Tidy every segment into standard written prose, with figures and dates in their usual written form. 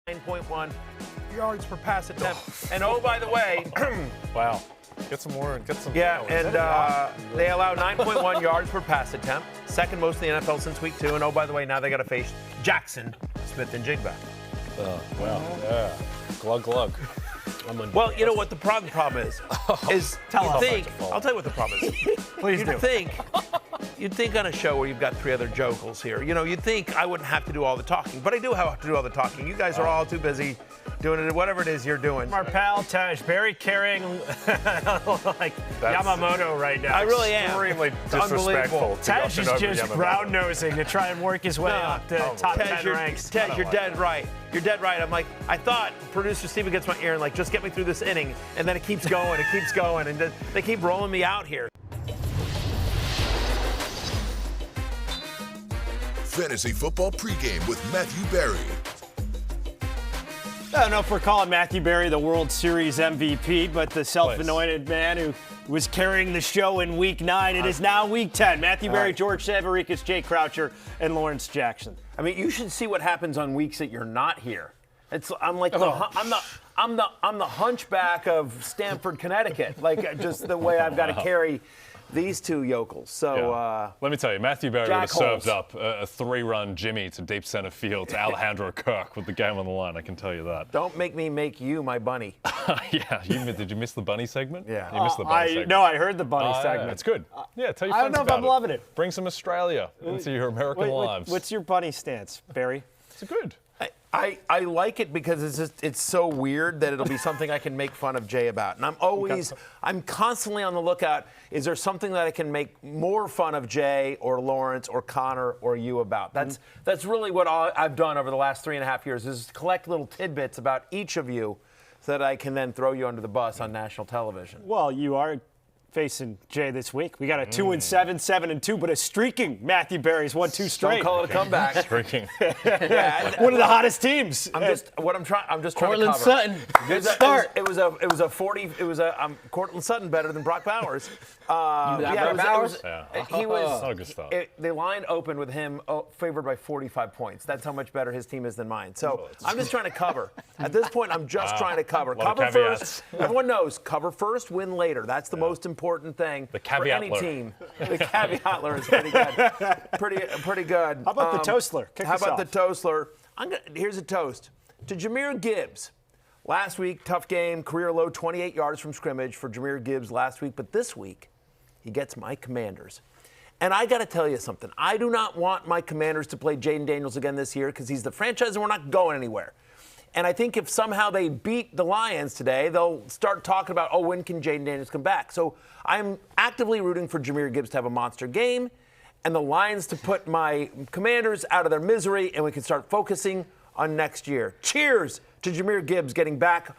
9.1 yards per pass attempt. And oh, by the way, wow. Get some more. Yeah, and they allow 9.1 yards per pass attempt, second most in the NFL since week 2. And oh, by the way, now they got to face Jackson Smith-Njigba. Oh, wow. Yeah. Glug, glug. Well, you know what the problem is? I'll tell you what the problem is. Please do. You'd think on a show where you've got 3 other jokels here, you'd think I wouldn't have to do all the talking, but I do have to do all the talking. You guys are all too busy doing it, whatever it is you're doing. Marpal, Taj, Barry carrying like Yamamoto right now. I really am. Extremely disrespectful. Taj is just brown-nosing to try and work his way up to top 10 ranks. Taj, you're dead right. You're dead right. I'm like, I thought producer Steven gets my ear and just get me through this inning, and then it keeps going, and they keep rolling me out here. Fantasy Football Pregame with Matthew Berry. I don't know if we're calling Matthew Berry the World Series MVP, but the self-anointed man who was carrying the show in Week 9. It is now Week 10. Matthew Berry, George Savaricas, Jay Croucher, and Lawrence Jackson. I mean, you should see what happens on weeks that you're not here. I'm the hunchback of Stamford, Connecticut. Just the way I've got to carry these 2 yokels. So let me tell you, Matthew Berry would have Holes. served up a 3-run Jimmy to deep center field to Alejandro Kirk with the game on the line. I can tell you that. Don't make me make you my bunny. Yeah, did you miss the bunny segment? Yeah, you missed the bunny segment. No, I heard the bunny segment. Yeah, it's good. Yeah, tell your friends I don't know if I'm loving it. Bring some Australia into your American lives. What's your bunny stance, Barry? It's good. I like it because it's so weird that it'll be something I can make fun of Jay about. And I'm constantly on the lookout. Is there something that I can make more fun of Jay or Lawrence or Connor or you about? That's really what I've done over the last 3.5 years is collect little tidbits about each of you so that I can then throw you under the bus on national television. Well, you are facing Jay this week. We got a 2-7, 7-2, but a streaking Matthew Berry's 1-2 straight. Don't call it a comeback. Streaking. One of the hottest teams. I'm just trying to Cortland cover. Sutton. Good start. It was a 40. It was Cortland Sutton better than Brock Bowers. Bowers? He was. Not a good start. The line opened with him favored by 45 points. That's how much better his team is than mine. So I'm just trying to cover. At this point, I'm just trying to cover. Cover first. Everyone knows cover first, win later. That's the most important thing for any team. The caveatler is pretty good. Pretty good. How about the Toastler? How about the Toastler? Here's a toast to Jahmyr Gibbs. Last week, tough game, career low 28 yards from scrimmage for Jahmyr Gibbs last week. But this week, he gets my Commanders. And I got to tell you something. I do not want my Commanders to play Jaden Daniels again this year because he's the franchise and we're not going anywhere. And I think if somehow they beat the Lions today, they'll start talking about, when can Jaden Daniels come back? So I'm actively rooting for Jahmyr Gibbs to have a monster game and the Lions to put my Commanders out of their misery and we can start focusing on next year. Cheers to Jahmyr Gibbs getting back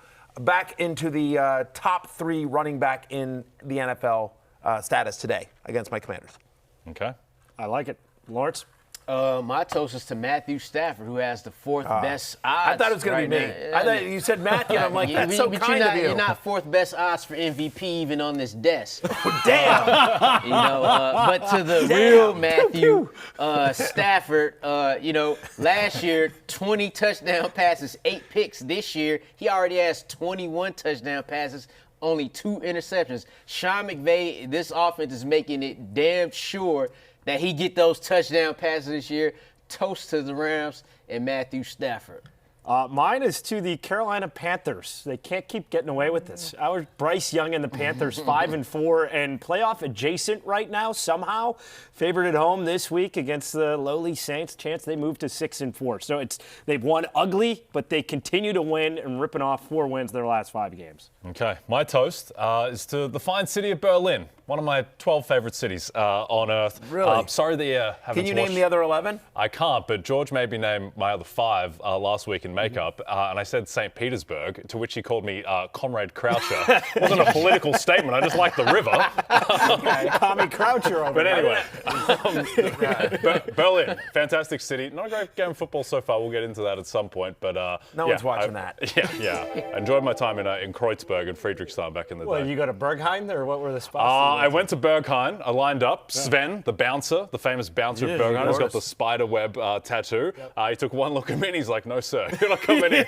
into the top 3 running back in the NFL status today against my Commanders. Okay. I like it. Lawrence? My toast is to Matthew Stafford, who has the 4th best odds. I thought it was going to be me. I thought you said Matthew. And I'm like, that's so kind of you. You're not 4th best odds for MVP even on this desk. Damn. But to the real Matthew Stafford, last year 20 touchdown passes, 8 picks. This year he already has 21 touchdown passes. Only 2 interceptions. Sean McVay, this offense is making it damn sure that he get those touchdown passes this year. Toast to the Rams and Matthew Stafford. Mine is to the Carolina Panthers. They can't keep getting away with this. Our Bryce Young and the Panthers 5-4 and playoff adjacent right now somehow. Favored at home this week against the lowly Saints. Chance they move to 6-4. So they've won ugly, but they continue to win and ripping off 4 wins their last 5 games. Okay, my toast is to the fine city of Berlin. One of my 12 favorite cities on earth. Really? Sorry that you haven't Can you name the other 11? I can't, but George made me name my other 5 last week in makeup, and I said St. Petersburg, to which he called me Comrade Croucher. It wasn't a political statement. I just like the river. Okay, Tommy Croucher over But anyway, Berlin, fantastic city. Not a great game of football so far. We'll get into that at some point. But no one's watching that. Yeah. I enjoyed my time in Kreuzberg and Friedrichsthal back in the day. Well, you go to Bergheim, or what were the spots? I went to Berghain. I lined up. Sven, the bouncer, the famous bouncer of Berghain, who's got the spider web tattoo. He took one look at me and he's like, "No, sir, you're not coming in."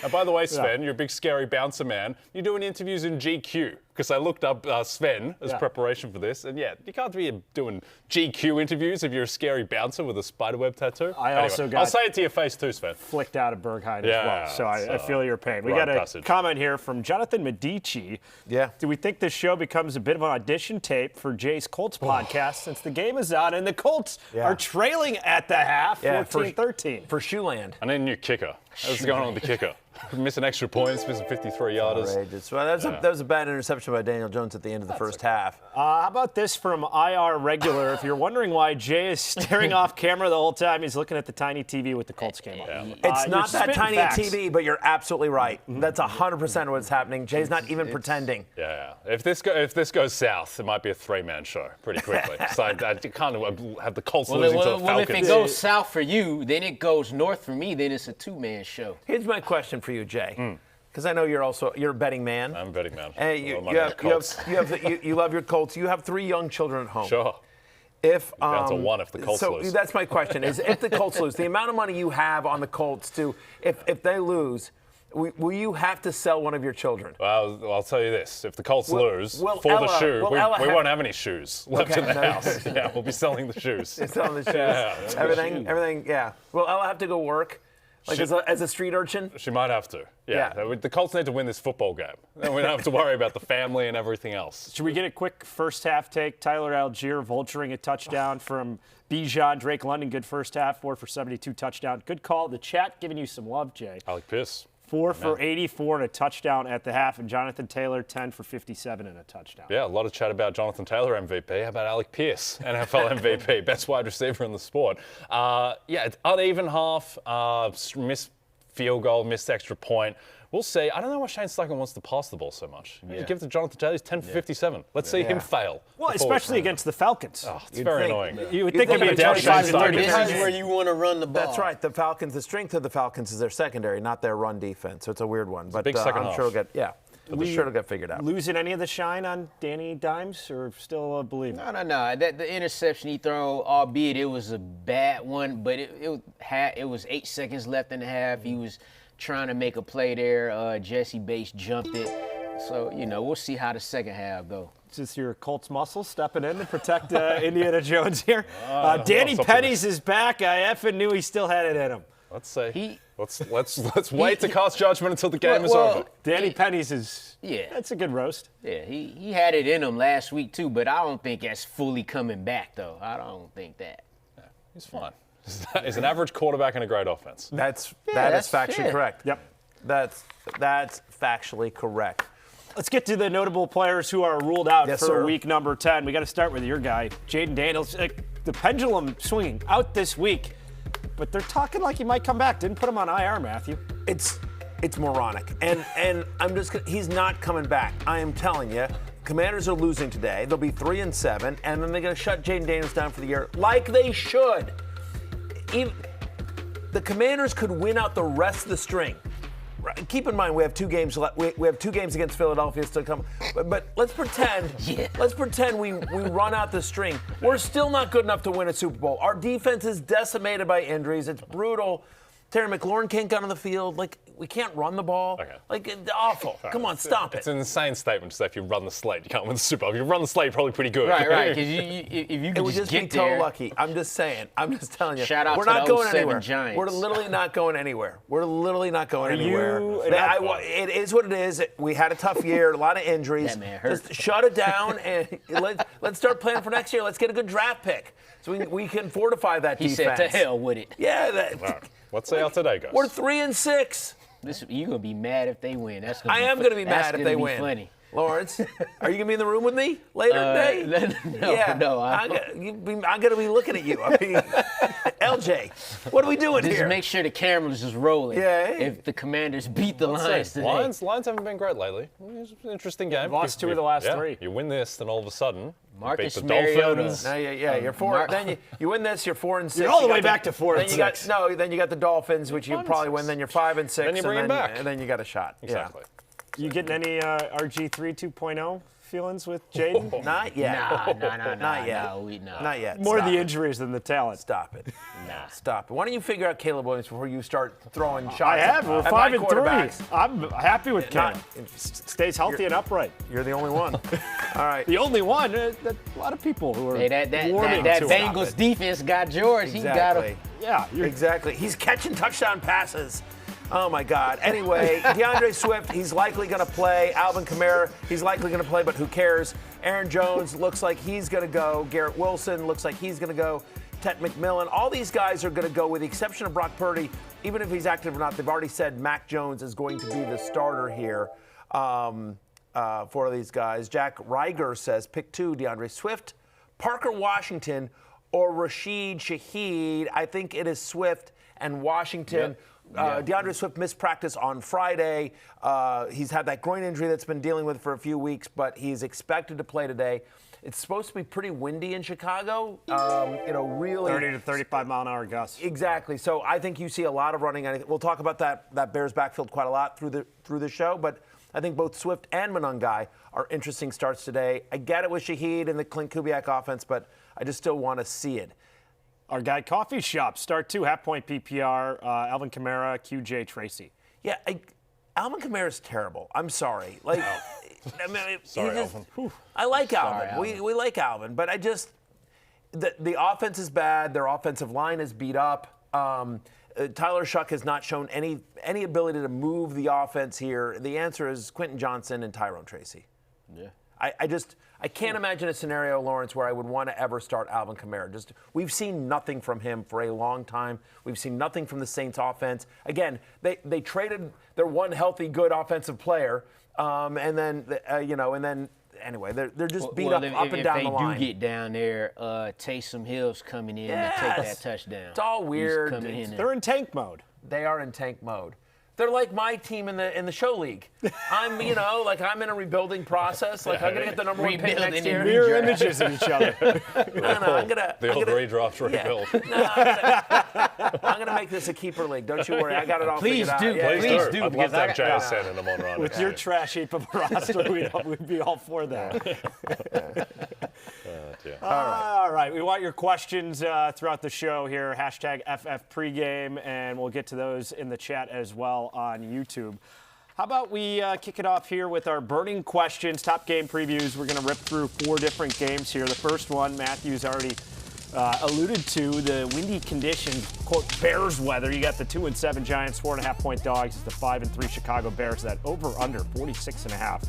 And by the way, Sven, you're a big scary bouncer man. You're doing interviews in GQ. Because I looked up Sven as preparation for this, and you can't be doing GQ interviews if you're a scary bouncer with a spiderweb tattoo. Also got I'll say it to your face too, Sven. Flicked out of Berghain as well, so I feel your pain. We got a comment here from Jonathan Medici. Yeah. Do we think this show becomes a bit of an audition tape for Jay's Colts podcast since the game is on and the Colts are trailing at the half, 14-13? For Shoeland. I need a new kicker. What's going on with the kicker? Missing extra points, missing 53-yarders. Outrageous. Well, that was a bad interception by Daniel Jones at the end of the first half. How about this from IR Regular? If you're wondering why Jay is staring off camera the whole time, he's looking at the tiny TV with the Colts game on. It's not that tiny facts. TV, but you're absolutely right. That's 100% what's happening. Jay's not even pretending. Yeah. If this goes south, it might be a three-man show pretty quickly. So I can't have the Colts losing to the Falcons. Well, if it goes south for you, then it goes north for me. Then it's a two-man show. Here's my question for you, Jay. Because I know you're a betting man. I'm a betting man. And you love your Colts. You have 3 young children at home. Sure. If down to 1 if the Colts lose. So that's my question: is if the Colts lose, the amount of money you have on the Colts to if they lose, will you have to sell one of your children? Well, I'll tell you this: if the Colts lose will for Ella- the shoe, will we Ella won't have any shoes left in the house. Yeah, we'll be selling the shoes. You're selling the shoes. Everything. Yeah. Will Ella have to go work? Like as a street urchin? She might have to. Yeah. The Colts need to win this football game. Then we don't have to worry about the family and everything else. Should we get a quick first half take? Tyler Algier vulturing a touchdown from Bijan. Drake London, good first half, 4 for 72 touchdown. Good call. The chat giving you some love, Jay. Alec Pierce. 4 for 84 and a touchdown at the half, and Jonathan Taylor 10 for 57 and a touchdown. Yeah, a lot of chat about Jonathan Taylor MVP. How about Alec Pierce, NFL MVP, best wide receiver in the sport? It's uneven half, missed field goal, missed extra point. We'll see. I don't know why Shane Steichen wants to pass the ball so much. You give it to Jonathan Taylor, he's 10 for 57. Let's see him fail. Well, especially against the Falcons. Oh, it's very annoying. You would think it'd be a down 25 Shane and 30. This is where you want to run the ball. That's right. The strength of the Falcons is their secondary, not their run defense. So it's a weird one. But big second I'm half. sure it'll get figured out. Losing any of the shine on Danny Dimes, or still a believer? No. The interception he threw, albeit it was a bad one, but it was 8 seconds left in the half. He was trying to make a play there. Jesse Bates jumped it. So, we'll see how the second half go. Is this your Colts muscle stepping in to protect Indiana Jones here? Danny Pennies is back. I effing knew he still had it in him. Let's say. Let's wait to cast judgment until the game is over. Danny Pennies is. Yeah. That's a good roast. Yeah, he had it in him last week too, but I don't think that's fully coming back though. I don't think that. Yeah, he's fine. He's an average quarterback in a great offense. That is factually correct. Yep. That's factually correct. Let's get to the notable players who are ruled out for week number 10. We got to start with your guy, Jaden Daniels. The pendulum swinging out this week, but they're talking like he might come back. Didn't put him on IR, Matthew. It's moronic, and he's not coming back. I am telling you. Commanders are losing today. They'll be 3-7, and then they're going to shut Jaden Daniels down for the year, like they should. The Commanders could win out the rest of the string. Keep in mind we have 2 games left. We have 2 games against Philadelphia still coming. But let's pretend. Let's pretend we run out the string. We're still not good enough to win a Super Bowl. Our defense is decimated by injuries. It's brutal. Terry McLaurin can't get on the field. Like, we can't run the ball. Okay. Like, it's awful. Come on, stop it. It's an insane statement to say if you run the slate, you can't win the Super Bowl. If you run the slate, you're probably pretty good. Right. Because if you it would just be get there. Lucky. I'm just saying. I'm just telling you. Shout out we're to not the going 07 anywhere. Giants. We're literally not going anywhere. you- It is what it is. We had a tough year, a lot of injuries. That man hurt. Just shut it down and let's start planning for next year. Let's get a good draft pick so we can fortify that He defense. said, "To hell with it." Yeah. All right. Let's see how today goes. We're 3-6. You're gonna be mad if they win. I am going to be mad if they win. Funny. Lawrence, are you going to be in the room with me later today? No. I'm going to be looking at you. I mean, LJ, what are we doing Just here? make sure the camera's just rolling. Yeah. If the Commanders beat the Lions today. Lions haven't been great lately. It's an interesting game. Lost 2 of the last 3. You win this, then all of a sudden, Marcus beat the Mariota. Dolphins. No, you're 4. Then you win this, you're 4-6. You're all the You way got back to 4 and 6. Then you got the Dolphins, which you probably win. Then you're 5-6. Then you bring him back. And then you got a shot. Exactly. You getting any RG3 2.0 feelings with Jaden? Not yet. No. Not yet. No. Not yet. More Stop the it. injuries than the talent. Stop it. Nah. Stop it. Why don't you figure out Caleb Williams before you start throwing shots? I have. We're at my 5-3. quarterbacks? I'm happy with Caleb. Not- Stays healthy and upright. You're the only one. All right. The only one. A lot of people who are Hey, that warming that to him. Bengals defense got George. He got him. Yeah, Exactly. He's catching touchdown passes. Oh, my God. Anyway, DeAndre Swift, he's likely going to play. Alvin Kamara, he's likely going to play, but who cares? Aaron Jones looks like he's going to go. Garrett Wilson looks like he's going to go. Ted McMillan, all these guys are going to go with the exception of Brock Purdy. Even if he's active or not, they've already said Mac Jones is going to be the starter here for these guys. Jack Reiger says, pick 2, DeAndre Swift, Parker Washington, or Rashid Shaheed. I think it is Swift and Washington. Yep. DeAndre Swift missed practice on Friday. He's had that groin injury that's been dealing with for a few weeks, but he's expected to play today. It's supposed to be pretty windy in Chicago. Really 30 to 35 mile an hour gusts. Exactly. So I think you see a lot of running. We'll talk about that Bears backfield quite a lot through the show, but I think both Swift and Monangai are interesting starts today. I get it with Shaheed and the Clint Kubiak offense, but I just still want to see it. Our guy Coffee Shop, start 2, half-point PPR, Alvin Kamara, QJ Tracy. Yeah, Alvin Kamara is terrible. I'm sorry. Like, I mean, Sorry, Alvin. I like Alvin. Alvin. We like Alvin, but I just the offense is bad. Their offensive line is beat up. Tyler Shuck has not shown any ability to move the offense here. The answer is Quentin Johnson and Tyrone Tracy. Yeah. I can't imagine a scenario, Lawrence, where I would want to ever start Alvin Kamara. We've seen nothing from him for a long time. We've seen nothing from the Saints offense. Again, they traded their one healthy, good offensive player, and then anyway, they're just beat up and down the line. If they do get down there, Taysom Hill's coming in to take that touchdown. It's all weird. He's coming in They're in tank mode. They are in tank mode. They're like my team in the show league. I'm in a rebuilding process. Like I'm gonna get the number 1 pick next year. Mirror images of each other. The old redraft rebuild. I'm gonna make this a keeper league. Don't you worry. I got it all Please figured do. out. Please do. I'd love Because to have I Jazz sending them on run. With your trash heap of a roster, we'd be all for that. All right. We want your questions throughout the show here. Hashtag FF Pregame, and we'll get to those in the chat as well on YouTube. How about we kick it off here with our burning questions, top game previews. We're going to rip through 4 different games here. The first one, Matthew's already alluded to, the windy conditions, quote, Bears weather. You got the 2-7 Giants, 4.5-point dogs. It's the 5-3 Chicago Bears. That over/under 46.5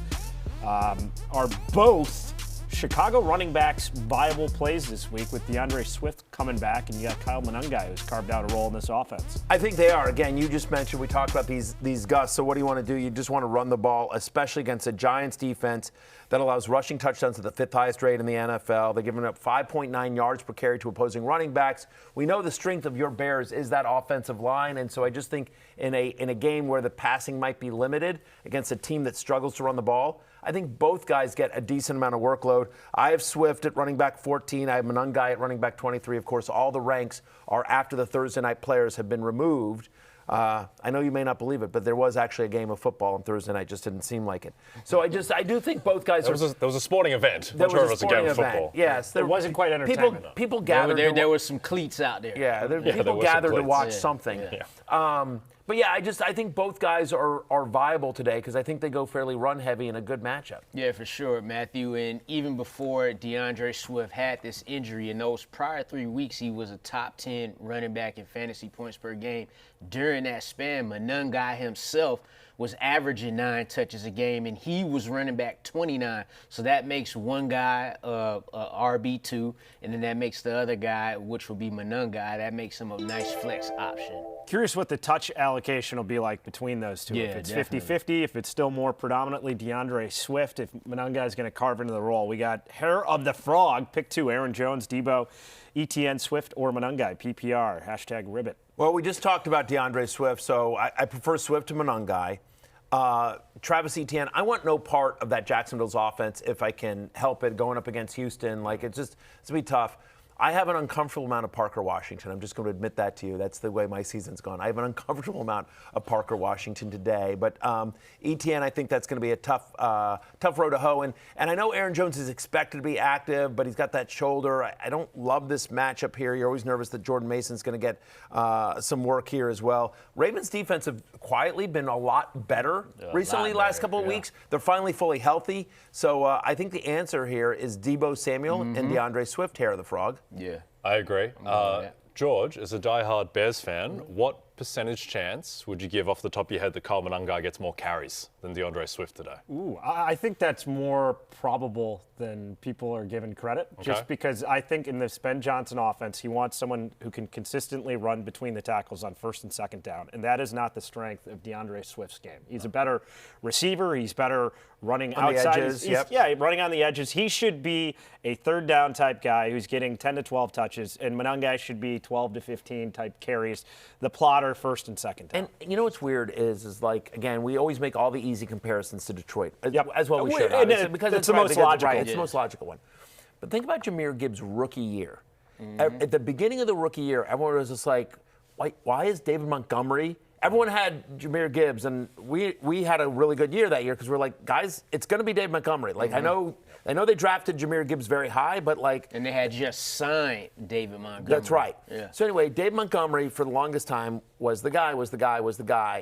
are both Chicago running backs viable plays this week with DeAndre Swift coming back, and you got Kyle Monangai who's carved out a role in this offense. I think they are. Again, you just mentioned we talked about these gusts. So what do you want to do? You just want to run the ball, especially against a Giants defense that allows rushing touchdowns at the 5th highest rate in the NFL. They're giving up 5.9 yards per carry to opposing running backs. We know the strength of your Bears is that offensive line, and so I just think in a game where the passing might be limited against a team that struggles to run the ball, I think both guys get a decent amount of workload. I have Swift at running back 14. I have Monangai at running back 23. Of course, all the ranks are after the Thursday night players have been removed. I know you may not believe it, but there was actually a game of football on Thursday night. Just didn't seem like it. So I do think both guys There was a sporting event. Much more of it was a game of football. Yes, It wasn't quite entertainment, though. People gathered. There were some cleats out there. Yeah, there people was some gathered to cleats. watch Yeah, something. yeah. But yeah, I think both guys are viable today because I think they go fairly run heavy in a good matchup. Yeah, for sure, Matthew. And even before DeAndre Swift had this injury, in those prior 3 weeks, he was a top 10 running back in fantasy points per game. During that span, Monangai himself was averaging 9 touches a game, and he was running back 29. So that makes one guy RB2, and then that makes the other guy, which will be Monangai, that makes him a nice flex option. Curious what the touch allocation will be like between those two. Yeah, if it's definitely. 50-50, if it's still more predominantly DeAndre Swift, if Monangai is going to carve into the role. We got Hair of the Frog, pick 2, Aaron Jones, Debo, ETN, Swift, or Monangai, PPR, hashtag Ribbit. Well, we just talked about DeAndre Swift, so I prefer Swift to Monangai. Travis Etienne, I want no part of that Jacksonville's offense if I can help it going up against Houston. Like, it's going to be tough. I have an uncomfortable amount of Parker Washington. I'm just going to admit that to you. That's the way my season's gone. I have an uncomfortable amount of Parker Washington today. But ETN, I think that's going to be a tough road to hoe. And I know Aaron Jones is expected to be active, but he's got that shoulder. I don't love this matchup here. You're always nervous that Jordan Mason's going to get some work here as well. Ravens defense have quietly been a lot better recently, last couple of weeks. They're finally fully healthy. So I think the answer here is Deebo Samuel and DeAndre Swift, hair of the frog. Yeah. I agree. George, as a diehard Bears fan, what percentage chance would you give off the top of your head that Kyle Monangai gets more carries than DeAndre Swift today? Ooh, I think that's more probable than people are giving credit, just because I think in this Ben Johnson offense, he wants someone who can consistently run between the tackles on first and second down, and that is not the strength of DeAndre Swift's game. He's a better receiver. He's better running on outside. The edges, Yeah, running on the edges. He should be a third down type guy who's getting 10 to 12 touches, and Monangai should be 12 to 15 type carries, the plotter first and second down. And you know what's weird is like, again, we always make all the easy comparisons to Detroit, Yep. as well we should, And obviously, because it's the most logical. Right, it's the most logical one. But think about Jahmyr Gibbs' rookie year. At the beginning of the rookie year, everyone was just like, why is David Montgomery? Everyone had Jahmyr Gibbs, and we had a really good year that year because we're like, guys, it's going to be David Montgomery. Like, I know they drafted Jahmyr Gibbs very high, but like. And they had just signed David Montgomery. That's right. Yeah. So anyway, Dave Montgomery for the longest time was the guy,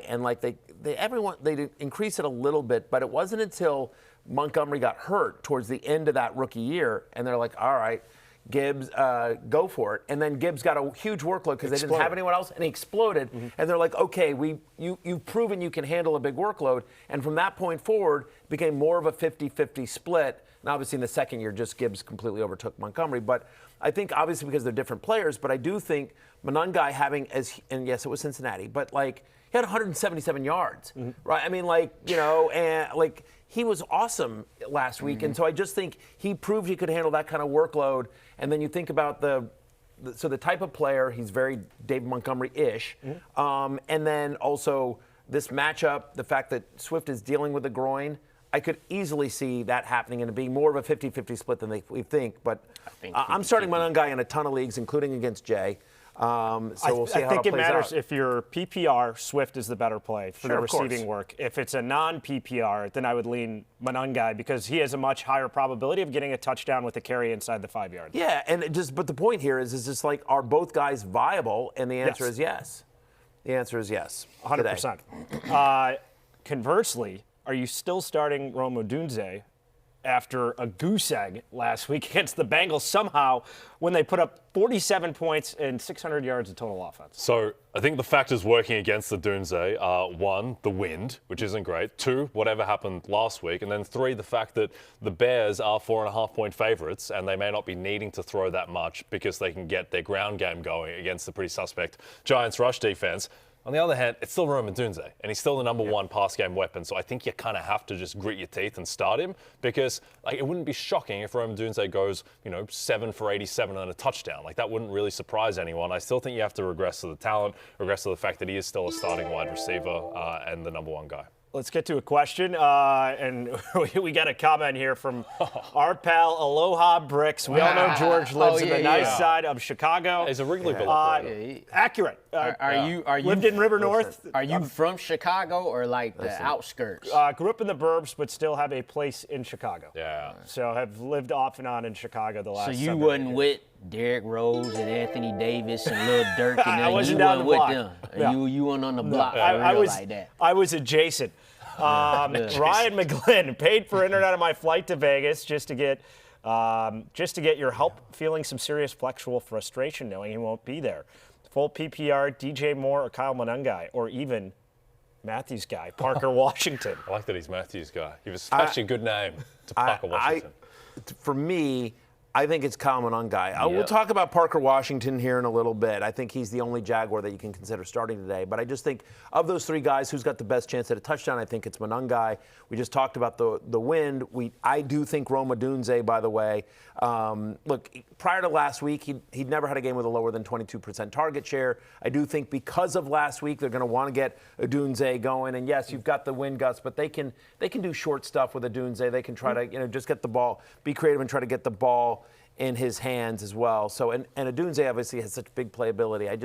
and like they did increase it a little bit, but it wasn't until Montgomery got hurt towards the end of that rookie year, and they're like, all right, Gibbs, go for it. And then Gibbs got a huge workload because they didn't have anyone else, and he exploded. And they're like, okay, you've proven you can handle a big workload. And from that point forward, it became more of a 50-50 split. And obviously in the second year, just Gibbs completely overtook Montgomery. But I think obviously because they're different players, but I do think Monangai having, and yes, it was Cincinnati, but like he had 177 yards, right? I mean, like, you know, and like he was awesome last week. And so I just think he proved he could handle that kind of workload. And then you think about the type of player, he's very David Montgomery-ish. And then also this matchup, the fact that Swift is dealing with a groin, I could easily see that happening and it being more of a 50-50 split than we think. But I'm starting Monangai in a ton of leagues, including against Jay. So we'll see how it plays out. I think it matters if you're PPR, Swift is the better play for the receiving course. work. If it's a non-PPR, then I would lean Monangai because he has a much higher probability of getting a touchdown with a carry inside the 5 yard. Yeah, and but the point here is just like, are both guys viable? And the answer is yes. The answer is yes. 100%. Conversely, are you still starting Rome Odunze after a goose egg last week against the Bengals somehow when they put up 47 points and 600 yards of total offense? So I think the factors working against the Dunze are, one, the wind, which isn't great. Two, whatever happened last week. And then three, the fact that the Bears are 4.5-point favorites and they may not be needing to throw that much because they can get their ground game going against the pretty suspect Giants rush defense. On the other hand, it's still Rome Odunze, and he's still the number one pass game weapon. So I think you kind of have to just grit your teeth and start him because like it wouldn't be shocking if Rome Odunze goes, 7 for 87 and a touchdown. Like that wouldn't really surprise anyone. I still think you have to regress to the talent, regress to the fact that he is still a starting wide receiver and the number one guy. Let's get to a question, and we got a comment here from our pal Aloha Bricks. We all know George lives in the nice side of Chicago. He's a Wrigleyville player. Accurate. Are you lived in River North? Are you from Chicago or like the outskirts? Grew up in the burbs, but still have a place in Chicago. Yeah. So have lived off and on in Chicago the last. So you 7 wasn't years. with Derrick Rose and Anthony Davis and Lil Durk and I wasn't you down the wasn't block. with them. No. You weren't on the block. I was like that. I was adjacent. Ryan McGlynn paid for internet on my flight to Vegas just to get your help feeling some serious flexual frustration knowing he won't be there. Full PPR, DJ Moore or Kyle Monangai, or even Matthews guy, Parker Washington. I like that he's Matthews guy. He was such a good name to Parker Washington. For me, I think it's Kyle Monangai. We'll talk about Parker Washington here in a little bit. I think he's the only Jaguar that you can consider starting today. But I just think of those three guys, who's got the best chance at a touchdown? I think it's Monangai. We just talked about the wind. I do think Rome Odunze, by the way. Look, prior to last week, he'd never had a game with a lower than 22% target share. I do think because of last week, they're going to want to get Odunze going. And yes, you've got the wind gusts, but they can do short stuff with Odunze. They can try to just get the ball, be creative and try to get the ball in his hands as well. So, and Odunze obviously has such big playability. I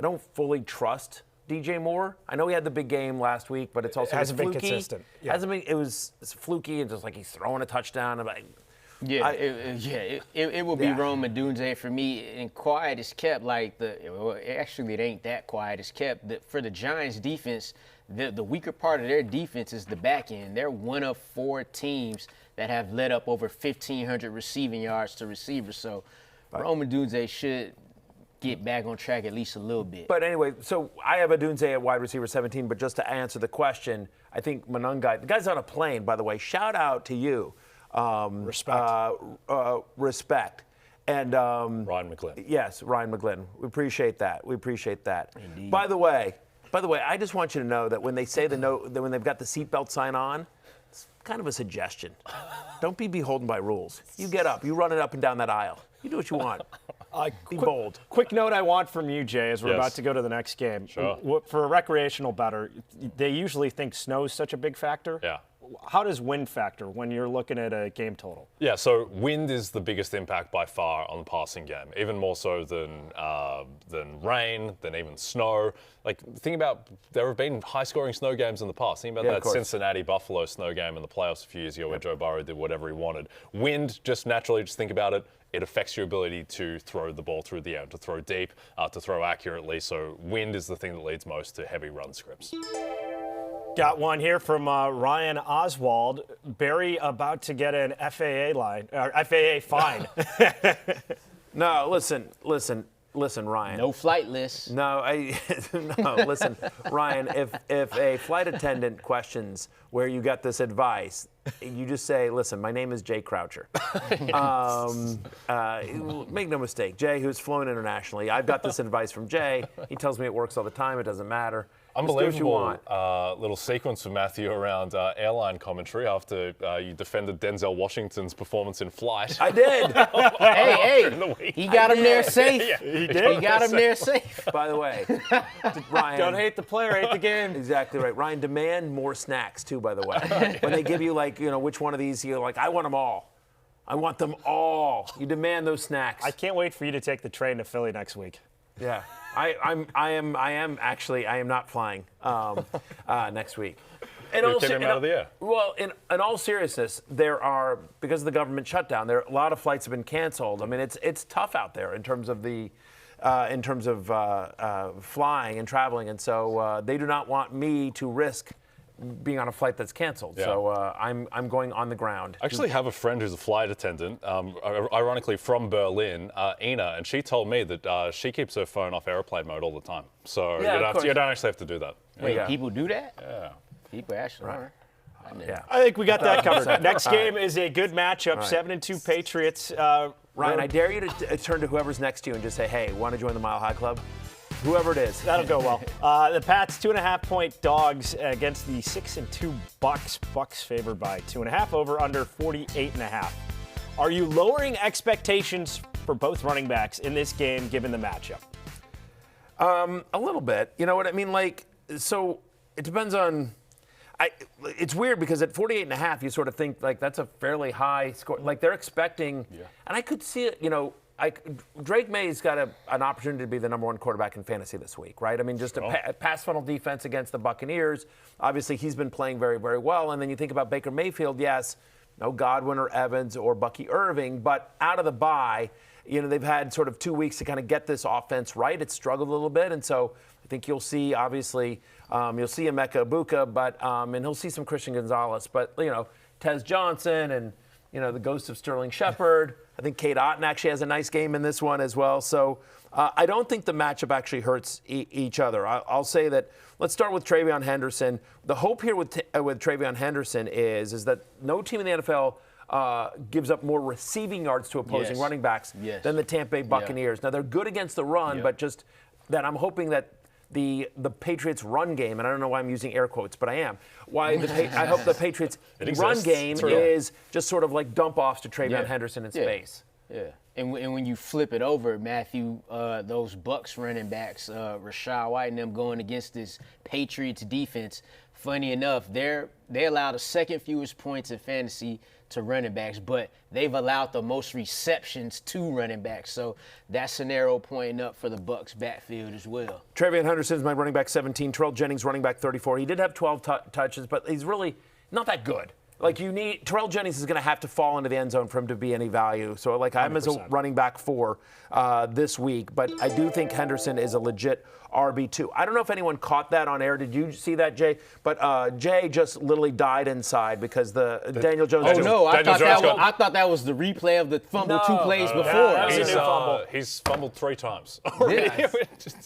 don't fully trust DJ Moore. I know he had the big game last week, but it's also hasn't been fluky. consistent. Yeah. Hasn't been. It's fluky and just like he's throwing a touchdown. It will be Rome Odunze for me. And quiet is kept. Actually, it ain't that quiet is kept. For the Giants defense, the weaker part of their defense is the back end. They're one of 4 teams that have led up over 1,500 receiving yards to receivers. So Rome Odunze should get back on track at least a little bit. But anyway, so I have Odunze at wide receiver 17, but just to answer the question, I think Monungai, the guy's on a plane, by the way. Shout out to you. Respect. Respect. And Ryan McGlynn. Yes, Ryan McGlynn. We appreciate that. Indeed. By the way, I just want you to know that when they say that when they've got the seatbelt sign on, it's kind of a suggestion. Don't be beholden by rules. You get up, you run it up and down that aisle. You do what you want. Be bold. Quick note I want from you, Jay, as we're Yes. about to go to the next game. Sure. For a recreational bettor, they usually think snow's such a big factor. Yeah. How does wind factor when you're looking at a game total? Yeah, so wind is the biggest impact by far on the passing game, even more so than rain, than even snow. Like, think about, there have been high-scoring snow games in the past. Think about Yeah, of that course. Cincinnati-Buffalo snow game in the playoffs a few years ago where Joe Burrow did whatever he wanted. Wind, just naturally, just think about it, it affects your ability to throw the ball through the air, to throw deep, to throw accurately. So wind is the thing that leads most to heavy run scripts. Got one here from Ryan Oswald. Barry about to get an FAA fine. No, listen, Ryan. No flight list. No, listen, Ryan, if a flight attendant questions where you got this advice, you just say, listen, my name is Jay Croucher. Make no mistake, Jay, who's flown internationally, I've got this advice from Jay. He tells me it works all the time. It doesn't matter. Unbelievable little sequence for Matthew around airline commentary after you defended Denzel Washington's performance in Flight. I did. Hey, he got him there safe. He did. He got him there safe. By the way, Ryan. Don't hate the player, hate the game. Exactly right. Ryan, demand more snacks too, by the way. When they give you which one of these, you're like, I want them all. I want them all. You demand those snacks. I can't wait for you to take the train to Philly next week. Yeah. I am not flying next week. You're getting him out of the air. Well, in all seriousness, because of the government shutdown, a lot of flights have been canceled. I mean, it's tough out there in terms of flying and traveling, and so they do not want me to risk being on a flight that's canceled. Yeah. So I'm going on the ground. I actually have a friend who's a flight attendant, ironically from Berlin, Ina, and she told me that she keeps her phone off airplane mode all the time. So Yeah, of course. you don't actually have to do that. Wait, Yeah. people do that? Yeah. People actually are. Yeah. I think we got that covered. Next game is a good matchup. 7-2 Patriots. Ryan, I dare you to turn to whoever's next to you and just say, hey, want to join the Mile High Club? Whoever it is. That'll go well. The Pats 2.5-point dogs against the 6-2 Bucks. Bucks favored by 2.5 over under 48.5. Are you lowering expectations for both running backs in this game given the matchup? A little bit. You know what I mean? So it depends on. It's weird because at 48.5, you sort of think that's a fairly high score. They're expecting, and I could see it. Drake May's got an opportunity to be the number 1 quarterback in fantasy this week, right? I mean, just a pass funnel defense against the Buccaneers. Obviously, he's been playing very, very well. And then you think about Baker Mayfield, yes, no Godwin or Evans or Bucky Irving, but out of the bye, they've had sort of 2 weeks to kind of get this offense right. It's struggled a little bit, and so I think you'll see, obviously, you'll see Emeka Ibuka, but and he'll see some Christian Gonzalez, but Tez Johnson and the ghost of Sterling Shepard. I think Kate Otten actually has a nice game in this one as well. So I don't think the matchup actually hurts each other. I'll say that. Let's start with Travion Henderson. The hope here with Travion Henderson is that no team in the NFL gives up more receiving yards to opposing running backs than the Tampa Bay Buccaneers. Now they're good against the run, but just that I'm hoping that the Patriots' run game, and I don't know why I'm using air quotes, but I am. I hope the Patriots' run game is just sort of like dump-offs to Travion Henderson in space. Yeah. And when you flip it over, Matthew, those Bucks running backs, Rachaad White and them going against this Patriots defense, funny enough, they allow the second fewest points in fantasy to running backs, but they've allowed the most receptions to running backs. So that scenario pointing up for the Bucs backfield as well. Travion Henderson's my running back 17. Terrell Jennings running back 34. He did have 12 touches, but he's really not that good. Like Terrell Jennings is going to have to fall into the end zone for him to be any value. So like I'm as a running back 4 this week, but I do think Henderson is a legit RB2. I don't know if anyone caught that on air. Did you see that, Jay? But Jay just literally died inside because the Daniel Jones. Oh no, I thought that was the replay of the fumble 2 plays before. He's fumbled 3 times.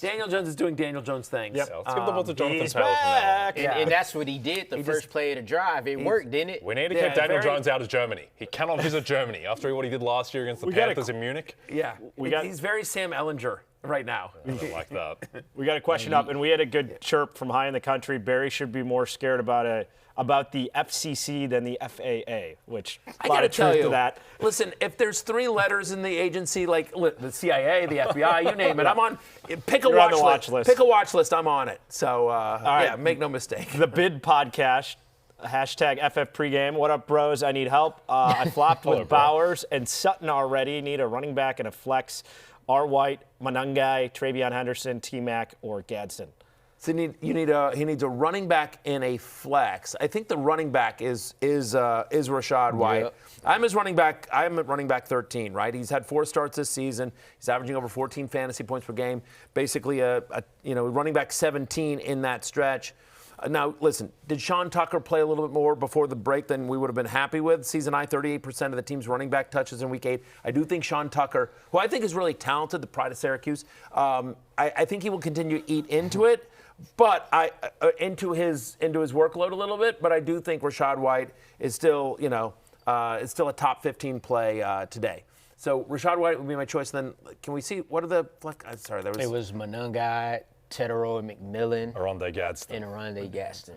Daniel Jones is doing Daniel Jones things. Yep. Let's give the ball to Jonathan He's Taylor. back. And that's what he did the first play of the drive. It worked, didn't it? We need to keep Daniel Jones out of Germany. He cannot visit Germany after what he did last year against the Panthers in Munich. Yeah, he's very Sam Ellinger right now. I don't like that. We got a question up, and we had a good chirp from high in the country. Barry should be more scared about the FCC than the FAA, which I got to tell you, that. Listen, if there's 3 letters in the agency, like the CIA, the FBI, you name it, I'm on. Pick a watch list. Pick a watch list. I'm on it. So yeah, make no mistake. The Bid Podcast. Hashtag FF Pregame. What up, bros? I need help. I flopped with Bowers and Sutton already. Need a running back and a flex. R. White, Manungai, Travion Henderson, T-Mac, or Gadsden. So he needs a running back in a flex. I think the running back is Rachaad White. Yep. I'm his running back. I'm at running back 13. Right. He's had 4 starts this season. He's averaging over 14 fantasy points per game. Basically a running back 17 in that stretch. Now, listen, did Sean Tucker play a little bit more before the break than we would have been happy with? Season high, 38% of the team's running back touches in Week 8. I do think Sean Tucker, who I think is really talented, the pride of Syracuse, I think he will continue to eat into it, but into his workload a little bit. But I do think Rachaad White is still, is still a top 15 play today. So Rachaad White would be my choice. Then can we see what are the? Sorry, there was. It was Manungai, Tedero, and McMillan. Aronde Gadsden. And Aronde Gadsden.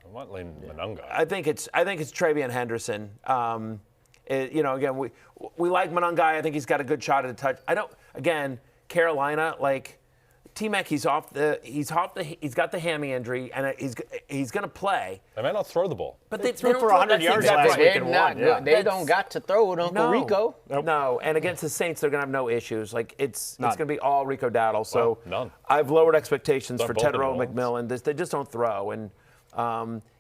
I might lean Manungai. I think it's Travion Henderson. Again, we like Manungai. I think he's got a good shot at a touch. Carolina, like T-Mac, he's got the hammy injury, and he's going to play. They may not throw the ball. But they threw for 100 yards last week and won. They don't got to throw it, Uncle Rico. Nope. No, and against the Saints, they're going to have no issues. Like it's going to be all Rico Dowdle. So none. I've lowered expectations for both of Tedero them McMillan. They just don't throw. And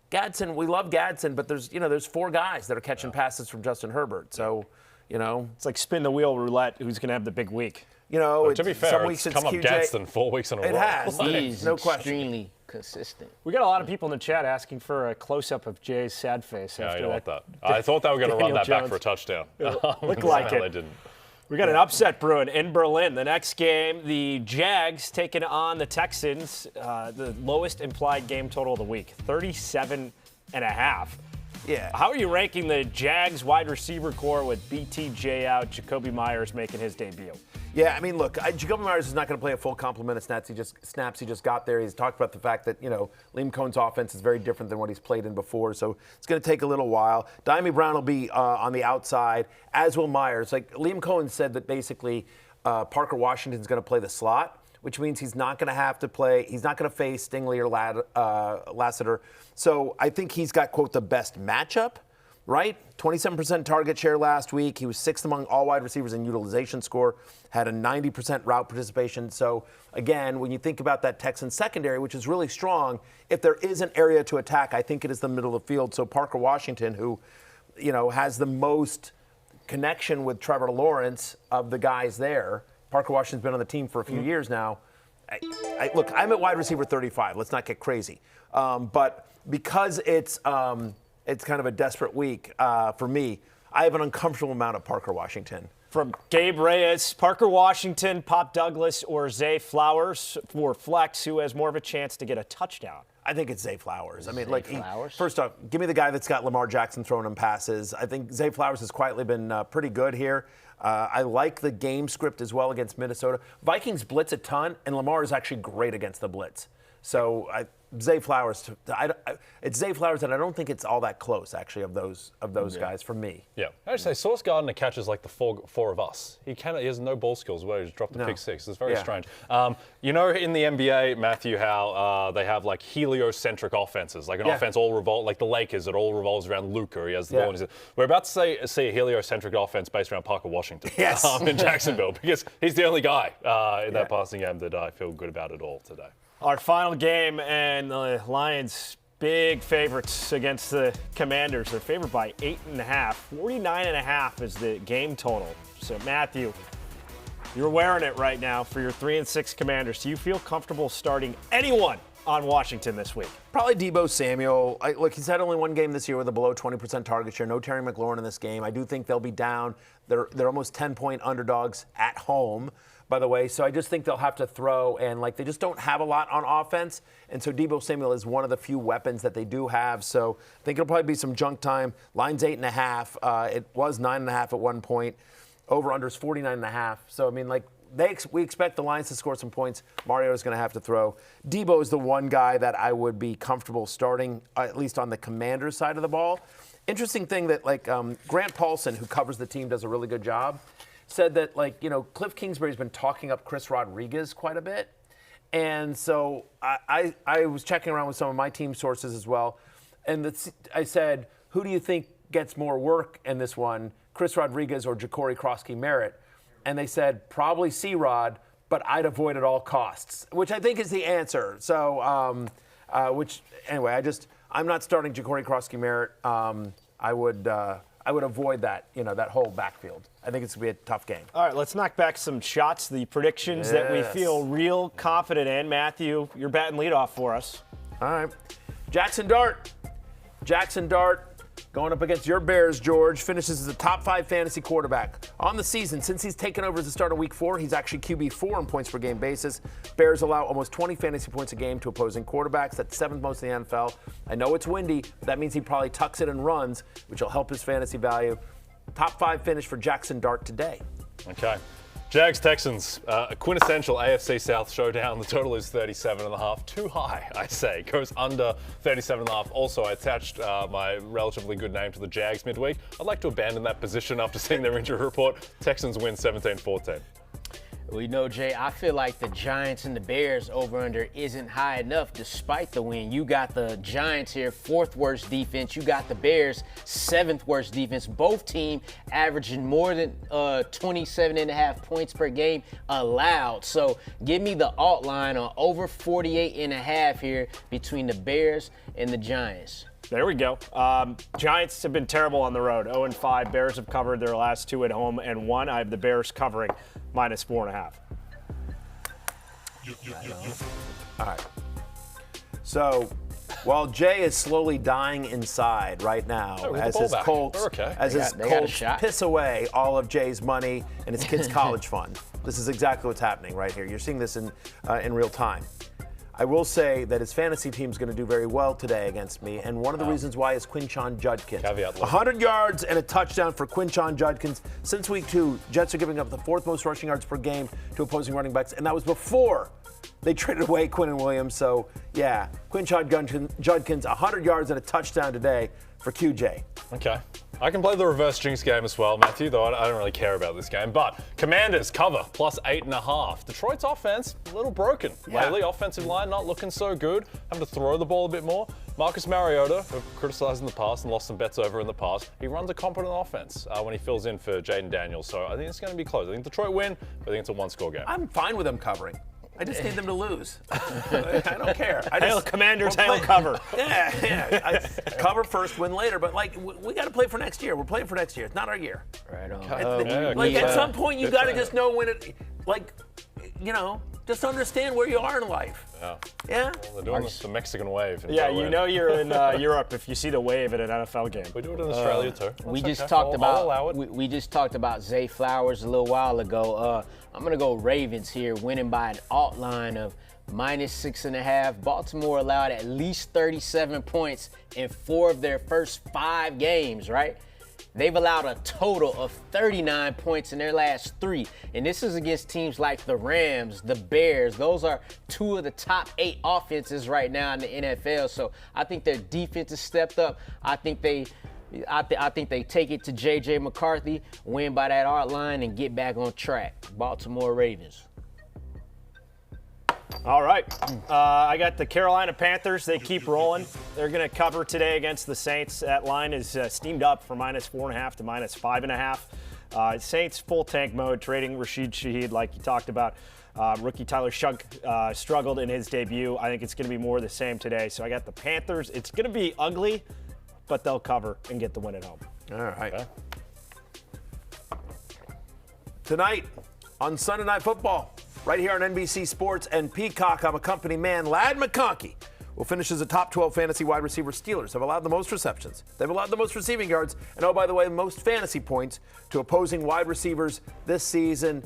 Gadsden, we love Gadsden, but there's 4 guys that are catching passes from Justin Herbert. So, it's like spin the wheel roulette. Who's going to have the big week? To be fair, some weeks it's come up Gadsden 4 weeks in a row. It has. He's no question. extremely consistent. We got a lot of people in the chat asking for a close-up of Jay's sad face. Yeah, after you want that. that. I thought they were going to run Daniel that back Jones. for a touchdown. Looked like No, it. they didn't. We got an upset brewing in Berlin. The next game, the Jags taking on the Texans. The lowest implied game total of the week, 37.5. Yeah. How are you ranking the Jags wide receiver core with BTJ out, Jacoby Myers making his debut? Yeah, I mean, look, Jacoby Myers is not going to play a full complement of snaps. He just got there. He's talked about the fact that, Liam Cohen's offense is very different than what he's played in before, so it's going to take a little while. Diami Brown will be on the outside, as will Myers. Like, Liam Cohen said that basically Parker Washington's going to play the slot, which means he's not going to have to play. He's not going to face Stingley or Lassiter. So I think he's got, quote, the best matchup, right? 27% target share last week. He was 6th among all wide receivers in utilization score, had a 90% route participation. So, again, when you think about that Texans secondary, which is really strong, if there is an area to attack, I think it is the middle of the field. So Parker Washington, who, has the most connection with Trevor Lawrence of the guys there. Parker Washington's been on the team for a few years now. Look, I'm at wide receiver 35. Let's not get crazy. But because it's kind of a desperate week for me, I have an uncomfortable amount of Parker Washington. From Gabe Reyes, Parker Washington, Pop Douglas, or Zay Flowers for flex, who has more of a chance to get a touchdown? I think it's Zay Flowers. Flowers? First off, give me the guy that's got Lamar Jackson throwing him passes. I think Zay Flowers has quietly been pretty good here. I like the game script as well against Minnesota. Vikings blitz a ton, and Lamar is actually great against the blitz. So Zay Flowers, it's Zay Flowers, and I don't think it's all that close, actually, of those guys for me. Yeah. Actually, Sauce Gardner catches like the four of us. He has no ball skills. Where he just dropped the pick six. It's very strange. You know, in the NBA, Matthew, how they have like heliocentric offenses, like an offense like the Lakers, it all revolves around Luka. He has the ball. We're about to see a heliocentric offense based around Parker Washington in Jacksonville, because he's the only guy in that passing game that I feel good about at all today. Our final game, and the Lions, big favorites against the Commanders. They're favored by 8.5. 49.5 is the game total. So, Matthew, you're wearing it right now for your 3-6 Commanders. Do you feel comfortable starting anyone on Washington this week? Probably Deebo Samuel. Look, he's had only one game this year with a below 20% target share. No Terry McLaurin in this game. I do think they'll be down. They're almost 10-point underdogs at home, by the way. So I just think they'll have to throw, and they just don't have a lot on offense. And so Deebo Samuel is one of the few weapons that they do have. So I think it'll probably be some junk time. Line's 8.5. It was 9.5 at one point. Over-under's 49.5. So, I mean, we expect the Lions to score some points. Mario is going to have to throw. Deebo is the one guy that I would be comfortable starting, at least on the Commanders side of the ball. Interesting thing that, Grant Paulson, who covers the team, does a really good job, said that, Cliff Kingsbury's been talking up Chris Rodriguez quite a bit. And so I was checking around with some of my team sources as well. And I said, who do you think gets more work in this one, Chris Rodriguez or Ja'Cory Krosky-Merritt? And they said, probably C-Rod, but I'd avoid at all costs, which I think is the answer. So, I'm not starting Ja'Cory Krosky-Merritt. I would avoid that, that whole backfield. I think it's going to be a tough game. All right, let's knock back some shots, the predictions that we feel real confident in. Matthew, you're batting leadoff for us. All right. Jackson Dart going up against your Bears, George, finishes as a top 5 fantasy quarterback. On the season, since he's taken over as the starter week 4, he's actually QB4 on points per game basis. Bears allow almost 20 fantasy points a game to opposing quarterbacks. That's 7th most in the NFL. I know it's windy, but that means he probably tucks it and runs, which will help his fantasy value. Top 5 finish for Jackson Dart today. Okay. Jags-Texans, a quintessential AFC South showdown. The total is 37.5. Too high, I say. Goes under 37.5. Also, I attached my relatively good name to the Jags midweek. I'd like to abandon that position after seeing their injury report. Texans win 17-14. Well, you know, Jay, I feel like the Giants and the Bears over-under isn't high enough despite the win. You got the Giants here, 4th worst defense. You got the Bears, 7th worst defense. Both teams averaging more than 27.5 points per game allowed. So give me the alt line on over 48.5 here between the Bears and the Giants. There we go. Giants have been terrible on the road, 0-5. Bears have covered their last 2 at home and 1. I have the Bears covering -4.5. All right. So while Jay is slowly dying inside right now, as his Colts piss away all of Jay's money and his kids' college fund, this is exactly what's happening right here. You're seeing this in real time. I will say that his fantasy team is going to do very well today against me, and one of the reasons why is Quinshon Judkins. 100 yards and a touchdown for Quinshon Judkins. Since week 2, Jets are giving up the 4th most rushing yards per game to opposing running backs, and that was before they traded away Quinnen Williams. So, yeah, Quinshon Judkins, 100 yards and a touchdown today for QJ. Okay. I can play the reverse jinx game as well, Matthew, though I don't really care about this game. But Commanders cover +8.5. Detroit's offense, a little broken lately. Offensive line not looking so good. Having to throw the ball a bit more. Marcus Mariota, who I've criticized in the past and lost some bets over in the past, he runs a competent offense when he fills in for Jaden Daniels. So I think it's going to be close. I think Detroit win, but I think it's a 1-score game. I'm fine with them covering. I just need them to lose. I don't care. Hail Commanders, hail cover. Yeah. Cover first, win later. But we got to play for next year. We're playing for next year. It's not our year. Right on. At some point, you got to just know when it. Just understand where you are in life. Yeah. Well, they're doing the Mexican wave. Yeah, you know you're in Europe if you see the wave at an NFL game. We do it in Australia too. We just talked about Zay Flowers a little while ago. I'm going to go Ravens here, winning by an alt line of -6.5. Baltimore allowed at least 37 points in 4 of their first 5 games, right? They've allowed a total of 39 points in their last 3. And this is against teams like the Rams, the Bears. Those are 2 of the top 8 offenses right now in the NFL. So I think their defense has stepped up. I think they take it to J.J. McCarthy, win by that art line, and get back on track. Baltimore Ravens. All right. I got the Carolina Panthers. They keep rolling. They're going to cover today against the Saints. That line is steamed up from -4.5 to -5.5. Saints full tank mode, trading Rashid Shaheed like you talked about. Rookie Tyler Shunk struggled in his debut. I think it's going to be more of the same today. So I got the Panthers. It's going to be ugly, but they'll cover and get the win at home. All right. Okay. Tonight on Sunday Night Football, right here on NBC Sports and Peacock, I'm a company man. Ladd McConkey will finish as a top 12 fantasy wide receiver. Steelers have allowed the most receptions. They've allowed the most receiving yards. And oh, by the way, most fantasy points to opposing wide receivers this season.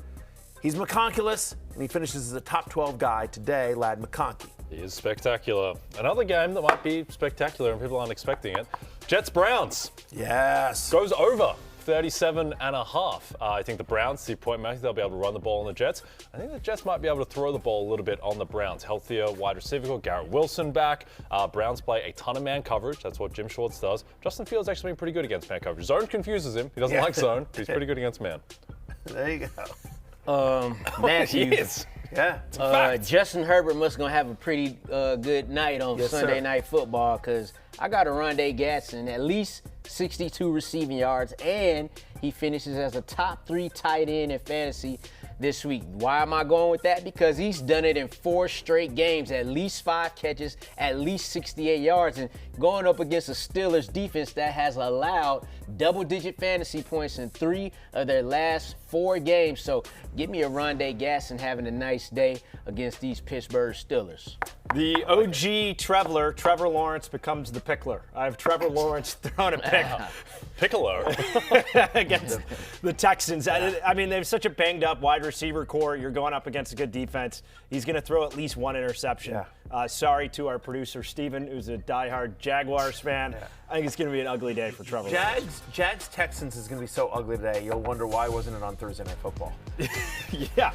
He's McConkulous, and he finishes as a top 12 guy today, Ladd McConkey. He is spectacular. Another game that might be spectacular and people aren't expecting it. Jets-Browns. Yes. Goes over 37.5. I think the Browns, to your point, Matthew, they'll be able to run the ball on the Jets. I think the Jets might be able to throw the ball a little bit on the Browns. Healthier wide receiver, Garrett Wilson back. Browns play a ton of man coverage. That's what Jim Schwartz does. Justin Fields actually been pretty good against man coverage. Zone confuses him. He doesn't like zone, but he's pretty good against man. There you go. Matthew. Yeah. Justin Herbert must gonna have a pretty good night on Sunday Night Football, because I got a Rondé Gatson at least 62 receiving yards, and he finishes as a top 3 tight end in fantasy this week. Why am I going with that? Because he's done it in 4 straight games, at least 5 catches, at least 68 yards, and going up against a Steelers defense that has allowed double-digit fantasy points in 3 of their last 4 games. So give me a Rondé Gatson having a nice day against these Pittsburgh Steelers. The OG Trevor Lawrence becomes the Pickler. I have Trevor Lawrence throwing a pick. Piccolo. Against the Texans. I mean, they have such a banged-up wide receiver core. You're going up against a good defense. He's going to throw at least 1 interception. Sorry to our producer, Steven, who's a diehard Jaguars fan. I think it's going to be an ugly day for Trevor Lawrence. Jags-Texans is going to be so ugly today, you'll wonder why wasn't it on Thursday Night Football. Yeah.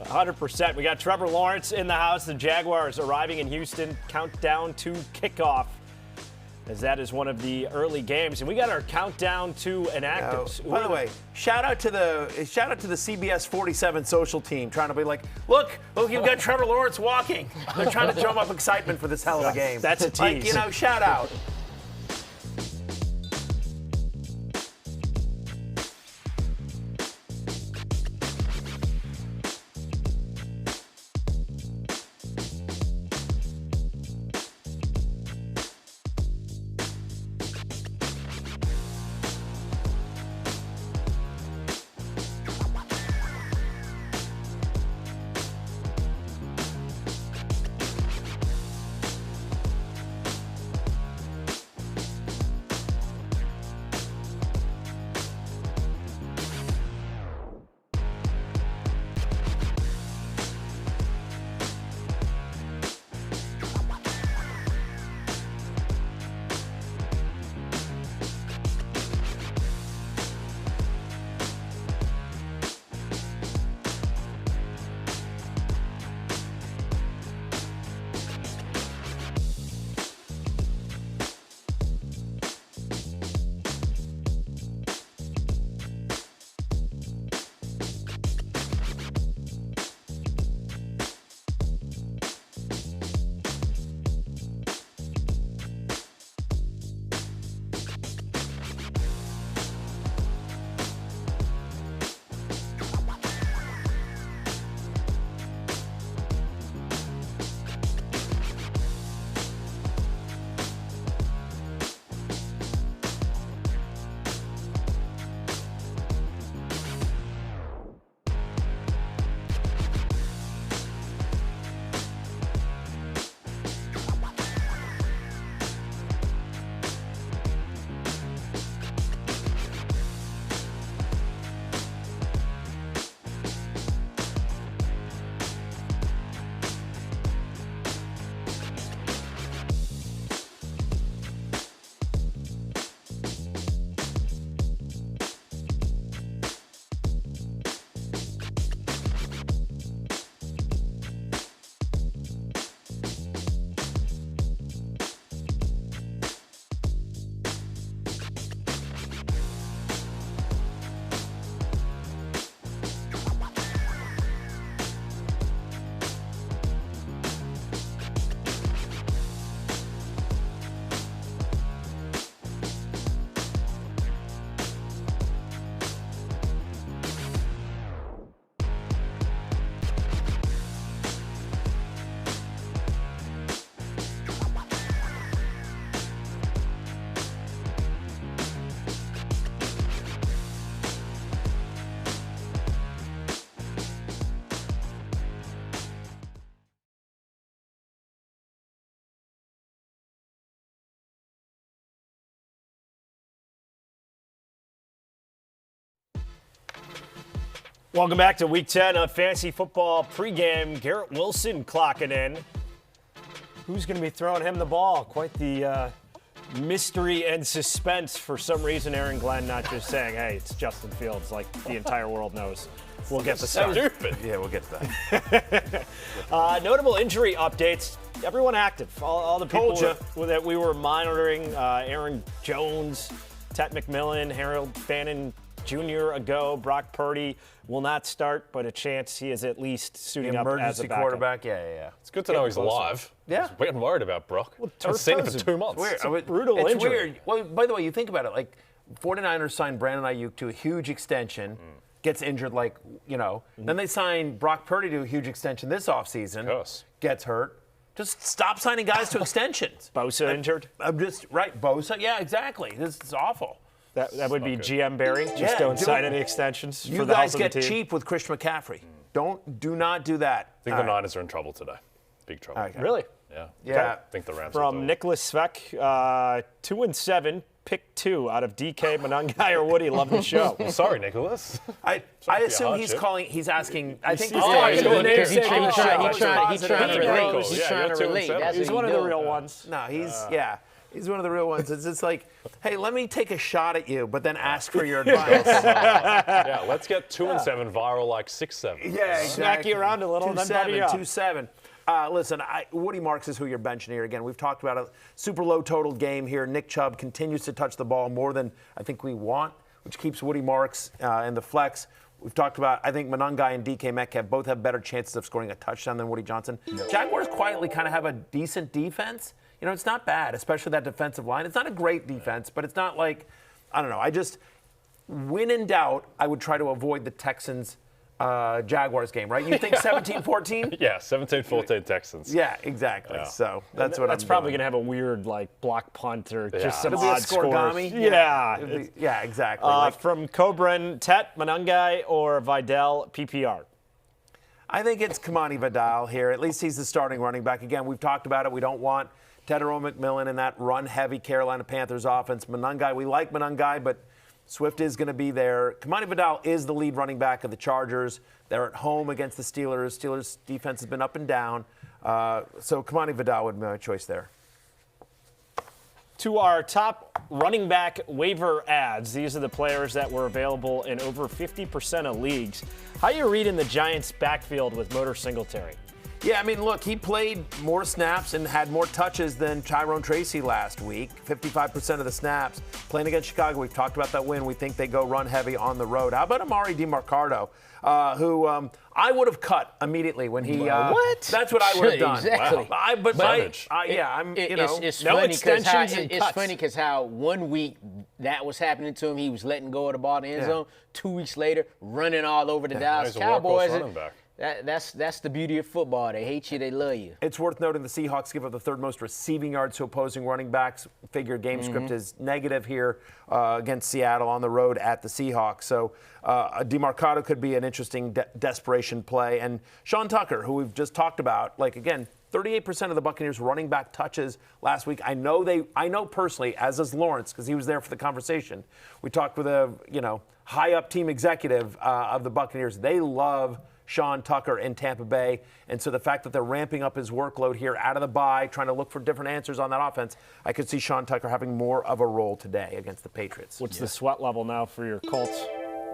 100%. We got Trevor Lawrence in the house. The Jaguars arriving in Houston. Countdown to kickoff, as that is one of the early games. And we got our countdown to inactives. By the way, shout out to the CBS 47 social team trying to be like, look, you've got Trevor Lawrence walking. They're trying to drum up excitement for this hell of a game. That's a tease. Like, shout out. Welcome back to Week 10 of Fantasy Football Pregame. Garrett Wilson clocking in. Who's going to be throwing him the ball? Quite the mystery and suspense. For some reason, Aaron Glenn not just saying, hey, it's Justin Fields, like the entire world knows. We'll get the start. Yeah, we'll get to that. Notable injury updates. Everyone active. All the people that we were monitoring, Aaron Jones, Tet McMillan, Harold Fannin Jr. ago, Brock Purdy will not start, but a chance he is at least suiting up as a Emergency backup. quarterback, yeah. It's good to know he's alive. Yeah. We're getting worried about Brock. I haven't seen him for 2 months. Weird. It's a brutal it's injury. Weird. Well, by the way, you think about it, like 49ers signed Brandon Ayuk to a huge extension, gets injured then they sign Brock Purdy to a huge extension this offseason, gets hurt. Just stop signing guys to extensions. Bosa injured? I'm just, right, Bosa, yeah, exactly. This is awful. That would be GM Barry. Just don't sign any extensions You for the guys health of get the team. cheap with Christian McCaffrey. Do not do that. I think the Niners are in trouble today. Big trouble. Okay. Really? Yeah. I think the Rams From Nicholas Sveck, 2-7, pick 2 out of DK, Monangai, or Woody. Love the show. Sorry, Nicholas. I assume he's calling. He's asking. I think he's he's calling. doing He's trying to relate. He's Yeah, trying you're to 2 and relate. 7. That's He's what one of he the does. real ones. No, he's one of the real ones. It's just like, hey, let me take a shot at you, but then ask for your advice. Yeah, let's get 2 and 7 viral like 6-7. Yeah, exactly. Smack you around a little and then buddy you up. 2-7. Listen, Woody Marks is who you're benching here. Again, we've talked about a super low total game here. Nick Chubb continues to touch the ball more than I think we want, which keeps Woody Marks in the flex. We've talked about, I think Monangai and DK Metcalf both have better chances of scoring a touchdown than Woody Johnson. Jaguars quietly kind of have a decent defense. It's not bad, especially that defensive line. It's not a great defense, but it's not like, I don't know. When in doubt, I would try to avoid the Texans Jaguars game, right? You think 17-14? Yeah, 17-14 Texans. Yeah, exactly. Yeah. So that's what That's I'm probably doing. going to have a weird, like, block punt or just some It'll be a odd scores. scoregami. Yeah. Yeah, exactly. From Cobran, Tet, Monangai, or Vidal, PPR. I think it's Kamani Vidal here. At least he's the starting running back. Again, we've talked about it. We don't want Tedero McMillan in that run-heavy Carolina Panthers offense. Monangai, we like Monangai, but Swift is going to be there. Kamani Vidal is the lead running back of the Chargers. They're at home against the Steelers. Steelers' defense has been up and down. So Kamani Vidal would be my choice there. To our top running back waiver ads, these are the players that were available in over 50% of leagues. How are you reading the Giants' backfield with Motor Singletary? Yeah, I mean, look, he played more snaps and had more touches than Tyrone Tracy last week. 55% of the snaps. Playing against Chicago, we've talked about that win. We think they go run heavy on the road. How about Amari DiMarcardo, who I would have cut immediately when he. What? That's what I would have done. Exactly. Wow. It's No funny extensions and it's cuts. funny because how 1 week that was happening to him, he was letting go of the ball in the end zone. 2 weeks later, running all over the Dallas He's a Cowboys. workhorse running back. That's the beauty of football. They hate you, they love you. It's worth noting the Seahawks give up the third most receiving yards to opposing running backs. Figure game script is negative here against Seattle on the road at the Seahawks. So DiMarcado could be an interesting desperation play. And Sean Tucker, who we've just talked about, like, again, 38% of the Buccaneers running back touches last week. I know personally, as does Lawrence, because he was there for the conversation. We talked with a high up team executive of the Buccaneers. They love Sean Tucker in Tampa Bay. And so the fact that they're ramping up his workload here out of the bye, trying to look for different answers on that offense, I could see Sean Tucker having more of a role today against the Patriots. What's the sweat level now for your Colts?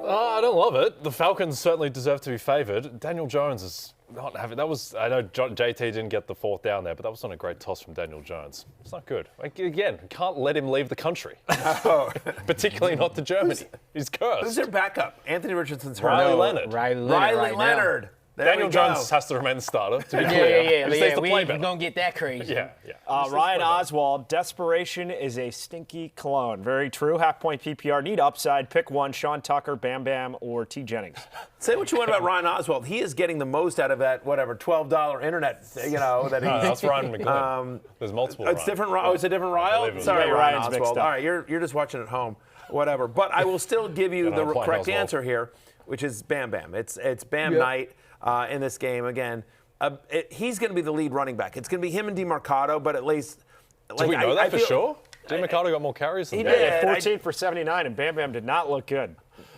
I don't love it. The Falcons certainly deserve to be favored. Daniel Jones is not having. I know JT didn't get the fourth down there, but that was not a great toss from Daniel Jones. It's not good. Again, can't let him leave the country. Particularly not to Germany. He's cursed. Who's their backup? Anthony Richardson's hurt. Riley Leonard. Riley Leonard. There Daniel we go. Jones has to remain the starter, to be clear. He stays to We play ain't better. gonna get that crazy. Yeah. Ryan Oswald, desperation is a stinky cologne. Very true. Half-point PPR, need upside. Pick one, Sean Tucker, Bam Bam, or T. Jennings. Say what you want about Ryan Oswald. He is getting the most out of that, $12 internet, that he. No, that's Ryan McGlynn. There's multiple It's different. Oh, it's a different Ryan? Sorry, Yeah, Ryan Ryan's mixed Oswald. up. All right, you're just watching at home. Whatever. But I will still give you the correct answer here, which is Bam Bam. It's Bam night in this game. Again, he's going to be the lead running back. It's going to be him and DiMarcado, but at least. Do we know that for sure? DiMarcado got more carries than He Bam. did. 14 for 79, and Bam Bam did not look good.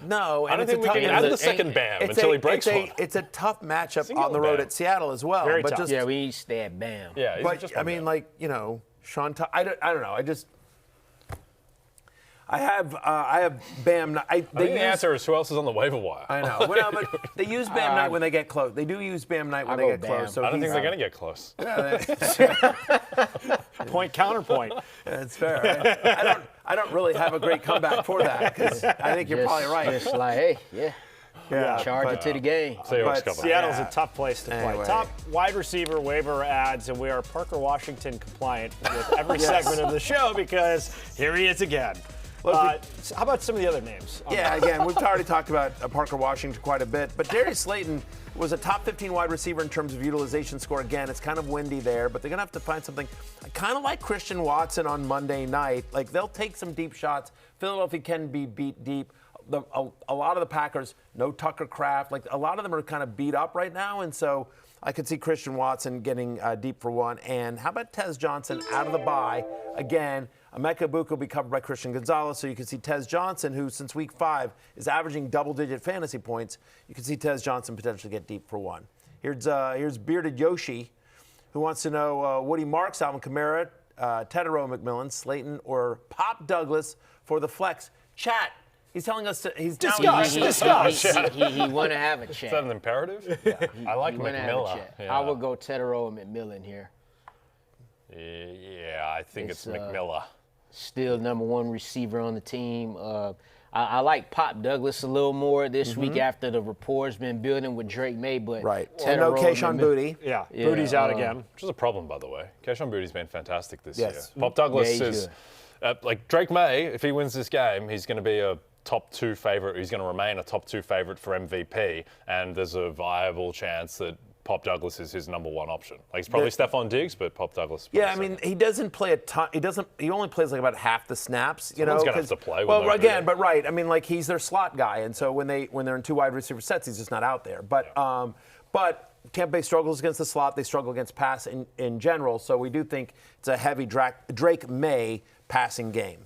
No, I and don't it's think a we tough. can add the second Bam until he breaks one. It's a tough matchup Single on the road Bam. at Seattle as well. Very but tough. just, Yeah, we need to stay at Bam. Yeah, he's but just I one mean, Bam. like Sean. I don't know. I have Bam. I think the answer is who else is on the waiver wire. I know. Well, no, but they use Bam Knight when they get close. They do use Bam Knight when they go get Bam. close. So I don't think he's- they're going to get close. Point counterpoint. That's fair. I don't really have a great comeback for that because I think you're probably right. Just like, hey, charge but- it to the game. Seahawks come back. Seattle's Yeah. a tough place to play. Anyway. Top wide receiver waiver ads, and we are Parker Washington compliant with every segment of the show because here he is again. How about some of the other names? Yeah, again, we've already talked about Parker Washington quite a bit, but Darius Slayton was a top 15 wide receiver in terms of utilization score. Again, it's kind of windy there, but they're going to have to find something. I kind of like Christian Watson on Monday night. Like, they'll take some deep shots. Philadelphia can be beat deep. A lot of the Packers, no Tucker Kraft. Like, a lot of them are kind of beat up right now, and so I could see Christian Watson getting deep for one. And how about Tez Johnson out of the bye? Again, Emeka Egbuka will be covered by Christian Gonzalez, so you can see Tez Johnson, who since week 5 is averaging double-digit fantasy points. You can see Tez Johnson potentially get deep for one. Here's Bearded Yoshi, who wants to know Woody Marks, Alvin Kamara, Tedero McMillan, Slayton, or Pop Douglas for the flex. Chat. He's telling us he's down. Discuss. He want to have a chat. Is that an imperative? I like He wanna have a McMillan. chat. Yeah. I would go Tedero and McMillan here. Yeah, I think it's It's, McMillan. Still number 1 receiver on the team. I like Pop Douglas a little more this week after the rapport's been building with Drake May, but Right. And no Tedero Keyshawn and Booty. Yeah, Booty's out again. Which is a problem, by the way. Keyshawn Booty's been fantastic this Yes. year. Pop Douglas Yeah, he's is, like Drake May, if he wins this game, he's going to be a top 2 favorite. He's going to remain a top 2 favorite for MVP, and there's a viable chance that Pop Douglas is his number 1 option. Like, it's probably Stephon Diggs, but Pop Douglas. Yeah, I mean, he doesn't play a ton. He only plays like about half the snaps. Someone's gonna have 'cause- to play with Well, no again, Booty. but right. I mean, like, he's their slot guy, and so when they're in 2 wide receiver sets, he's just not out there. But Tampa Bay struggles against the slot. They struggle against pass in general. So we do think it's a heavy Drake May passing game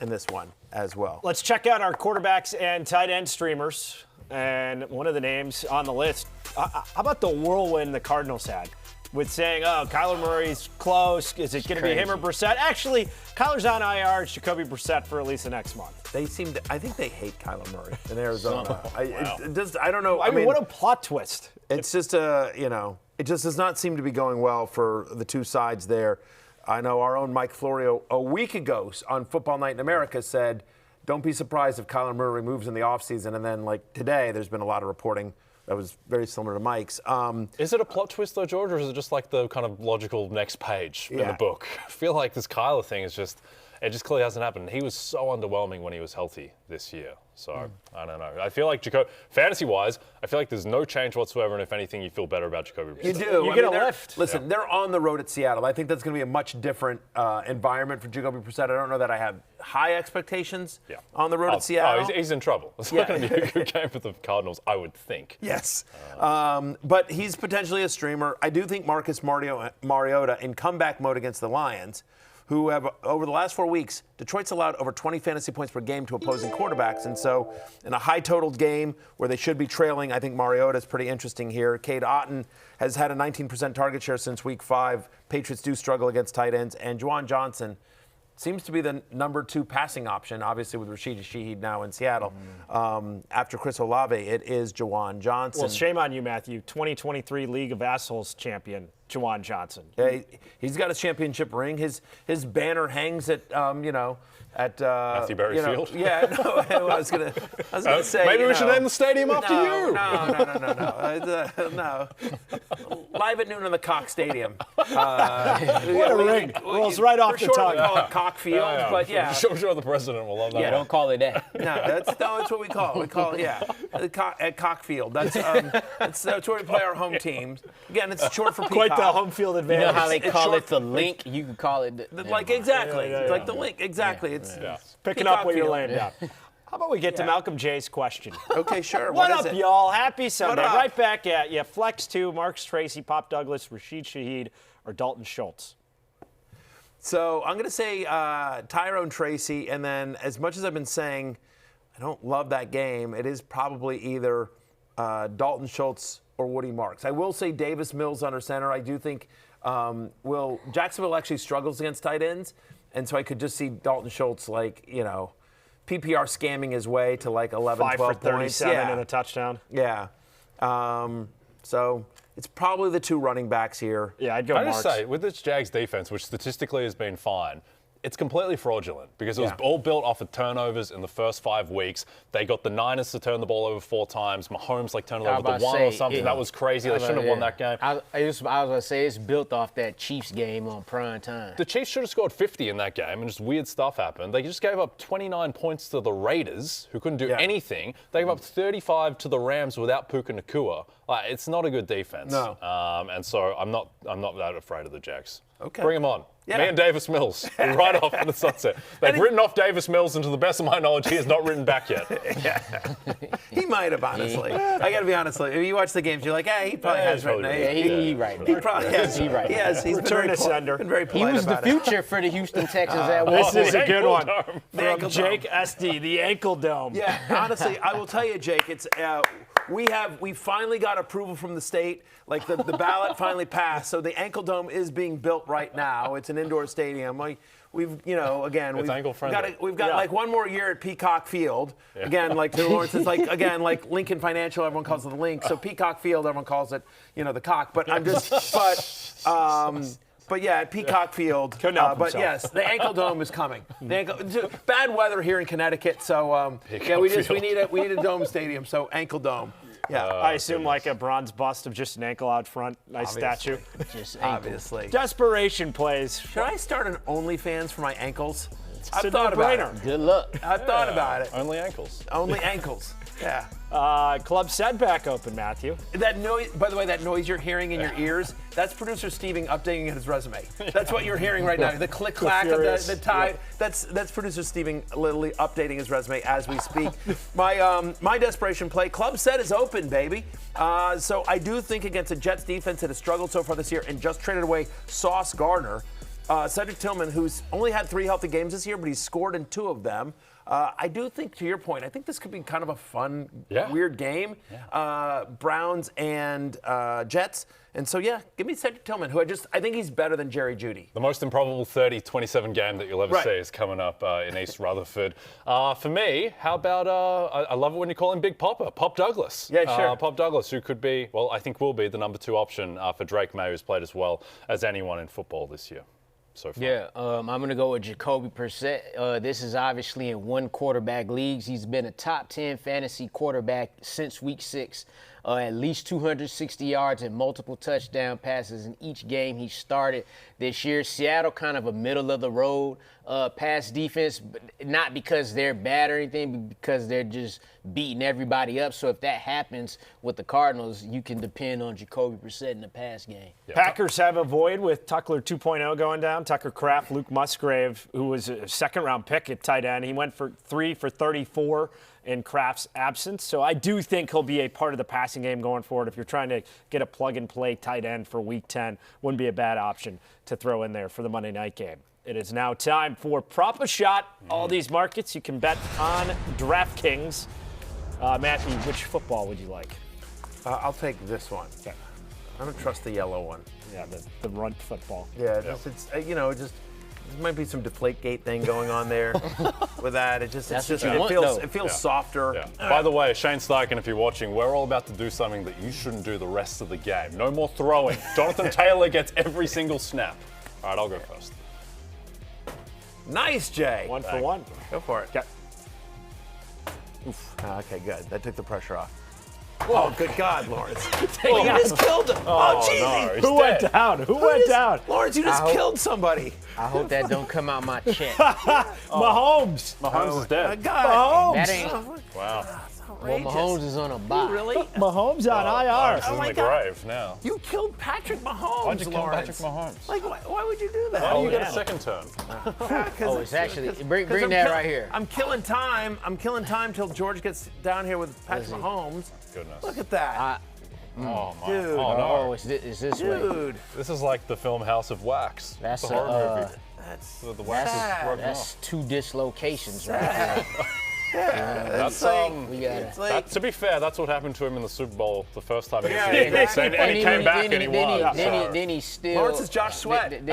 in this one as well. Let's check out our quarterbacks and tight end streamers. And one of the names on the list, how about the whirlwind the Cardinals had with saying, oh, Kyler Murray's close. Is it going to be him or Brissett? Actually, Kyler's on IR. It's Jacoby Brissett for at least the next month. I think they hate Kyler Murray in Arizona. I don't know. I mean, what a plot twist. It's just it just does not seem to be going well for the two sides there. I know our own Mike Florio a week ago on Football Night in America said, don't be surprised if Kyler Murray moves in the offseason. And then, like, today, there's been a lot of reporting that was very similar to Mike's. Is it a plot twist, though, George, or is it just like the kind of logical next page in the book? I feel like this Kyler thing is just clearly hasn't happened. He was so underwhelming when he was healthy this year. So, I don't know. I feel like fantasy-wise, I feel like there's no change whatsoever, and if anything, you feel better about Jacoby Brissett. You do. You get a lift. Listen, they're on the road at Seattle. I think that's going to be a much different environment for Jacoby Brissett. I don't know that I have high expectations on the road at Seattle. Oh, he's in trouble. It's not going to be a good game for the Cardinals, I would think. Yes. But he's potentially a streamer. I do think Marcus Mariota in comeback mode against the Lions, who have, over the last 4 weeks, Detroit's allowed over 20 fantasy points per game to opposing quarterbacks. And so in a high-totaled game where they should be trailing, I think Mariota is pretty interesting here. Cade Otton has had a 19% target share since week 5. Patriots do struggle against tight ends. And Juwan Johnson seems to be the number 2 passing option, obviously with Rashid Shaheed now in Seattle. After Chris Olave, it is Juwan Johnson. Well, shame on you, Matthew. 2023 League of Assholes champion, Juwan Johnson. Yeah, he's got a championship ring. His banner hangs at at Matthew Berry Field. Yeah, no, I was gonna say. Maybe we should name the stadium after you. No. Live at noon in the Cox Stadium. What a ring. Rolls right off the tongue. We call it Cock Field, but yeah. I'm sure the president will love that. Yeah, don't call it that. No, that's what we call it. We call it, at Cockfield. That's where we play our home teams. Again, it's short for Peacock. Quite the home field You advantage. know how they It's call short it the link? You can call it exactly. Yeah. Like the link. Exactly. It's Picking Peacock up what you're Field. laying down. How about we get to Malcolm J's question? Okay, sure. What is up, it? y'all? Happy Sunday. up? Right back at you. Flex 2, Marcus Tracy, Pop Douglas, Rashid Shaheed, or Dalton Schultz? So I'm going to say Tyrone Tracy, and then as much as I've been saying, I don't love that game. It is probably either Dalton Schultz or Woody Marks. I will say Davis Mills under center. I do think Jacksonville actually struggles against tight ends, and so I could just see Dalton Schultz PPR scamming his way to 11, 5 12 for 37 points. Yeah. and a touchdown. Yeah. So it's probably the two running backs here. Yeah, I'd go I Marks. just say, with this Jags defense, which statistically has been fine, it's completely fraudulent because it was all built off of turnovers in the first 5 weeks. They got the Niners to turn the ball over 4 times. Mahomes turned it over to 1 or something. That was crazy. They shouldn't have won that game. I was going to say it's built off that Chiefs game on prime time. The Chiefs should have scored 50 in that game, and just weird stuff happened. They just gave up 29 points to the Raiders, who couldn't do anything. They gave up 35 to the Rams without Puka Nacua. It's not a good defense. No. And so I'm not that afraid of the Jags. Okay. Bring them on. Yeah. Me and Davis Mills. Right off in the sunset. They've written off Davis Mills, and to the best of my knowledge, he has not written back yet. He might have, honestly. I got to be honest. If you watch the games, you're like, he probably has written it. He right. He probably has. He right. Yes, he's Return to sender. been very He polite was the about it. future for the Houston Texans at one This point. is a good one Dome. from Jake SD, the ankle dome. Yeah, honestly, I will tell you, Jake, it's we finally got approval from the state. The ballot finally passed, so the Ankle Dome is being built right now. It's an indoor stadium. We've ankle friendly. We've got one more year at Peacock Field. Again, to Lawrence, it's Lincoln Financial, everyone calls it the Link. So Peacock Field, everyone calls it, the cock. But I'm just, But yeah, at Peacock Field. Couldn't help but himself. yes, the Ankle Dome is coming. Bad weather here in Connecticut, so we need a dome stadium. So Ankle Dome. Yeah, I assume a bronze bust of just an ankle out front. Nice statue. Just ankle. obviously. Desperation plays. Should I start an OnlyFans for my ankles? It's I've a thought about no-brainer. it. Good luck. I've thought about it. Only ankles. Only ankles. Yeah. Club said back open, Matthew. That noise, by the way, that noise you're hearing in your ears, that's producer Steven updating his resume. That's what you're hearing right now. The click clack of the tie. That's producer Steven literally updating his resume as we speak. My desperation play, club set is open, baby. So I do think against a Jets defense that has struggled so far this year and just traded away Sauce Gardner, Cedric Tillman, who's only had 3 healthy games this year, but he's scored in 2 of them. I do think, to your point, I think this could be kind of a fun, weird game. Browns and Jets. And so, give me Cedric Tillman, who I think he's better than Jerry Jeudy. The most improbable 30-27 game that you'll ever see is coming up in East Rutherford. For me, how about, I love it when you call him Big Popper, Pop Douglas. Yeah, sure. Pop Douglas, who could be, I think will be the number 2 option for Drake May, who's played as well as anyone in football this year. So far. Yeah, I'm going to go with Jacoby Brissett. This is obviously in 1 quarterback leagues. He's been a top 10 fantasy quarterback since week 6. At least 260 yards and multiple touchdown passes in each game he started this year. Seattle kind of a middle-of-the-road pass defense, but not because they're bad or anything, but because they're just beating everybody up. So if that happens with the Cardinals, you can depend on Jacoby Brissett in the pass game. Yeah. Packers have a void with Tucker 2.0 going down. Tucker Kraft, Luke Musgrave, who was a second-round pick at tight end. He went for 3 for 34 in Kraft's absence. So I do think he'll be a part of the passing game going forward. If you're trying to get a plug-and-play tight end for Week 10, wouldn't be a bad option to throw in there for the Monday night game. It is now time for Prop a Shot. All these markets you can bet on DraftKings. Matthew, which football would you like? I'll take this one. Okay. I don't trust the yellow one. Yeah, the runt football. Yeah, there might be some Deflategate thing going on there with that. It feels softer. Yeah. By the way, Shane Steichen, if you're watching, we're all about to do something that you shouldn't do the rest of the game. No more throwing. Jonathan Taylor gets every single snap. All right, I'll go first. Nice, Jay. 1 for 1. Go for it. Okay. Oof. Okay, good. That took the pressure off. Oh, good God, Lawrence. You just killed him. Oh, jeez. Who went down? Who went down? Lawrence, you just killed somebody. I hope that don't come out my check. Mahomes. Mahomes is dead. God. That ain't. Wow. Well, Mahomes is on a bye. Really? Mahomes on IR. This is in my the God. grave now. You killed Patrick Mahomes, Why'd you kill Lawrence. Patrick Mahomes? Like, why would you do that? Why do you get a second turn? Oh, it's actually bring that right here. I'm killing time. I'm killing time till George gets down here with Patrick Mahomes. Goodness. Look at that. Oh, my. Dude. Oh, no. Oh, it's this way. Dude. This is like the film House of Wax. That's the horror movie. That's The wax is broken That's off. 2 dislocations right there. That's to be fair, that's what happened to him in the Super Bowl the first time he was in the Eagles. And he came back and he won. Then he still. Lawrence is Josh Sweat.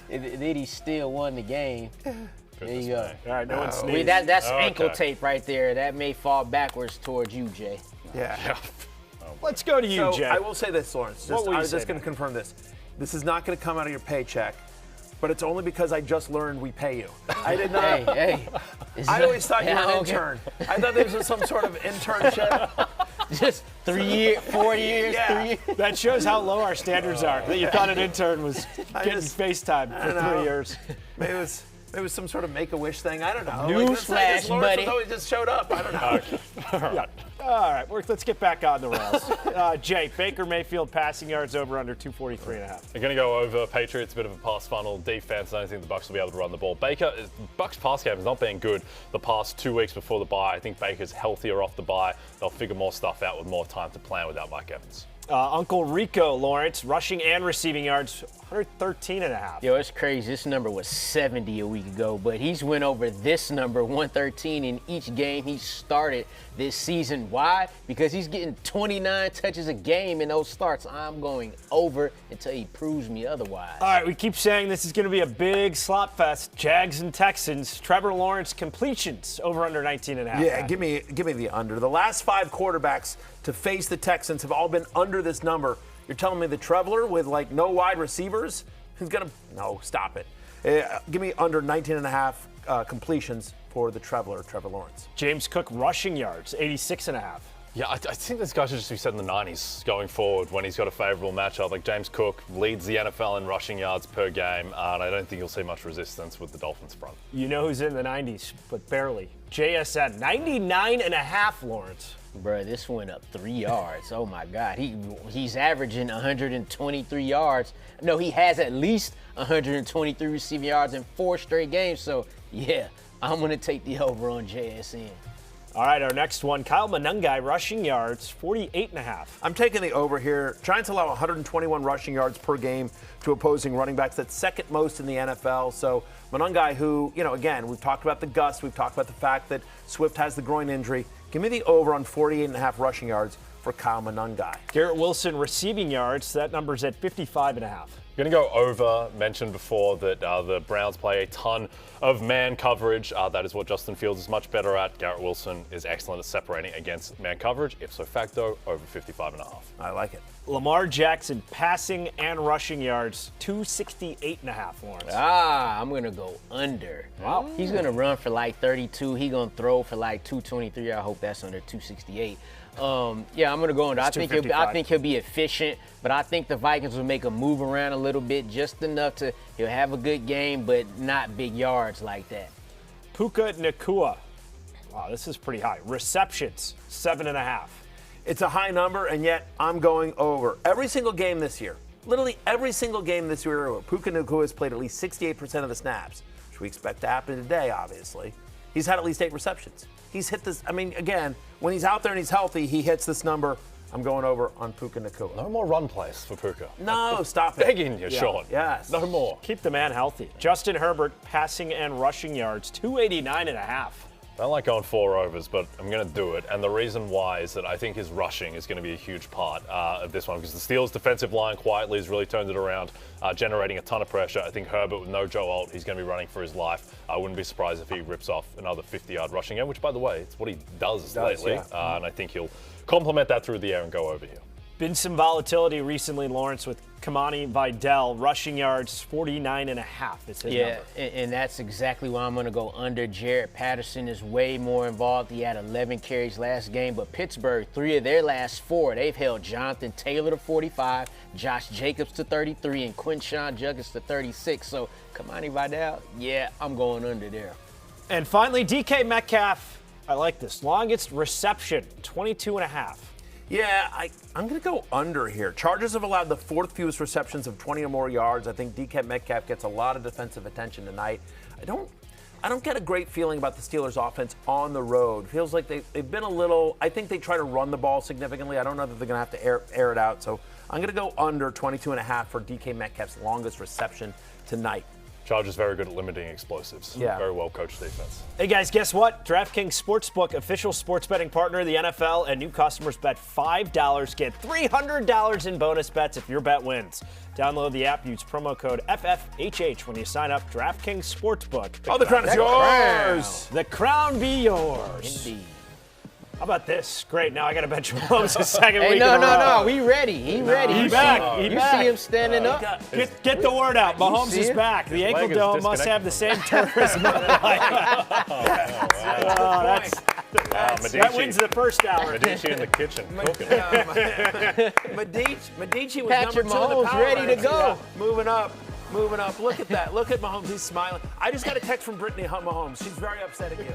Then he still won the game. There you go. All right, no one sneezed. That's ankle tape right there. That may fall backwards towards you, Jay. Yeah. Let's go to you, So Jay. I will say this, Lawrence. What will you I was say just going then? to confirm this. This is not going to come out of your paycheck, but it's only because I just learned we pay you. I did not. Hey. I always thought you were an intern. I thought this was some sort of internship. Just 3 years, 4 years, Yeah. 3 years. That shows how low our standards are. That you thought an intern was getting FaceTime for 3 years. Maybe it was some sort of Make-A-Wish thing. I don't know. Newsflash, Lawrence buddy. always just showed up. I don't know. All right, let's get back on the rails. Jay, Baker Mayfield passing yards over under 243.5. They're going to go over Patriots, a bit of a pass funnel defense. I don't think the Bucs will be able to run the ball. Bucs pass game has not been good the past 2 weeks before the bye. I think Baker's healthier off the bye. They'll figure more stuff out with more time to plan without Mike Evans. Uncle Rico, Lawrence, rushing and receiving yards, 113.5. Yo, it's crazy. This number was 70 a week ago, but he's went over this number, 113, in each game he started this season. Why? Because he's getting 29 touches a game in those starts. I'm going over until he proves me otherwise. All right, we keep saying this is going to be a big slop fest. Jags and Texans. Trevor Lawrence completions over under 19.5. Yeah, give me the under. The last 5 quarterbacks to face the Texans have all been under this number. You're telling me the Traveler with no wide receivers? Who's gonna? No, stop it. Give me under 19.5 completions for the Traveler, Trevor Lawrence. James Cook rushing yards, 86.5. Yeah, I think this guy should just be set in the 90s going forward when he's got a favorable matchup. Like James Cook leads the NFL in rushing yards per game, and I don't think you'll see much resistance with the Dolphins front. You know who's in the 90s, but barely. JSN, 99.5, Lawrence. Bro, this went up 3 yards. Oh my God, he's averaging 123 yards. No, he has at least 123 receiving yards in 4 straight games. So yeah, I'm gonna take the over on JSN. All right, our next one, Kyle Monangai, rushing yards, 48.5. I'm taking the over here. Giants allow 121 rushing yards per game to opposing running backs. That's second most in the NFL. So Monangai, who, again, we've talked about the Gus. We've talked about the fact that Swift has the groin injury. Give me the over on 48.5 rushing yards for Kyle Monangai. Garrett Wilson receiving yards, that number's at 55.5. Going to go over, mentioned before that the Browns play a ton of man coverage. That is what Justin Fields is much better at. Garrett Wilson is excellent at separating against man coverage. Ipso facto, over 55.5. I like it. Lamar Jackson passing and rushing yards, 268.5, Lawrence. I'm going to go under. Wow. He's going to run for 32. He's going to throw for 223. I hope that's under 268. Yeah, I'm going to go under. I think he'll be efficient, but I think the Vikings will make a move around a little bit, just enough he'll have a good game, but not big yards like that. Puka Nacua. Wow, this is pretty high. Receptions, 7.5. It's a high number, and yet I'm going over. Every single game this year, literally every single game this year, Puka Nacua has played at least 68% of the snaps, which we expect to happen today, obviously. He's had at least 8 receptions. He's hit this, again, when he's out there and he's healthy, he hits this number. I'm going over on Puka Nacua. No more run plays for Puka. No, stop it. Begging you, Sean. Yes. No more. Keep the man healthy. Justin Herbert, passing and rushing yards, 289.5. I don't like going 4 overs, but I'm going to do it. And the reason why is that I think his rushing is going to be a huge part of this one, because the Steelers' defensive line quietly has really turned it around, generating a ton of pressure. I think Herbert, with no Joe Alt, he's going to be running for his life. I wouldn't be surprised if he rips off another 50-yard rushing game, which, by the way, it's what he does lately. Yeah. And I think he'll complement that through the air and go over here. Been some volatility recently, Lawrence, with Kamani Vidal, rushing yards, 49.5. It's his number. And that's exactly why I'm going to go under. Jared Patterson is way more involved. He had 11 carries last game, but Pittsburgh, 3 of their last 4, they've held Jonathan Taylor to 45, Josh Jacobs to 33, and Quinshon Judkins to 36. So Kamani Vidal, yeah, I'm going under there. And finally, DK Metcalf, I like this. Longest reception, 22.5. Yeah, I'm going to go under here. Chargers have allowed the 4th fewest receptions of 20 or more yards. I think DK Metcalf gets a lot of defensive attention tonight. I don't get a great feeling about the Steelers' offense on the road. Feels like they've been a little. I think they try to run the ball significantly. I don't know that they're going to have to air it out. So I'm going to go under 22.5 for DK Metcalf's longest reception tonight. Chargers very good at limiting explosives. Yeah. Very well coached defense. Hey guys, guess what? DraftKings Sportsbook, official sports betting partner of the NFL, and new customers bet $5, get $300 in bonus bets if your bet wins. Download the app, use promo code FFHH when you sign up. DraftKings Sportsbook. Oh, the crown is yours. The crown be yours. Indeed. How about this? Great. Now I got to bet your Mahomes a second Hey, week no, in a row. no. We ready. He ready. He You back. see- He you back. see him standing up? Get the word out. Mahomes see is it? back. The ankle leg is dome must have the same turf as MetLife. That wins the first hour. Medici in the kitchen cooking. Medici was Patrick number 2 in the Mahomes power ready to rankings. go. Moving up. Look at that. Look at Mahomes. He's smiling. I just got a text from Brittany Mahomes. She's very upset at you.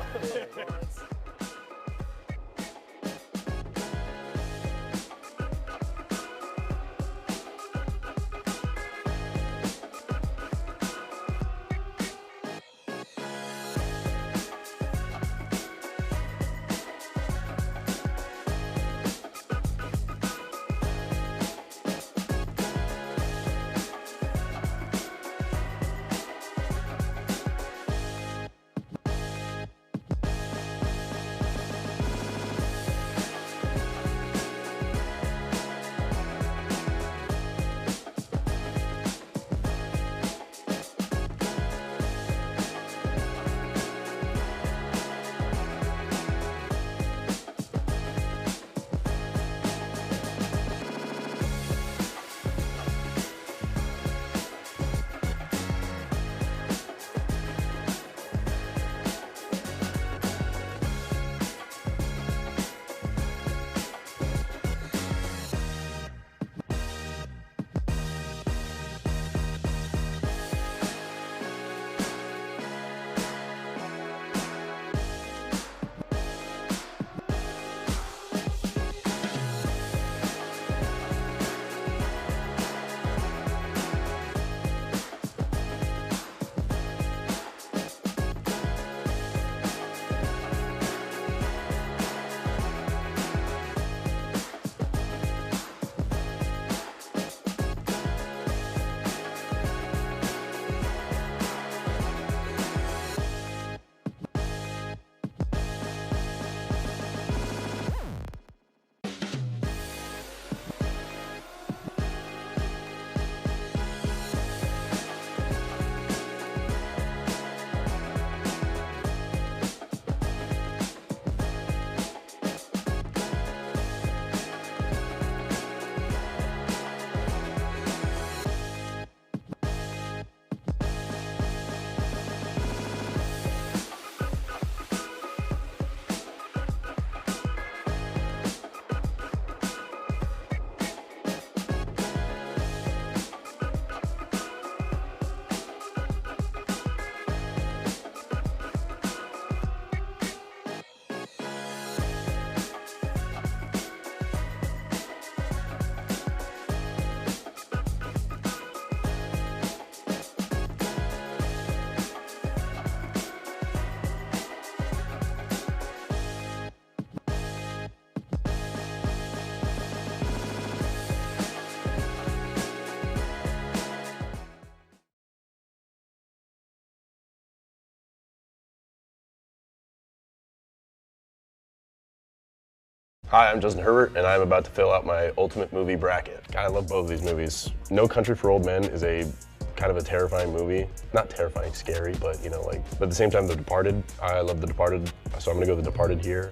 Hi, I'm Justin Herbert, and I'm about to fill out my ultimate movie bracket. God, I love both of these movies. No Country for Old Men is a kind of a terrifying movie. Not terrifying, scary, but but at the same time, The Departed. I love The Departed, so I'm gonna go The Departed here.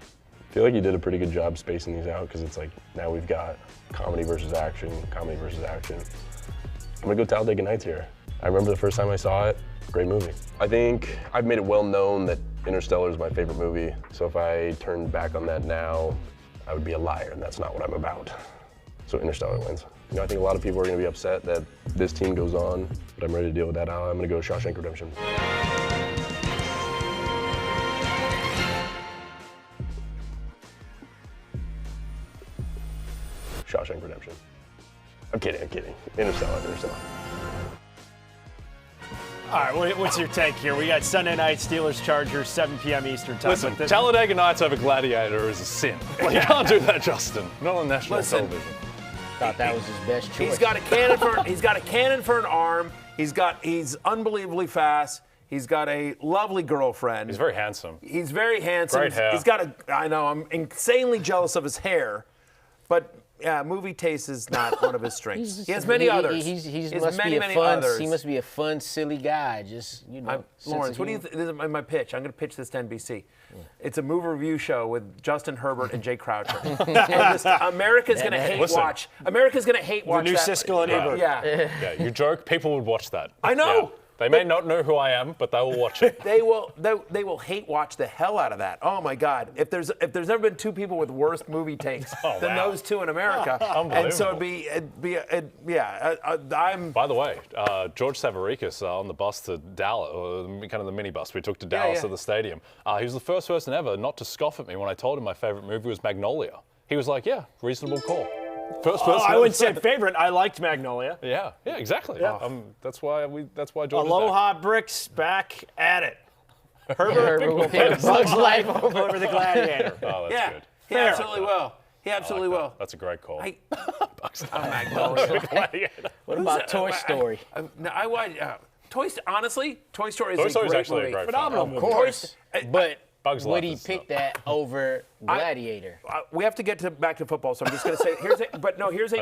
I feel like you did a pretty good job spacing these out because it's like now we've got comedy versus action, comedy versus action. I'm gonna go Talladega Nights here. I remember the first time I saw it, great movie. I think I've made it well known that Interstellar is my favorite movie, so if I turned back on that now, I would be a liar, and that's not what I'm about. So Interstellar wins. I think a lot of people are gonna be upset that this team goes on, but I'm ready to deal with that. I'm gonna go Shawshank Redemption. Shawshank Redemption. I'm kidding. Interstellar. All right, what's your take here? We got Sunday night Steelers Chargers, 7 p.m. Eastern time. Listen, But Talladega Nights over Gladiator is a sin. You can't do that, Justin. Not on national Listen. television. Thought that was his best choice. He's got a cannon for an arm. He's unbelievably fast. He's got a lovely girlfriend. He's very handsome. He's very handsome. Great hair. He's got I know, I'm insanely jealous of his hair, but yeah, movie taste is not one of his strengths. He has many others. He has must many be a fun. others. He must be a fun, silly guy. Just Lawrence, what do you think? This is my pitch. I'm going to pitch this to NBC. It's a movie review show with Justin Herbert and Jay Croucher. America's going to hate watch. America's going to hate watch. The new Siskel and Ebert. Yeah. Yeah, you joke. People would watch that. I know. Yeah. They may not know who I am, but they will watch it. They will hate watch the hell out of that. Oh my God! If there's ever been two people with worse movie takes than those two in America, and so I'm. By the way, George Savaricas on the bus to Dallas, kind of the minibus we took to Dallas at the stadium. He was the first person ever not to scoff at me when I told him my favorite movie was Magnolia. He was like, "Yeah, reasonable call." First person. I wouldn't say favorite. I liked Magnolia. Yeah, exactly. Yeah. That's why George. Aloha Bricks back at it. Herbert will pick Bug's Life over the Gladiator. Oh, that's good. He absolutely will. He absolutely will. That's a great call. Magnolia. What about Toy Story? I watch. Honestly, Toy Story is Toy a great actually movie. a great Phenomenal film. movie. Of course, but Bug's would Life he is pick that over Gladiator? We have to get back to football, so I'm just going to say here's a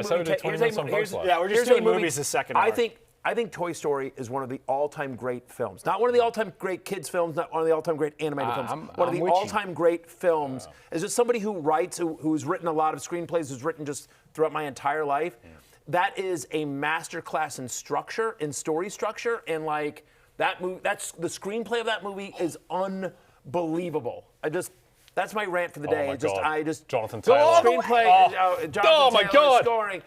said we did 20 minutes on Bug's Life. Yeah, we're just doing movies the second hour. I think Toy Story is one of the all-time great films. Not one of the all-time great kids films, not one of the all-time great animated films. One of the all-time great films. Is just somebody who writes, who's written a lot of screenplays, who's written just throughout my entire life. Yeah. That is a masterclass in structure, in story structure, and like that movie. That's the screenplay of that movie is unbelievable. That's my rant for the day. Oh my God. Jonathan Taylor. Taylor. Screenplay. Jonathan my Taylor God. Scoring.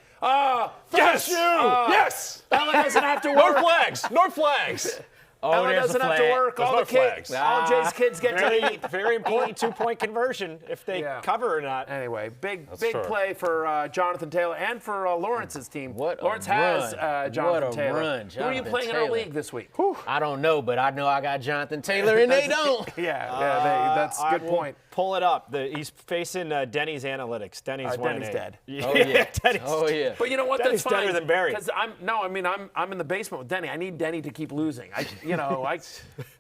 Yes! Yes! Ella doesn't have to work. No flags! No flags! Ella doesn't have to work. There's all no the kids, flags. all Jay's kids get to eat. Very important 2-point conversion if they cover or not. Anyway, big true. play for Jonathan Taylor and for Lawrence's team. Lawrence has Jonathan what a Taylor. run, Who are you Jonathan playing in our Taylor. league this week? I don't know, but I know I got Jonathan Taylor, and they don't. That's a good point. Pull it up. He's facing Denny's Analytics. Denny's dead. Oh yeah. Denny's, yeah. But you know what? Denny's That's fine. deader than Barry. Because I'm in the basement with Denny. I need Denny to keep losing.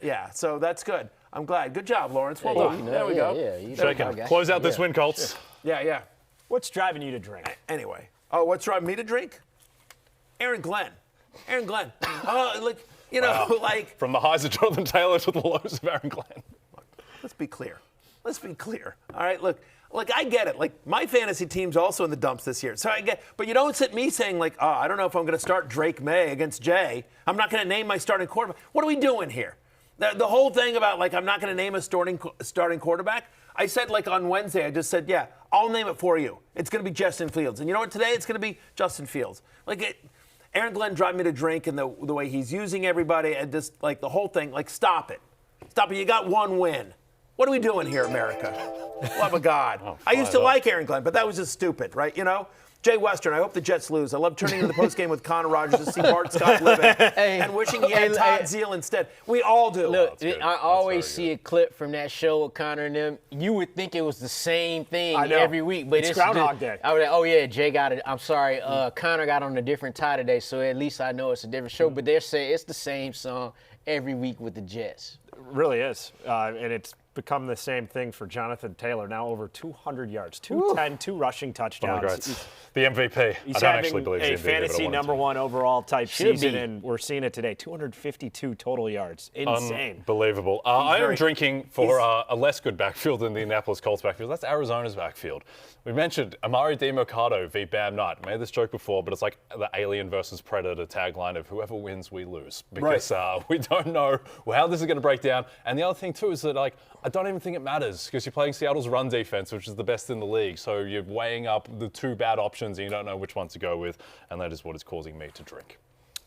Yeah. So that's good. I'm glad. Good job, Lawrence. Well done. There we go. Yeah, Close out this win, Colts. Yeah. What's driving you to drink? Anyway. Oh, what's driving me to drink? Aaron Glenn. From the highs of Jonathan Taylor to the lows of Aaron Glenn. Let's be clear. All right, look, I get it. Like, my fantasy team's also in the dumps this year. So I get, but you don't sit me saying, like, I don't know if I'm going to start Drake May against Jay. I'm not going to name my starting quarterback. What are we doing here? The whole thing about, like, I'm not going to name a starting quarterback. I said, like, on Wednesday, I just said, yeah, I'll name it for you. It's going to be Justin Fields. And you know what? Today, it's going to be Justin Fields. Aaron Glenn drive me to drink, and the way he's using everybody, and just, like, the whole thing, like, stop it. You got one win. What are we doing here, America? Love of God. I used to like Aaron Glenn, but that was just stupid, right? You know? Jay Western, I hope the Jets lose. I love turning into the postgame with Connor Rogers to see Bart Scott living and wishing he had Todd Zeal instead. We all do. Look, I always see a clip from that show with Connor and them. You would think it was the same thing every week, but it's Groundhog Day. I was like, oh yeah, Jay got it. I'm sorry, Connor got on a different tie today, so at least I know it's a different show. But they're saying it's the same song every week with the Jets. It really is, and it's become the same thing for Jonathan Taylor. Now over 200 yards, 210, 2 rushing touchdowns. The MVP. He's I don't having actually believe a he's the MVP, fantasy number one overall type season, and we're seeing it today. 252 total yards. Insane. Unbelievable. I am drinking for a less good backfield than the Indianapolis Colts backfield. That's Arizona's backfield. We mentioned Amari DiMercado v. Bam Knight. Made this joke before, but it's like the Alien versus Predator tagline of whoever wins, we lose. Because we don't know how this is going to break down. And the other thing, too, is that, like, I don't even think it matters because you're playing Seattle's run defense, which is the best in the league. So you're weighing up the two bad options and you don't know which one to go with. And that is what is causing me to drink.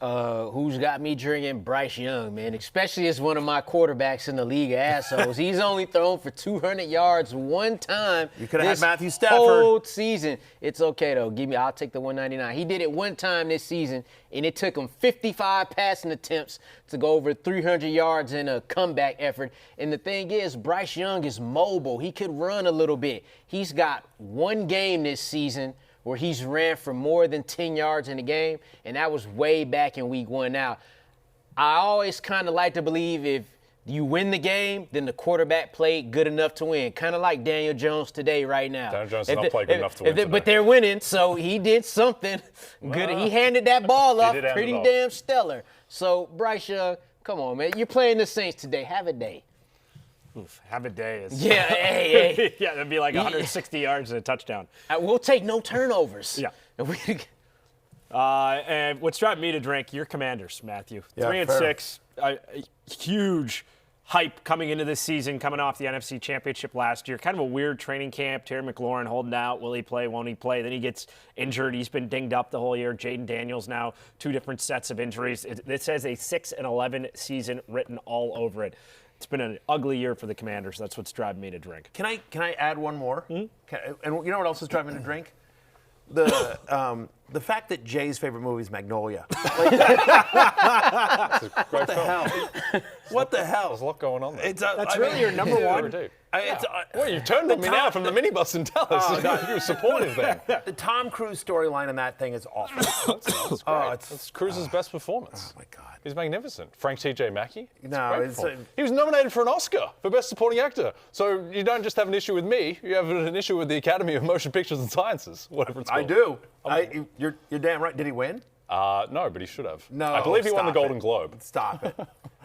Who's got me drinking? Bryce Young, man, especially as one of my quarterbacks in the league of assholes. He's only thrown for 200 yards one time. You could have had Matthew Stafford. Whole season. It's okay, though. I'll take the 199. He did it one time this season, and it took him 55 passing attempts to go over 300 yards in a comeback effort. And the thing is, Bryce Young is mobile. He could run a little bit. He's got one game this season where he's ran for more than 10 yards in a game, and that was way back in week 1. Now, I always kind of like to believe if you win the game, then the quarterback played good enough to win. Kind of like Daniel Jones today right now. Daniel Jones did not play good enough to win today. But they're winning, so he did something good. He handed that ball off pretty damn stellar. So, Bryce Young, come on, man. You're playing the Saints today. Have a day. Oof, have a day. Yeah, hey. Yeah, that'd be like 160 yards and a touchdown. We'll take no turnovers. Yeah. And what's driving me to drink? Your Commanders, Matthew. Yeah, 3-6. Huge hype coming into this season, coming off the NFC Championship last year. Kind of a weird training camp. Terry McLaurin holding out. Will he play? Won't he play? Then he gets injured. He's been dinged up the whole year. Jaden Daniels now 2 different sets of injuries. It says a 6-11 season written all over it. It's been an ugly year for the Commanders. That's what's driving me to drink. Can I add one more? And you know what else is driving me to drink? The fact that Jay's favorite movie is Magnolia. Like, what the hell? What the hell? There's a lot going on there. That's really your number one? Well, you turned on me now from the minibus in Dallas. You were supportive then. The Tom Cruise storyline in that thing is awful. It's Cruise's best performance. Oh, my God. He's magnificent. Frank T.J. Mackey? No, he was nominated for an Oscar for Best Supporting Actor. So you don't just have an issue with me, you have an issue with the Academy of Motion Pictures and Sciences, whatever it's called. I do. You're damn right. Did he win? No, but he should have. No, I believe he won the Golden Globe. Stop it.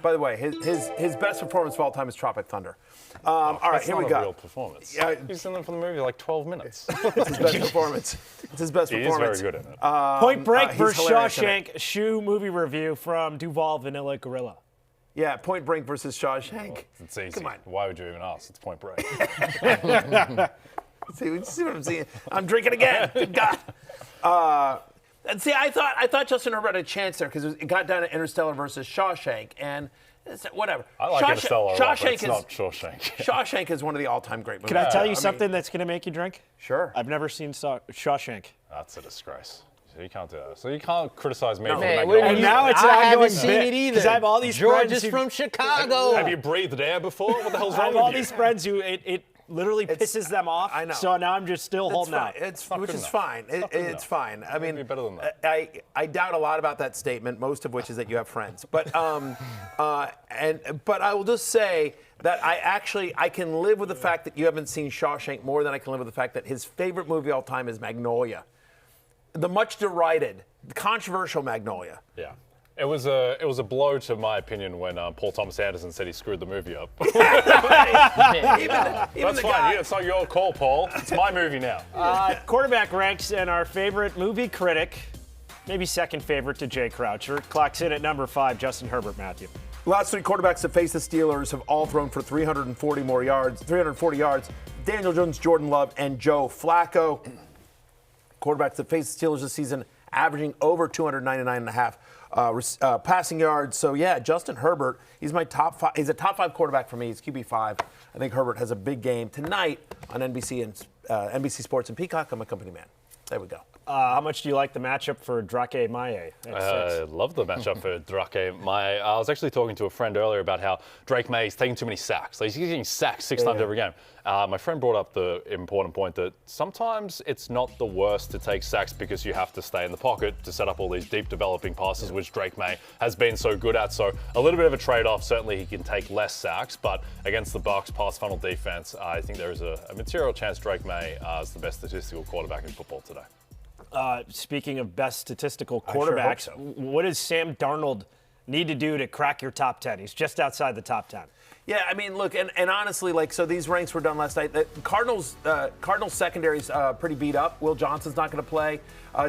By the way, his best performance of all time is Tropic Thunder. All right, here we go. That's not a real performance. He's in them for the movie like 12 minutes. It's his best performance. It's his best performance. He is very good in it. Point Break versus Shawshank. Shoe movie review from Duval Vanilla Gorilla. Yeah, Point Break versus Shawshank. It's easy. Come on. Why would you even ask? It's Point Break. See what I'm seeing? I'm drinking again. Good God. And see, I thought Justin Herbert had a chance there because it got down to Interstellar versus Shawshank, and whatever. I like Interstellar a lot, but it's not Shawshank. Shawshank is one of the all-time great movies. Can I tell you something that's going to make you drink? Sure. I've never seen Shawshank. That's a disgrace. So you can't do that. So you can't criticize me for the Man, Magnolia. And now it's an I ongoing haven't seen bit, it either. Because I have all these George friends is from Chicago. Have you breathed air before? What the hell's I wrong have with all you? these friends who it literally pisses them off. I know. So now I'm just still holding out. Which is fine. It's fine. I mean, better than that. I doubt a lot about that statement, most of which is that you have friends. But but I will just say that I can live with the fact that you haven't seen Shawshank more than I can live with the fact that his favorite movie of all time is Magnolia, the much derided, controversial Magnolia. Yeah. It was a blow to my opinion when Paul Thomas Anderson said he screwed the movie up. Even That's the fine. guy. It's not your call, Paul. It's my movie now. Quarterback ranks and our favorite movie critic, maybe second favorite to Jay Croucher, clocks in at number 5, Justin Herbert, Matthew. Last 3 quarterbacks that face the Steelers have all thrown for 340 yards. Daniel Jones, Jordan Love, and Joe Flacco. Quarterbacks that face the Steelers this season averaging over 299.5 passing yards. So yeah, Justin Herbert, he's my top 5. He's a top 5 quarterback for me. He's QB5. I think Herbert has a big game tonight on NBC and NBC Sports and Peacock. I'm a company man. There we go. How much do you like the matchup for Drake Maye? I love the matchup for Drake Maye. I was actually talking to a friend earlier about how Drake Maye is taking too many sacks. Like, he's getting sacked 6 times every game. My friend brought up the important point that sometimes it's not the worst to take sacks because you have to stay in the pocket to set up all these deep developing passes, which Drake Maye has been so good at. So a little bit of a trade-off. Certainly he can take less sacks, but against the Bucs pass funnel defense, I think there is a material chance Drake Maye is the best statistical quarterback in football today. Speaking of best statistical quarterbacks, sure what does Sam Darnold need to do to crack your top 10? He's just outside the top 10. Yeah, I mean, look, and honestly, so these ranks were done last night. The Cardinals secondary's pretty beat up. Will Johnson's not going to play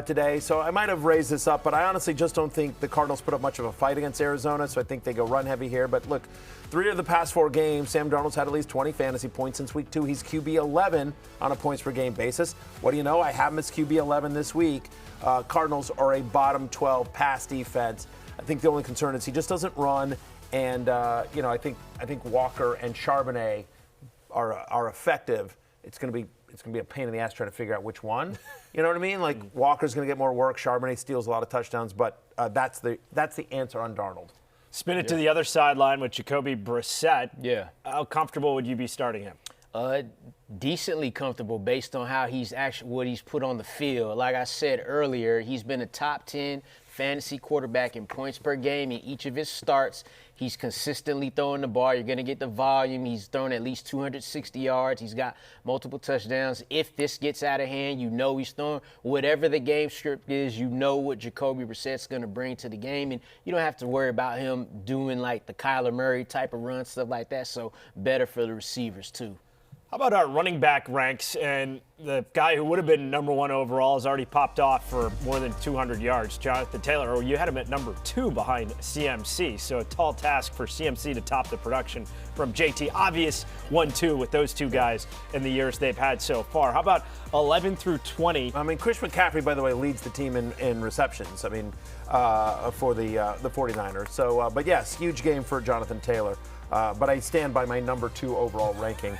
today, so I might have raised this up, but I honestly just don't think the Cardinals put up much of a fight against Arizona, so I think they go run heavy here. But look, 3 of the past 4 games, Sam Darnold's had at least 20 fantasy points since week 2. He's QB 11 on a points per game basis. What do you know? I have him as QB 11 this week. Cardinals are a bottom 12 pass defense. I think the only concern is he just doesn't run. And I think Walker and Charbonnet are effective. It's going to be a pain in the ass trying to figure out which one. You know what I mean? Like Walker's going to get more work. Charbonnet steals a lot of touchdowns, but that's the answer on Darnold. Spin it to the other sideline with Jacoby Brissett. Yeah. How comfortable would you be starting him? Decently comfortable based on how what he's put on the field. Like I said earlier, he's been a top 10 fantasy quarterback in points per game in each of his starts. He's consistently throwing the ball. You're going to get the volume. He's thrown at least 260 yards. He's got multiple touchdowns. If this gets out of hand, you know he's throwing. Whatever the game script is, you know what Jacoby Brissett's going to bring to the game, and you don't have to worry about him doing like the Kyler Murray type of run, stuff like that. So better for the receivers too. How about our running back ranks? And the guy who would have been number 1 overall has already popped off for more than 200 yards, Jonathan Taylor. Or you had him at number 2 behind CMC. So a tall task for CMC to top the production from JT. Obvious 1-2 with those two guys in the years they've had so far. How about 11 through 20? I mean, Chris McCaffrey, by the way, leads the team in receptions. I mean, for the 49ers. So, but yes, huge game for Jonathan Taylor. But I stand by my number 2 overall ranking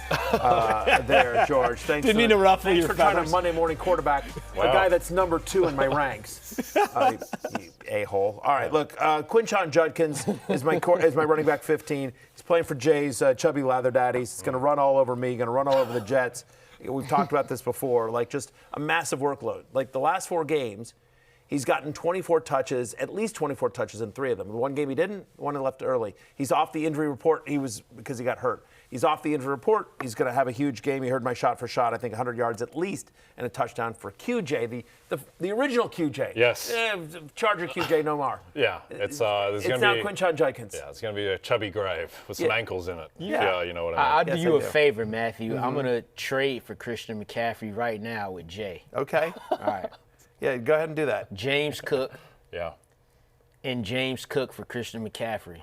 there, George. Thanks. Didn't mean to ruffle your for trying to feathers. Monday morning quarterback a guy that's number 2 in my ranks. You a-hole. All right, look, Quinshon Judkins is my running back 15. He's playing for Jay's chubby lather daddies. He's going to run all over me, going to run all over the Jets. We've talked about this before, like just a massive workload. Like the last 4 games, he's gotten 24 touches, at least 24 touches in 3 of them. The one game he didn't, one he left early. He's off the injury report. Because he got hurt. He's off the injury report. He's going to have a huge game. He heard my shot for shot. I think 100 yards at least and a touchdown for QJ, the original QJ. Yes. Charger QJ no more. Yeah, it's now Quinshon Judkins. Yeah, it's going to be a chubby grave with some ankles in it. Yeah. You know what I mean. I'll do you a favor, Matthew. I'm going to trade for Christian McCaffrey right now with Jay. Okay. All right. Yeah, go ahead and do that. James Cook Yeah. and James Cook for Christian McCaffrey.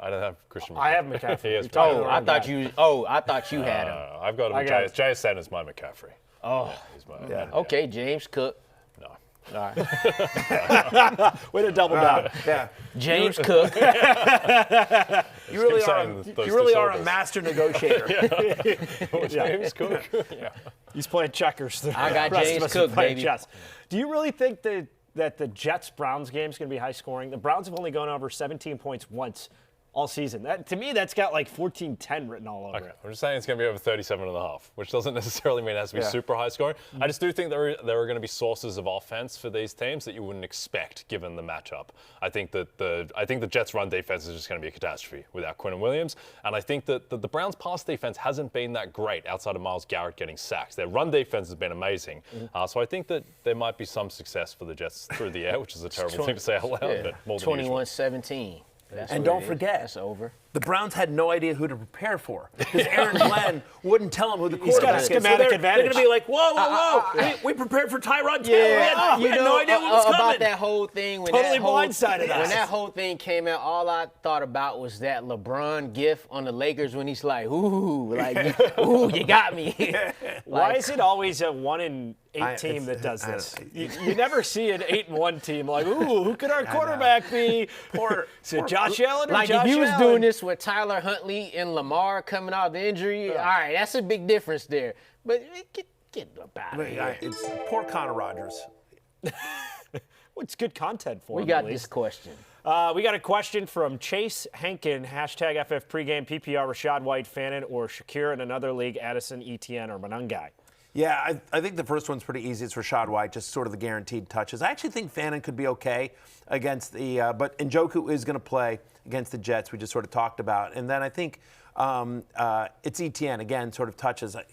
I don't have Christian McCaffrey. I have McCaffrey. He is I thought you had him. I've got him. I got Jay Sanders, my McCaffrey. Oh, He's my, Yeah. okay, James Cook. No. All right. Way to double down. Yeah. James Cook. You really keep are. saying those You really two are a syllables. master negotiator. James Cook. Yeah. He's playing checkers. I got The rest of James us are Cook, playing baby. chess. Do you really think that the Jets-Browns game is going to be high scoring? The Browns have only gone over 17 points once all season. To me, that's got like 14-10 written all over Okay. it. I'm just saying it's going to be over 37.5, which doesn't necessarily mean it has to be super high scoring. I just do think there are going to be sources of offense for these teams that you wouldn't expect given the matchup. I think that the Jets' run defense is just going to be a catastrophe without Quinn Williams, and I think that the Browns' pass defense hasn't been that great outside of Myles Garrett getting sacks. Their run defense has been amazing, so I think that there might be some success for the Jets through the air, which is a terrible thing to say out loud, but more than usual. 21-17. That's And what don't it is. forget, That's over. the Browns had no idea who to prepare for because Aaron Glenn wouldn't tell them who the He's got a quarterback is. schematic they're advantage. going to be like, whoa. We prepared for Tyrod Taylor. We had no idea what was about coming. that whole thing. When Totally that whole, blindsided us. When that whole thing came out, all I thought about was that LeBron gif on the Lakers when he's like, ooh, you got me. Why is it always a 1-8 team that does I this? don't- You never see an 8-1 team like, ooh, who could our quarterback be? Is it Josh Allen or Like Josh if you was Allen? doing this with Tyler Huntley and Lamar coming out of the injury, all right, that's a big difference there. But get up out of here. It's poor Connor Rogers. Well, it's good content for We him, got at this least. question. We got a question from Chase Henkin, hashtag FF pregame, PPR, Rashad White, Fannin, or Shakir in another league, Addison, Etienne, or Monangai. Yeah, I think the first one's pretty easy. It's Rashad White, just sort of the guaranteed touches. I actually think Fannin could be okay against the, but Njoku is going to play against the Jets, we just sort of talked about. And then I think it's Etienne, again, sort of touches. I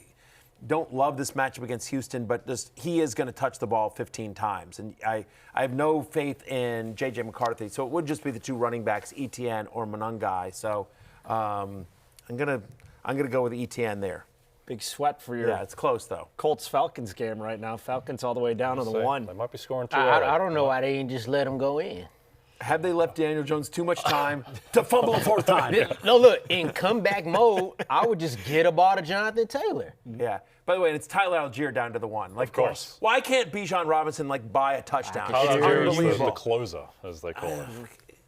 don't love this matchup against Houston, but just he is going to touch the ball 15 times. And I have no faith in J.J. McCarthy, so it would just be the 2 running backs, Etienne or Monangai. So I'm gonna go with Etienne there. Big sweat for your Yeah, it's close, though. Colts-Falcons game right now. Falcons all the way down to the 1. They might be scoring too early. I don't know why they didn't just let him go in. Have they left Daniel Jones too much time to fumble a 4th time? No, look, in comeback mode, I would just get a ball to Jonathan Taylor. Yeah. By the way, and it's Tyler Algier down to the 1. Like, Of course. Why can't Bijan Robinson buy a touchdown? I It's can Tyler Algier is unbelievable. the closer, as they call it.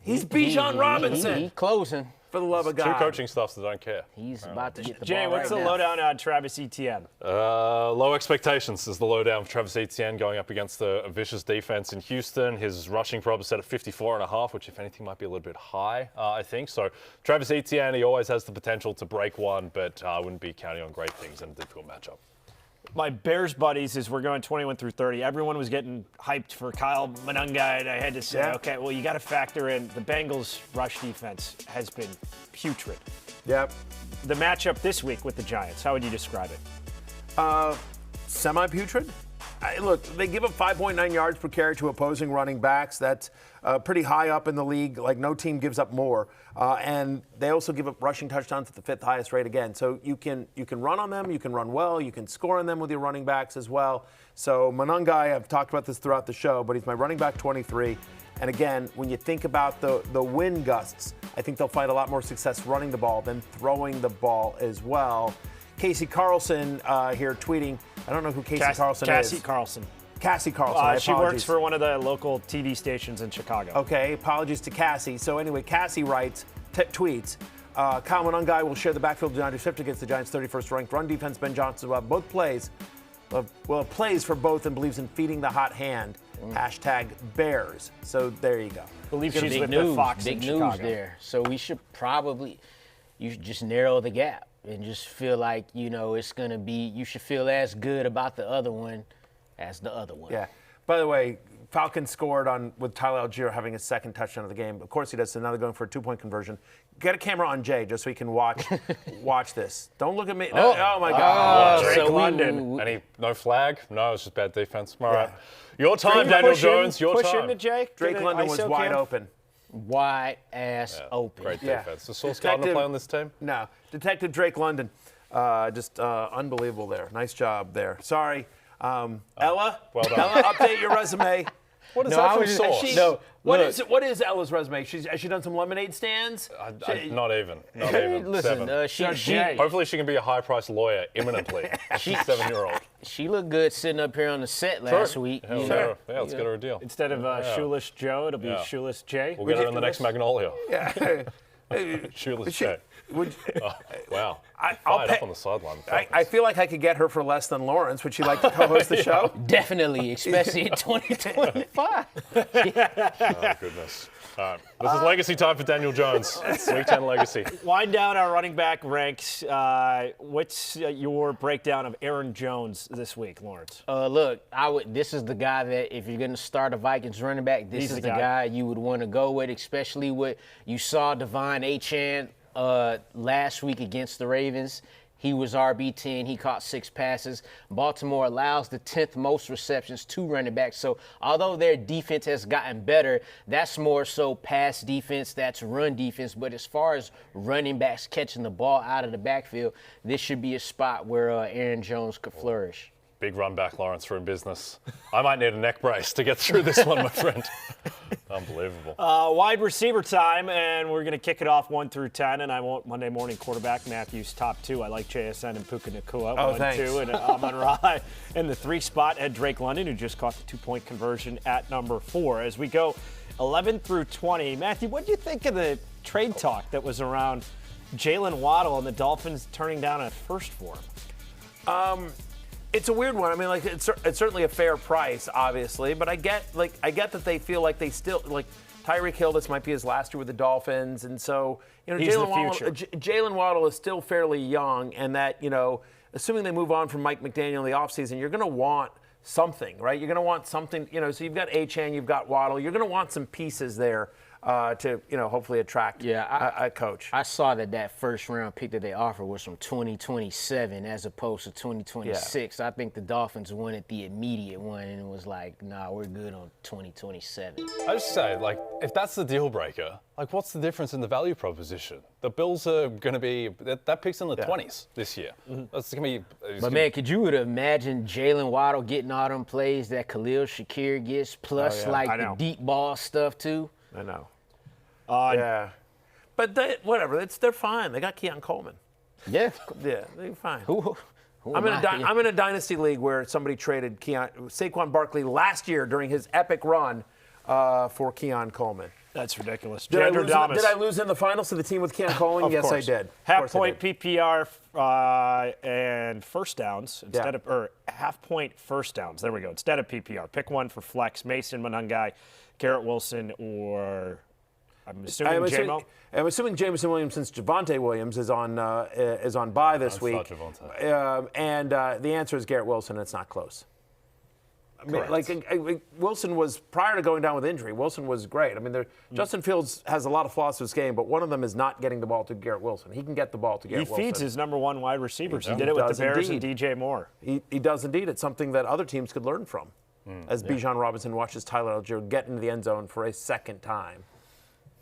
He's Bijan Robinson. He closing. For the love of Two God. coaching staffs that don't care. He's about to get the Jay, ball what's right the now. lowdown on Travis Etienne? Low expectations is the lowdown for Travis Etienne going up against a vicious defense in Houston. His rushing prop is set at 54.5, which, if anything, might be a little bit high, I think. So Travis Etienne, he always has the potential to break one, but I wouldn't be counting on great things in a difficult matchup. my Bears buddies, as we're going 21 through 30, everyone was getting hyped for Kyle Monunga, and I had to say, okay, well, you got to factor in the Bengals' rush defense has been putrid. Yep. The matchup this week with the Giants, how would you describe it? Semi-putrid. Look, they give up 5.9 yards per carry to opposing running backs. That's pretty high up in the league. Like, no team gives up more. And they also give up rushing touchdowns at the 5th highest rate again. So you can run on them. You can run well. You can score on them with your running backs as well. So Monungai, I've talked about this throughout the show, but he's my running back 23. And again, when you think about the wind gusts, I think they'll find a lot more success running the ball than throwing the ball as well. Casey Carlson here tweeting. I don't know who Casey Carlson is. Cassie Carlson. She works for one of the local TV stations in Chicago. Okay, apologies to Cassie. So anyway, Cassie writes, tweets, Kyle Monungai will share the backfield with DeAndre Swift against the Giants' 31st ranked run defense. Ben Johnson will have both plays. Plays for both and believes in feeding the hot hand. Hashtag Bears. So there you go. Believe she's with the Fox big in Chicago. news there. So we should probably, you should just narrow the gap and just feel like, it's going to be, you should feel as good about the other one as the other one. Yeah. By the way, Falcons scored with Tyler Algier having his second touchdown of the game. Of course he does. So now they're going for a 2-point conversion. Get a camera on Jay just so he can watch this. Don't look at me. Oh my God. Drake London. No flag? No, it's just bad defense. All right. Your time, Daniel Jones. Your push time. into Jake. Drake London was wide open. Wide ass open. Great defense. Does Sauce Gardner play on this team? No. Detective Drake London. Just unbelievable there. Nice job there. Sorry. Ella? Well done. Ella, update your resume. What is that from Sauce? What is Ella's resume? Has she done some lemonade stands? Not even. Listen, 7. Hopefully she can be a high-priced lawyer imminently. She's a 7-year-old. She looked good sitting up here on the set last week. Yeah, let's get her a deal. Instead of Shoeless Joe, it'll be Shoeless Jay. We'll get her in the next Magnolia. Yeah. Shoeless Jay. Wow. I'll pay up on the sideline. I feel like I could get her for less than Lawrence. Would she like to co-host the show? Definitely, especially in 2025. Oh, goodness. All right. This is legacy time for Daniel Jones. Week 10 legacy. Wind down our running back ranks. What's your breakdown of Aaron Jones this week, Lawrence? Look, this is the guy that if you're going to start a Vikings running back, this is the guy you would want to go with, especially what you saw Devon Achane last week against the Ravens. He was RB10. He caught 6 passes. Baltimore allows the 10th most receptions to running backs. So although their defense has gotten better, that's more so pass defense, that's run defense. But as far as running backs catching the ball out of the backfield, this should be a spot where Aaron Jones could flourish. Big run back, Lawrence, for in business. I might need a neck brace to get through this one, my friend. Unbelievable. Wide receiver time, and we're going to kick it off 1 through 10, and I want Monday morning quarterback Matthew's top 2. I like JSN and Puka Nacua. 1, 2, and Amon-Ra in the 3 spot. Had Drake London, who just caught the 2-point conversion at number 4. As we go 11 through 20, Matthew, what do you think of the trade talk that was around Jalen Waddle and the Dolphins turning down a first for him? It's a weird one. I mean, like it's certainly a fair price, obviously, but I get that they feel like they still like Tyreek Hill. This might be his last year with the Dolphins, and so Jalen Waddle is still fairly young, and that assuming they move on from Mike McDaniel in the offseason, you're going to want something, right? You're going to want something, So you've got Achane, you've got Waddle. You're going to want some pieces there to hopefully attract a coach. I saw that first round pick that they offered was from 2027 as opposed to 2026. I think the Dolphins wanted the immediate one, and it was like, nah, we're good on 2027. I just say, if that's the deal breaker, what's the difference in the value proposition? The Bills are going to be that pick's in the 20s this year. That's going to be. But man, could you imagine Jalen Waddle getting all them plays that Khalil Shakir gets, plus the deep ball stuff too? I know. Yeah. But whatever. They're fine. They got Keon Coleman. Yeah. Yeah, they're fine. I'm in a dynasty league where somebody traded Saquon Barkley last year during his epic run for Keon Coleman. That's ridiculous. Did I lose in the finals to the team with Keon Coleman? Yes, I did. Half-point PPR and first downs half-point first downs. There we go. Instead of PPR, pick one for flex: Mason Monungai, Garrett Wilson, or I'm assuming J-Mo. I'm assuming Jameson Williams, since Javonte Williams is on bye this week. And the answer is Garrett Wilson, and it's not close. I mean, Wilson was, prior to going down with injury, Wilson was great. I mean, Justin Fields has a lot of flaws to his game, but one of them is not getting the ball to Garrett Wilson. He can get the ball to Garrett Wilson. He feeds his number one wide receivers. He did it with the Bears and DJ Moore. He does indeed. It's something that other teams could learn from, as Bijan Robinson watches Tyler Algier get into the end zone for a second time.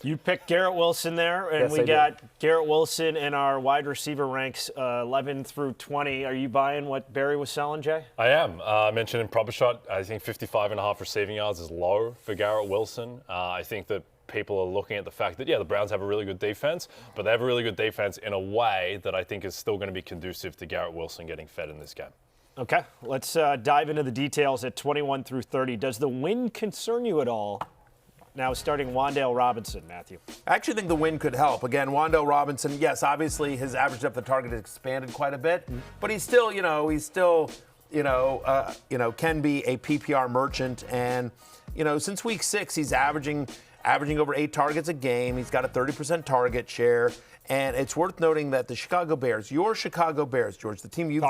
You picked Garrett Wilson there, and we got Garrett Wilson in our wide receiver ranks 11 through 20. Are you buying what Barry was selling, Jay? I am. I mentioned in proper shot, I think 55.5 receiving yards is low for Garrett Wilson. I think that people are looking at the fact that, the Browns have a really good defense, but they have a really good defense in a way that I think is still going to be conducive to Garrett Wilson getting fed in this game. Okay, let's dive into the details at 21 through 30. Does the win concern you at all? Now starting Wan'Dale Robinson, Matthew. I actually think the win could help. Again, Wan'Dale Robinson, yes, obviously his average depth of target has expanded quite a bit, but he's still, can be a PPR merchant. And, since week 6, he's averaging over 8 targets a game. He's got a 30% target share. And it's worth noting that the Chicago Bears, your Chicago Bears, George, the team you've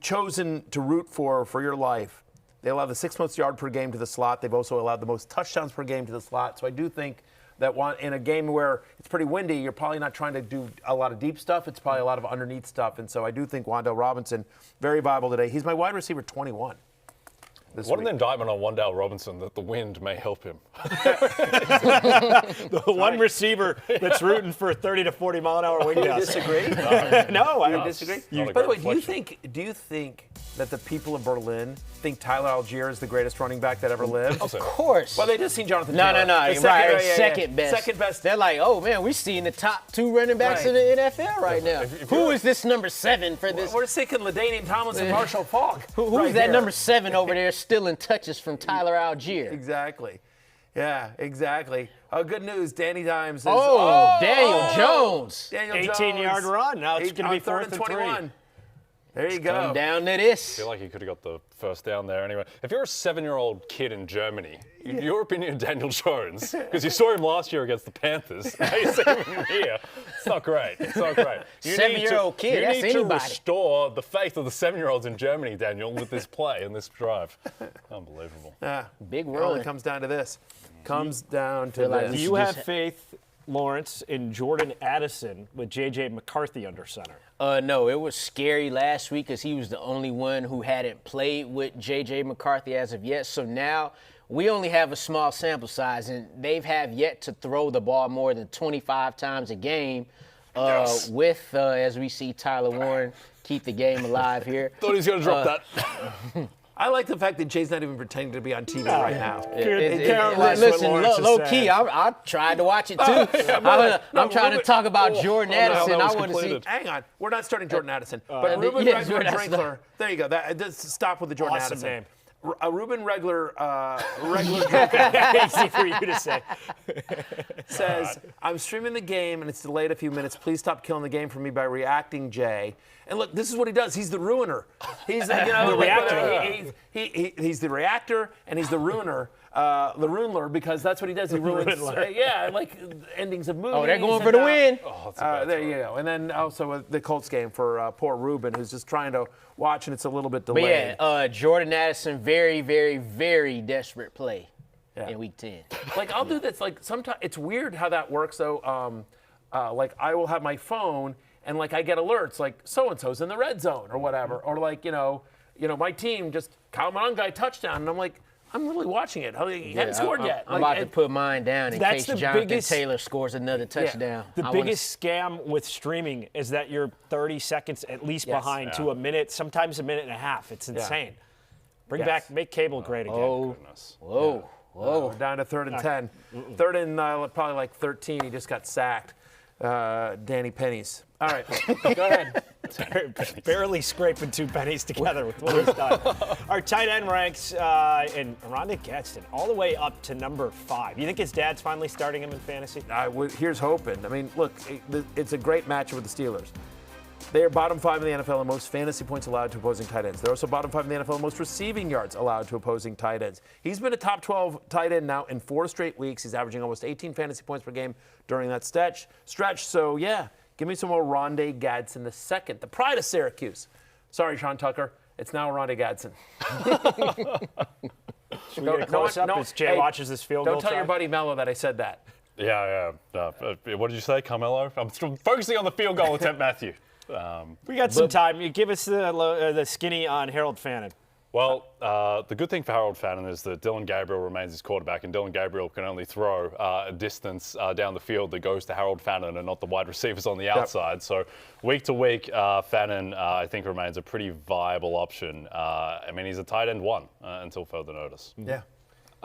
chosen to root for your life, they allow the 6th most yard per game to the slot. They've also allowed the most touchdowns per game to the slot. So I do think that in a game where it's pretty windy, you're probably not trying to do a lot of deep stuff. It's probably a lot of underneath stuff. And so I do think Wan'Dale Robinson, very viable today. He's my wide receiver 21. What an indictment on Wan'Dale Robinson that the wind may help him. The one receiver that's rooting for 30 to 40 mile an hour wind gusts. You disagree? No, I disagree. By the way, do you think that the people of Berlin think Tyler Algier is the greatest running back that ever lived? Of course. Well, they just seen Jonathan No. Taylor. Second best. Second best. They're like, oh, man, we're seeing the top 2 running backs in the NFL right now. Who is this number 7 for this? We're thinking LaDainian Tomlinson, Marshall Faulk. Who's that number 7 over there stealing touches from Tyler Algier? Exactly. Yeah, exactly. Oh, good news. Danny Dimes is. Daniel Jones. 18-yard run. Now it's going to be 4th and 21. There you go. Come down to this. I feel like he could have got the first down there anyway. If you're a 7-year-old kid in Germany, your opinion of Daniel Jones, because you saw him last year against the Panthers, now you see him here, it's not great. It's not great. 7-year-old kid, that's anybody. You need to restore the faith of the 7-year-olds in Germany, Daniel, with this play and this drive. Unbelievable. Big It run. only comes down to this. Comes down to like this. Do you have faith, Lawrence, in Jordan Addison with J.J. McCarthy under center? No, it was scary last week because he was the only one who hadn't played with J.J. McCarthy as of yet. So now we only have a small sample size, and they've yet to throw the ball more than 25 times a game with, as we see Tyler Warren keep the game alive here. Thought he was going to drop that. I like the fact that Jay's not even pretending to be on TV right now. Listen, low key, I tried to watch it too. I'm trying to talk about Jordan Addison. I want to see. Hang on, we're not starting Jordan Addison, but Ruben Regler. There you go. Stop with the Jordan Addison name. Ruben Regler, Easy for you to say. says, I'm streaming the game and it's delayed a few minutes. Please stop killing the game for me by reacting, Jay. And look, this is what he does. He's the ruiner. He's the reactor. He's the reactor and he's the ruiner. The ruler, because that's what he does. He ruins, like endings of movies. Oh, they're going for the win. There you go. And then also the Colts game for poor Ruben, who's just trying to watch, and it's a little bit delayed. But Jordan Addison, very, very, very desperate play in Week 10. Like, I'll do this. Like, sometimes it's weird how that works. So, like, I will have my phone, and like I get alerts, like so and so's in the red zone or whatever, or like my team just Kyle Mongai touchdown, and I'm like, I'm literally watching it. He hadn't scored yet. I'm about to put mine down in case Jonathan Taylor scores another touchdown. The biggest scam with streaming is that you're 30 seconds at least behind to a minute, sometimes a minute and a half. It's insane. Bring back, make cable great again. Whoa. We're down to 3rd and 10. 3rd and probably like 13. He just got sacked. Danny Pennies. All right, go ahead. Barely scraping 2 pennies together with what he's done. Our tight end ranks and Rondé Gadsden all the way up to number 5. You think his dad's finally starting him in fantasy? Here's hoping. I mean, look, it's a great matchup with the Steelers. They are bottom 5 in the NFL in most fantasy points allowed to opposing tight ends. They're also bottom 5 in the NFL in most receiving yards allowed to opposing tight ends. He's been a top 12 tight end now in 4 straight weeks. He's averaging almost 18 fantasy points per game during that stretch. So, yeah, give me some more Rondé Gadsden II, the pride of Syracuse. Sorry, Sean Tucker. It's now Rondé Gadsden. Should we get a close-up as Jay watches this field goal Don't tell try? your buddy Mello that I said that. Yeah. What did you say, Carmelo? I'm still focusing on the field goal attempt, Matthew. We got some time. You give us the skinny on Harold Fannin. Well, the good thing for Harold Fannin is that Dylan Gabriel remains his quarterback, and Dylan Gabriel can only throw a distance down the field that goes to Harold Fannin and not the wide receivers on the outside. So week to week, Fannin, I think, remains a pretty viable option. I mean, he's a tight end 1 until further notice. Yeah.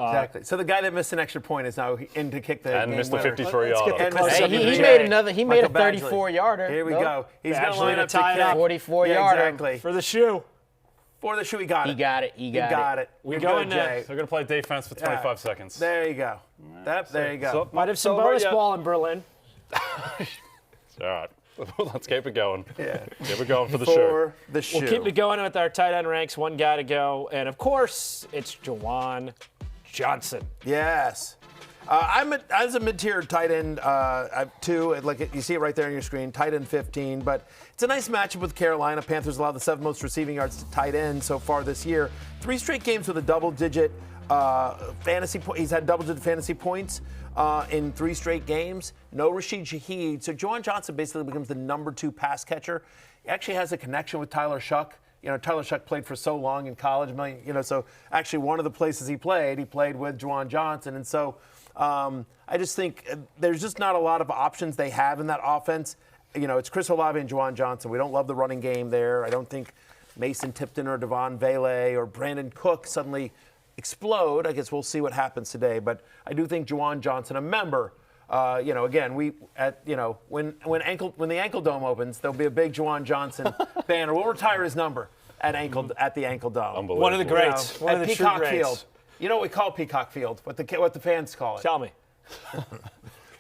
Exactly. So the guy that missed an extra point is now in to kick the And game missed a winner. 53-yarder. He made a 34-yarder. Here we go. He's going to Actually, line to up tie it up. 44-yarder. Exactly. For the shoe. For the shoe, he got it. He got it. He got it. We Good, go in Jay. They're going to play defense for 25 seconds. There you go. There you go. Might have some bonus ball in Berlin. All right. Let's keep it going. Yeah. Keep it going for the show. For the shoe. We'll keep it going with our tight end ranks. One guy to go. And, of course, it's Juwan Johnson. Yes. As a mid-tier tight end, I have 2. Like you see it right there on your screen, tight end 15. But it's a nice matchup with Carolina. Panthers allow the 7th most receiving yards to tight end so far this year. 3 straight games with a double-digit fantasy point. He's had double-digit fantasy points in 3 straight games. No Rashid Shaheed. So Juwan Johnson basically becomes the number 2 pass catcher. He actually has a connection with Tyler Shuck. You know, Tyler Shuck played for so long in college. So actually one of the places he played with Juwan Johnson. And so I just think there's just not a lot of options they have in that offense. You know, it's Chris Olave and Juwan Johnson. We don't love the running game there. I don't think Mason Tipton or Devon Vele or Brandon Cook suddenly explode. I guess we'll see what happens today. But I do think Juwan Johnson, a member, again, when the Ankle Dome opens, there'll be a big Juwan Johnson banner. We'll retire his number at the Ankle Dome. Unbelievable. One of the greats. One of the Peacock true greats. Field. You know what we call Peacock Field? What the fans call it? Tell me.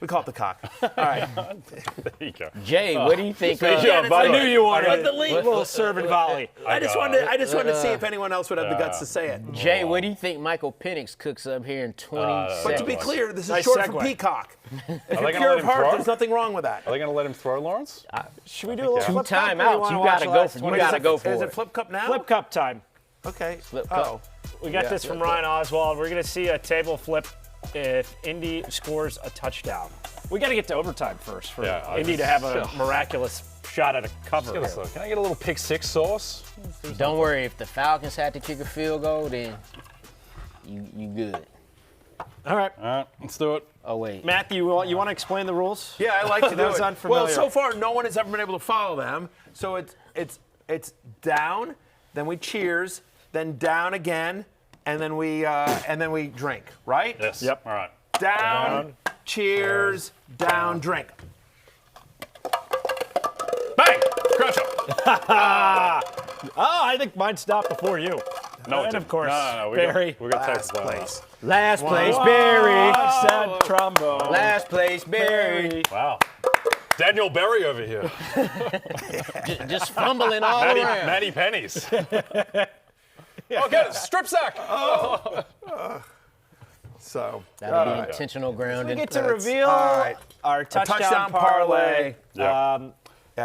We call it the cock. All right. There you go. Jay, what do you think? I knew you wanted Let it. the league. A little servant volley. I just wanted to see if anyone else would have the guts to say it. Jay, what do you think Michael Penix cooks up here in 20 But to be seconds? clear, this is Nice short for segue. peacock. If you're gonna pure let of him heart, throw? there's nothing wrong with that. Are they going to let him throw, Lawrence? Should we do a little Two flip cup? Or timeouts. wanna You watch gotta the go. last You one? gotta go Is for it it. flip cup now? Flip cup time. Okay. Flip cup. We got this from Ryan Oswald. We're going to see a table flip if Indy scores a touchdown. We got to get to overtime first for Indy to have a miraculous shot at a cover. Can I get a little pick 6 sauce? Don't worry. If the Falcons had to kick a field goal, then you good. All right. All right, let's do it. Oh wait. Matthew, you want to explain the rules? Yeah, I like to do Those it. unfamiliar. Well, so far, no one has ever been able to follow them. So it's down, then we cheers, then down again, and then we drink, right? Yes. Yep. All right. Down, cheers, down, drink. Bang! Crouch up. Oh, I think mine stopped before you. No, it And didn't. of course, No. Barry. We got Last Texas place. Last place, Whoa, Barry. Sad trombone. Last place, Barry. Wow. Daniel Berry over here. Just fumbling all around. Matty Pennies. Oh, get it. Strip sack. So That'll be intentional grounding. We get to reveal all right. our touchdown, touchdown parlay. parlay.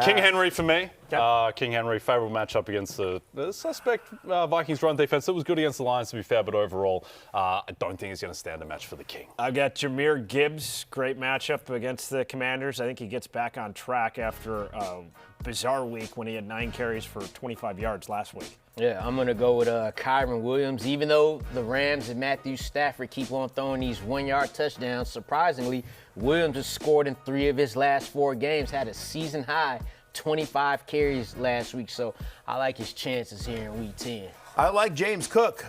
King Henry for me. Yep. King Henry, favorable matchup against the suspect Vikings run defense. It was good against the Lions, to be fair, but overall, I don't think he's going to stand a match for the King. I've got Jahmyr Gibbs, great matchup against the Commanders. I think he gets back on track after a bizarre week when he had 9 carries for 25 yards last week. Yeah, I'm going to go with Kyron Williams. Even though the Rams and Matthew Stafford keep on throwing these 1-yard touchdowns, surprisingly, Williams has scored in 3 of his last 4 games, had a season high 25 carries last week. So I like his chances here in week 10. I like James Cook.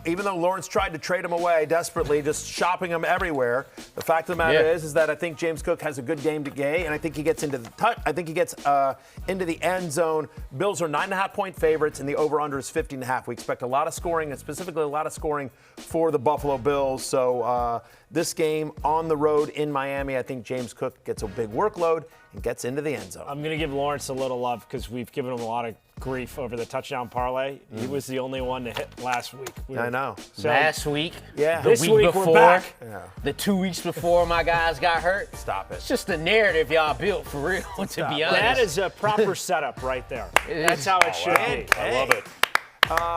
Even though Lawrence tried to trade him away desperately, just shopping him everywhere, the fact of the matter is that I think James Cook has a good game today, and I think he gets into the end zone. Bills are 9.5-point favorites, and the over/under is 50.5. We expect a lot of scoring, and specifically a lot of scoring for the Buffalo Bills. So this game on the road in Miami, I think James Cook gets a big workload and gets into the end zone. I'm going to give Lawrence a little love because we've given him a lot of grief over the touchdown parlay. He was the only one to hit last week. I know. So, Last week, Yeah. the This week week before, we're back. the 2 weeks before my guys got hurt. Stop it. It's just the narrative y'all built for real, to be honest. that is a proper setup right there. That's how it should be. I love it.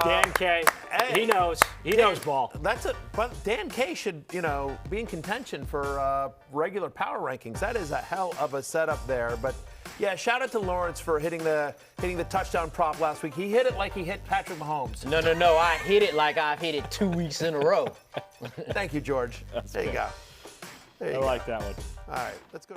Dan K, he knows. He knows ball. But Dan K should, be in contention for regular power rankings. That is a hell of a setup there. But yeah, shout out to Lawrence for hitting the touchdown prop last week. He hit it like he hit Patrick Mahomes. No. I hit it like I've hit it 2 weeks in a row. Thank you, George. There you go. I like that one. All right, let's go.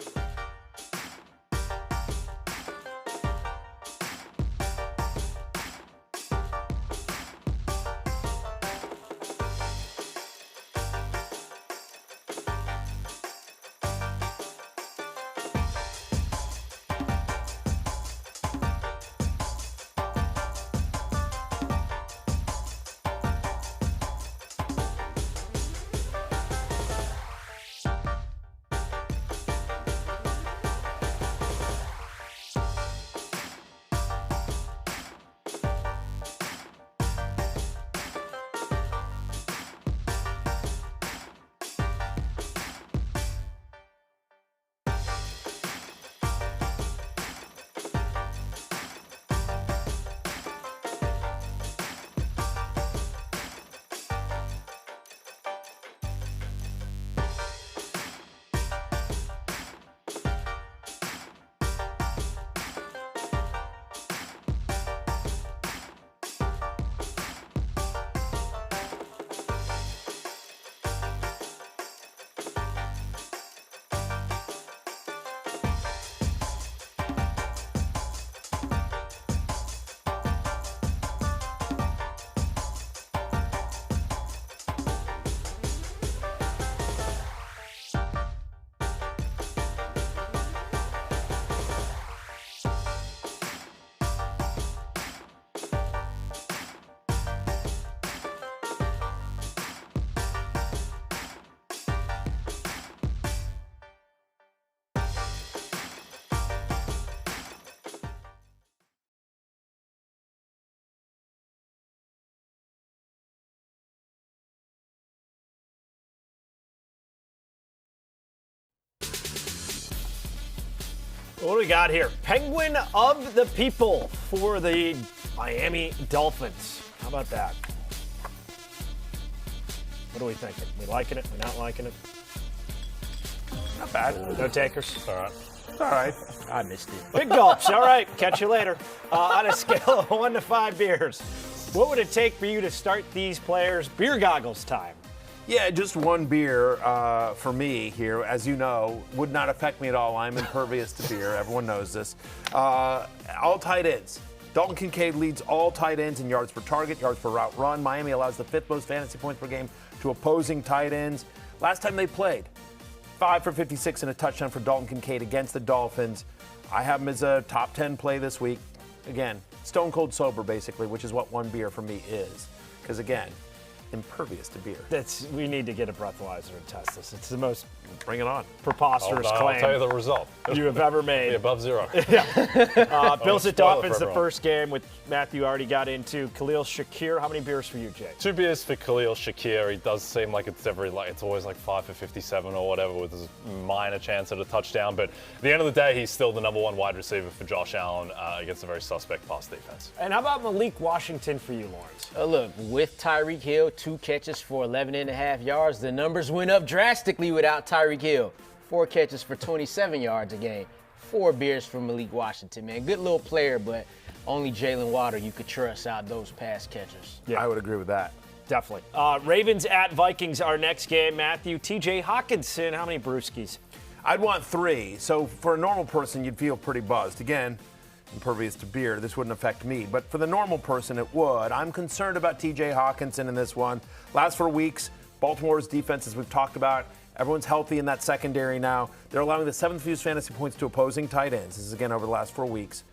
What do we got here? Penguin of the people for the Miami Dolphins. How about that? What are we thinking? We liking it? We not liking it? Not bad. No takers? All right. All right. I missed it. Big gulps. All right. Catch you later. On a scale of 1 to 5 beers, what would it take for you to start these players? Beer goggles time. Yeah, just one beer for me here, as you know, would not affect me at all. I'm impervious to beer. Everyone knows this. All tight ends. Dalton Kincaid leads all tight ends in yards per target, yards per route run. Miami allows the 5th most fantasy points per game to opposing tight ends. Last time they played, 5 for 56 and a touchdown for Dalton Kincaid against the Dolphins. I have him as a top 10 play this week. Again, stone cold sober, basically, which is what one beer for me is. Because, again, impervious to beer. We need to get a breathalyzer and test this. It's the most Bring it on. preposterous I'll claim tell you the result. you have ever made. Be above zero. Bills at spoil it Dolphins, for the everyone. first game, which Matthew already got into. Khalil Shakir, how many beers for you, Jay? 2 beers for Khalil Shakir. He does seem like it's always like 5 for 57 or whatever with his minor chance at a touchdown. But at the end of the day, he's still the number 1 wide receiver for Josh Allen against a very suspect pass defense. And how about Malik Washington for you, Lawrence? Look, with Tyreek Hill, 2 catches for 11.5 yards. The numbers went up drastically without Tyreek Hill. 4 catches for 27 yards a game. 4 beers from Malik Washington, man. Good little player, but only Jalen Water you could trust out those pass catchers. Yeah, I would agree with that. Definitely. Ravens at Vikings, our next game. Matthew, TJ Hawkinson, how many brewskis? I'd want 3. So for a normal person, you'd feel pretty buzzed. Again, impervious to beer. This wouldn't affect me, but for the normal person, it would. I'm concerned about T.J. Hawkinson in this one. Last 4 weeks, Baltimore's defense, as we've talked about, everyone's healthy in that secondary now. They're allowing the 7th fewest fantasy points to opposing tight ends. This is again over the last 4 weeks.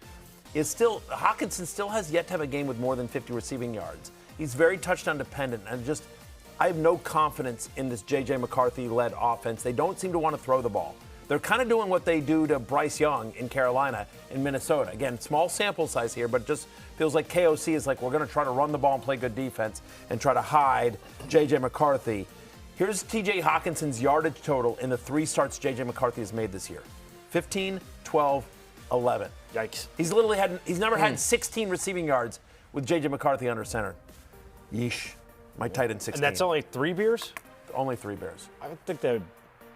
Hawkinson still has yet to have a game with more than 50 receiving yards. He's very touchdown dependent, and I have no confidence in this J.J. McCarthy-led offense. They don't seem to want to throw the ball. They're kind of doing what they do to Bryce Young in Carolina, in Minnesota. Again, small sample size here, but it just feels like KOC is like, we're going to try to run the ball and play good defense and try to hide J.J. McCarthy. Here's T.J. Hawkinson's yardage total in the 3 starts J.J. McCarthy has made this year. 15, 12, 11. Yikes. He's never had 16 receiving yards with J.J. McCarthy under center. Yeesh. My tight end 16. And that's only 3 beers? Only 3 beers. I would think they would.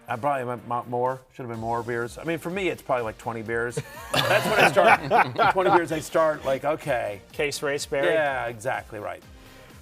I probably meant more. Should have been more beers. I mean, for me, it's probably like 20 beers. That's when I start. 20 beers, I start like, okay. Case race, Barry? Yeah, exactly right.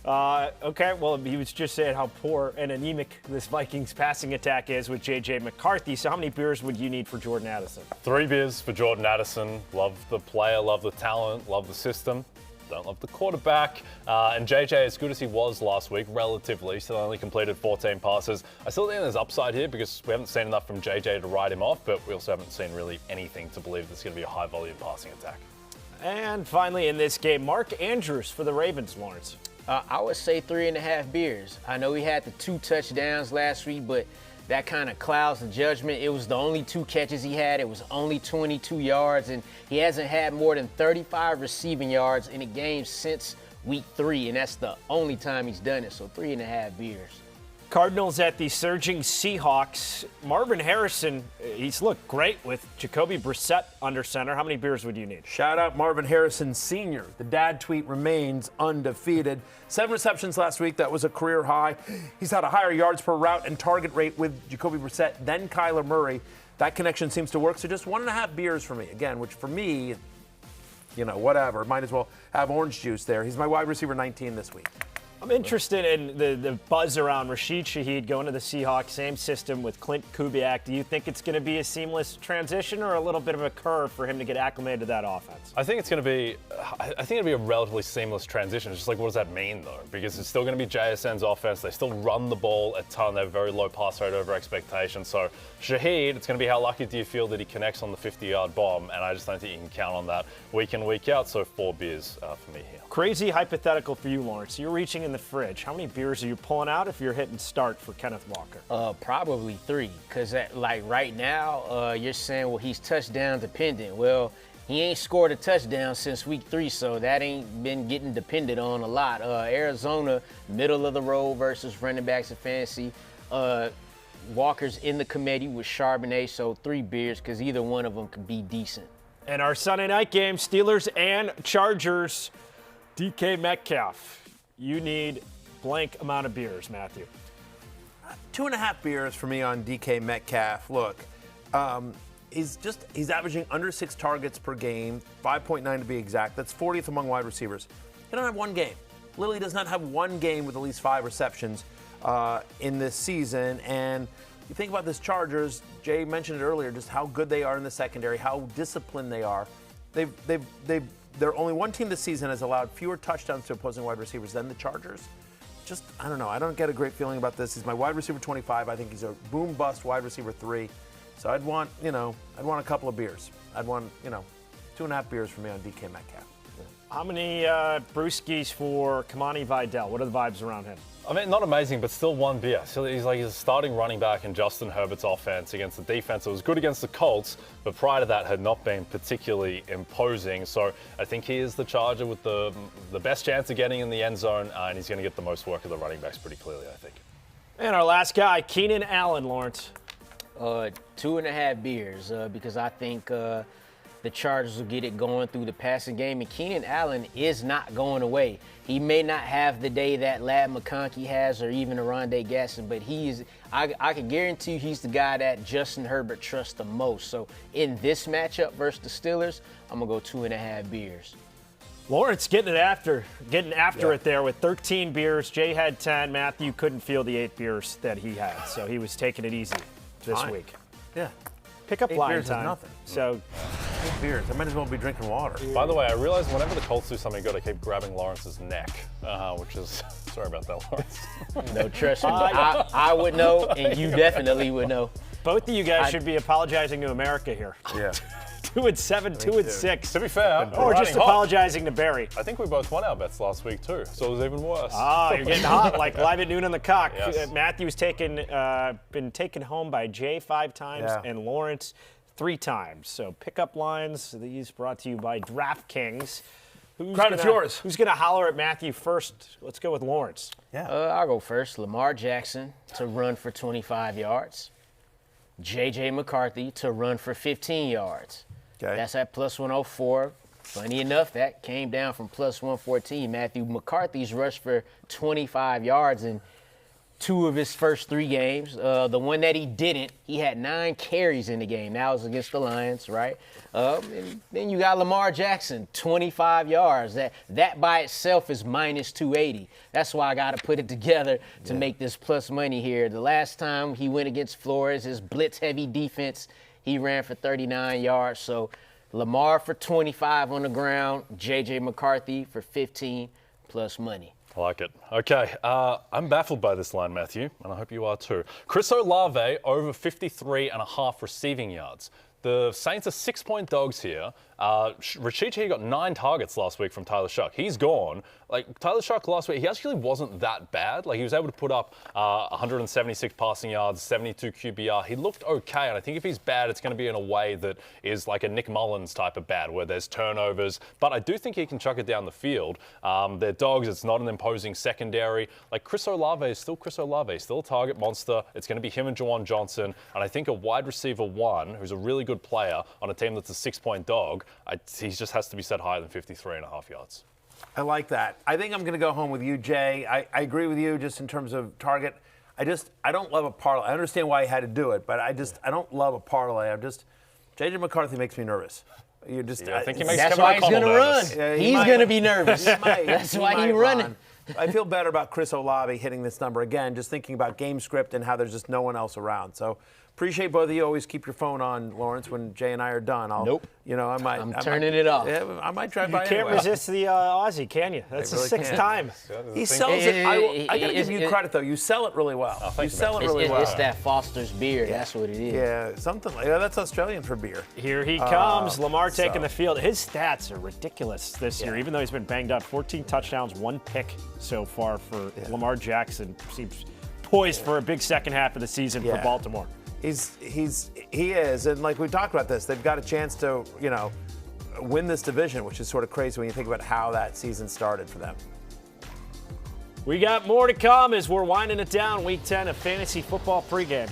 Okay, well, he was just saying how poor and anemic this Vikings passing attack is with J.J. McCarthy. So how many beers would you need for Jordan Addison? 3 beers for Jordan Addison. Love the player, love the talent, love the system. Don't love the quarterback. And JJ, as good as he was last week, relatively, still only completed 14 passes. I still think there's upside here because we haven't seen enough from JJ to write him off, but we also haven't seen really anything to believe there's going to be a high-volume passing attack. And finally in this game, Mark Andrews for the Ravens, Lawrence. I would say 3.5 beers. I know he had the 2 touchdowns last week, but that kind of clouds the judgment. It was the only 2 catches he had. It was only 22 yards, and he hasn't had more than 35 receiving yards in a game since week 3, and that's the only time he's done it, so 3.5 beers. Cardinals at the surging Seahawks. Marvin Harrison, he's looked great with Jacoby Brissett under center. How many beers would you need? Shout out Marvin Harrison Sr. The dad tweet remains undefeated. 7 receptions last week. That was a career high. He's had a higher yards per route and target rate with Jacoby Brissett than Kyler Murray. That connection seems to work. So just 1.5 beers for me. Again, which for me, whatever. Might as well have orange juice there. He's my wide receiver 19 this week. I'm interested in the buzz around Rashid Shaheed going to the Seahawks, same system with Clint Kubiak. Do you think it's going to be a seamless transition or a little bit of a curve for him to get acclimated to that offense? I think it'll be a relatively seamless transition. It's just like, what does that mean, though? Because it's still going to be JSN's offense. They still run the ball a ton. They have a very low pass rate over expectation. So Shaheed, it's going to be how lucky do you feel that he connects on the 50-yard bomb, and I just don't think you can count on that week in, week out. So 4 beers for me here. Crazy hypothetical for you, Lawrence. You're reaching in the fridge. How many beers are you pulling out if you're hitting start for Kenneth Walker? Probably 3, because right now, you're saying, well, he's touchdown dependent. Well, he ain't scored a touchdown since week 3, so that ain't been getting depended on a lot. Arizona, middle of the road versus running backs in fantasy. Walker's in the committee with Charbonnet, so 3 beers, because either one of them could be decent. And our Sunday night game, Steelers and Chargers. DK Metcalf, you need blank amount of beers, Matthew. 2.5 beers for me on DK Metcalf. Look, he's averaging under 6 targets per game, 5.9 to be exact. That's 40th among wide receivers. He don't have one game. Literally does not have one game with at least 5 receptions in this season. And you think about this Chargers, Jay mentioned it earlier, just how good they are in the secondary, how disciplined they are. They're only one team this season has allowed fewer touchdowns to opposing wide receivers than the Chargers. I don't know. I don't get a great feeling about this. He's my wide receiver 25. I think he's a boom bust wide receiver 3. So I'd want a couple of beers. I'd want, 2.5 beers for me on DK Metcalf. How many brewskis for Kamani Vidal? What are the vibes around him? I mean, not amazing, but still 1 beer. So he's a starting running back in Justin Herbert's offense against the defense. It was good against the Colts, but prior to that had not been particularly imposing. So I think he is the Charger with the best chance of getting in the end zone, and he's going to get the most work of the running backs pretty clearly, I think. And our last guy, Keenan Allen, Lawrence. 2.5 beers, because I think the Chargers will get it going through the passing game, and Keenan Allen is not going away. He may not have the day that Ladd McConkey has or even Arondé Gasson, but I can guarantee you he's the guy that Justin Herbert trusts the most. So in this matchup versus the Steelers, I'm going to go 2.5 beers. Lawrence getting after it there with 13 beers. Jay had 10. Matthew couldn't feel the 8 beers that he had, so he was taking it easy this week. Yeah. Pick up 8 line beers is time. nothing. So drink beers. I might as well be drinking water. By the way, I realized whenever the Colts do something good, I keep grabbing Lawrence's neck, which is sorry about that, Lawrence. No, trust me. I would know, and you definitely would know. Both of you guys should be apologizing to America here. Yeah. 2-7, 2-6. To be fair, Or just riding hot. apologizing to Barry. I think we both won our bets last week too, so it was even worse. Oh, you're getting hot, like live at noon on the cock. Yes. Matthew's been taken home by Jay 5 times and Lawrence 3 times. So pickup lines, these brought to you by DraftKings. Crowd, it's yours. Who's going to holler at Matthew first? Let's go with Lawrence. Yeah. I'll go first. Lamar Jackson to run for 25 yards. J.J. McCarthy to run for 15 yards. Okay. That's at plus 104. Funny enough, that came down from plus 114. Matthew McCarthy's rushed for 25 yards in 2 of his first 3 games. The one that he didn't, he had 9 carries in the game. That was against the Lions, right? And then you got Lamar Jackson, 25 yards. That by itself is minus 280. That's why I got to put it together to make this plus money here. The last time he went against Flores, his blitz-heavy defense, he ran for 39 yards. So Lamar for 25 on the ground, J.J. McCarthy for 15 plus money. I like it. Okay, I'm baffled by this line, Matthew, and I hope you are too. Chris Olave over 53.5 receiving yards. The Saints are 6-point dogs here. Rachichi got 9 targets last week from Tyler Shuck. He's gone. Like, Tyler Shuck last week, he actually wasn't that bad. Like, he was able to put up 176 passing yards, 72 QBR. He looked okay, and I think if he's bad, it's going to be in a way that is like a Nick Mullins type of bad, where there's turnovers. But I do think he can chuck it down the field. They're dogs. It's not an imposing secondary. Like, Chris Olave is still Chris Olave, still a target monster. It's going to be him and Juwan Johnson. And I think a wide receiver 1, who's a really good player on a team that's a 6-point dog, he just has to be set higher than 53.5 yards. I like that. I think I'm going to go home with you, Jay. I agree with you just in terms of target. I don't love a parlay. I understand why he had to do it, but I don't love a parlay. J.J. McCarthy makes me nervous. I think he makes That's Kevin why he's O'Connell going to run. nervous. Yeah, He's going to be nervous. That's why he's running. I feel better about Chris Olave hitting this number again, just thinking about game script and how there's just no one else around. So appreciate both of you. Always keep your phone on, Lawrence, when Jay and I are done. Nope. I'm turning it off. Yeah, I might drive by You can't anyway. resist the Aussie, can you? That's really the 6th can't. time. He sells it. I got to give you credit, though. You sell it really well. thank you, sell it man. really well. It's that Foster's beer. That's what it is. Yeah, something like that. That's Australian for beer. Here he comes. Lamar taking so- the field. His stats are ridiculous this year, Yeah. even though he's been banged up. 14 touchdowns, 1 pick so far for Lamar Jackson. Seems poised for a big second half of the season for Baltimore. He is, and like we talked about this, they've got a chance to, win this division, which is sort of crazy when you think about how that season started for them. We got more to come as we're winding it down. Week 10 of Fantasy Football Pregame.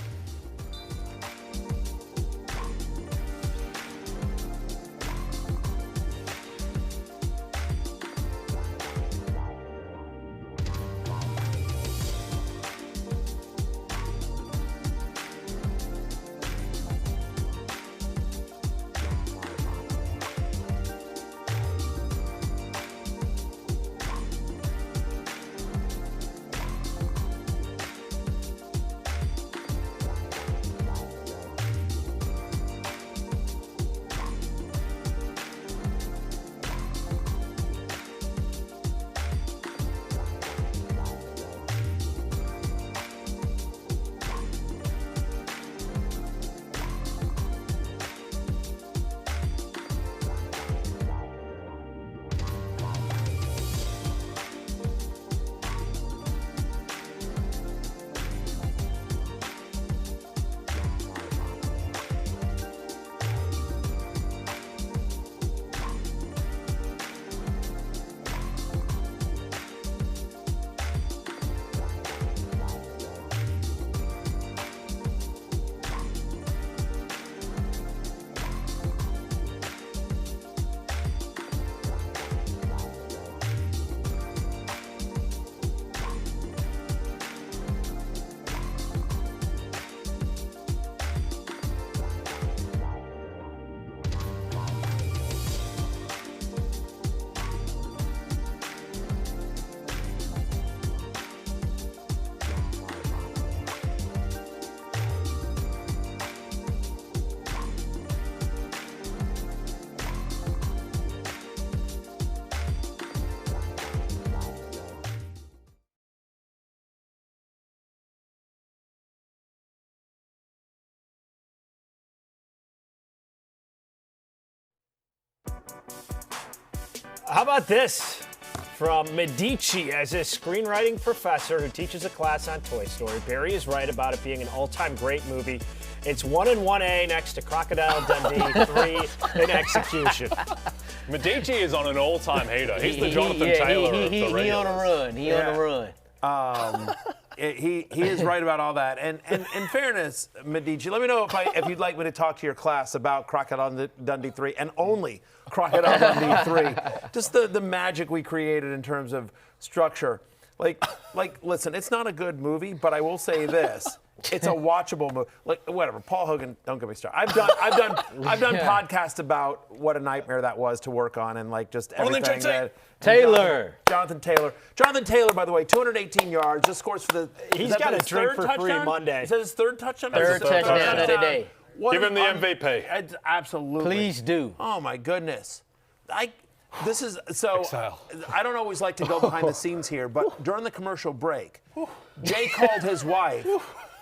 How about this from Medici as a screenwriting professor who teaches a class on Toy Story? Barry is right about it being an all-time great movie. It's 1 and 1A next to Crocodile Dundee 3 in execution. Medici is on an all-time hater. He's the Jonathan Taylor of the He on a run. He on a run. He is right about all that. And in fairness, Medici, let me know if you'd like me to talk to your class about Crocodile Dundee 3 and only Crocodile Dundee 3. Just the magic we created in terms of structure. Like, listen, it's not a good movie, but I will say this. It's a watchable movie. Like, whatever. Paul Hogan, don't get me started. I've done podcasts about what a nightmare that was to work on, and like just everything that Jonathan Taylor, by the way, 218 yards, just scores for the. He's got a drink for free Monday. Is that his third touchdown? Third touchdown of the day. Give him the MVP. Absolutely. Please do. Oh my goodness. This is so. Exile. I don't always like to go behind the scenes here, but during the commercial break, Jay called his wife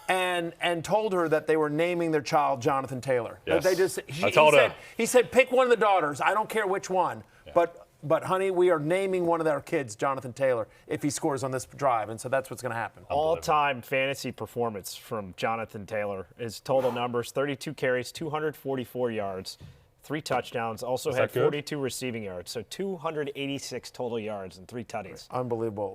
and told her that they were naming their child Jonathan Taylor. Yes. I told her. He said, pick one of the daughters. I don't care which one, but honey, we are naming one of our kids Jonathan Taylor if he scores on this drive, and so that's what's going to happen. All-time fantasy performance from Jonathan Taylor. His total numbers: 32 carries, 244 yards. 3 touchdowns, also had 42 receiving yards, so 286 total yards and 3 tutties. Unbelievable.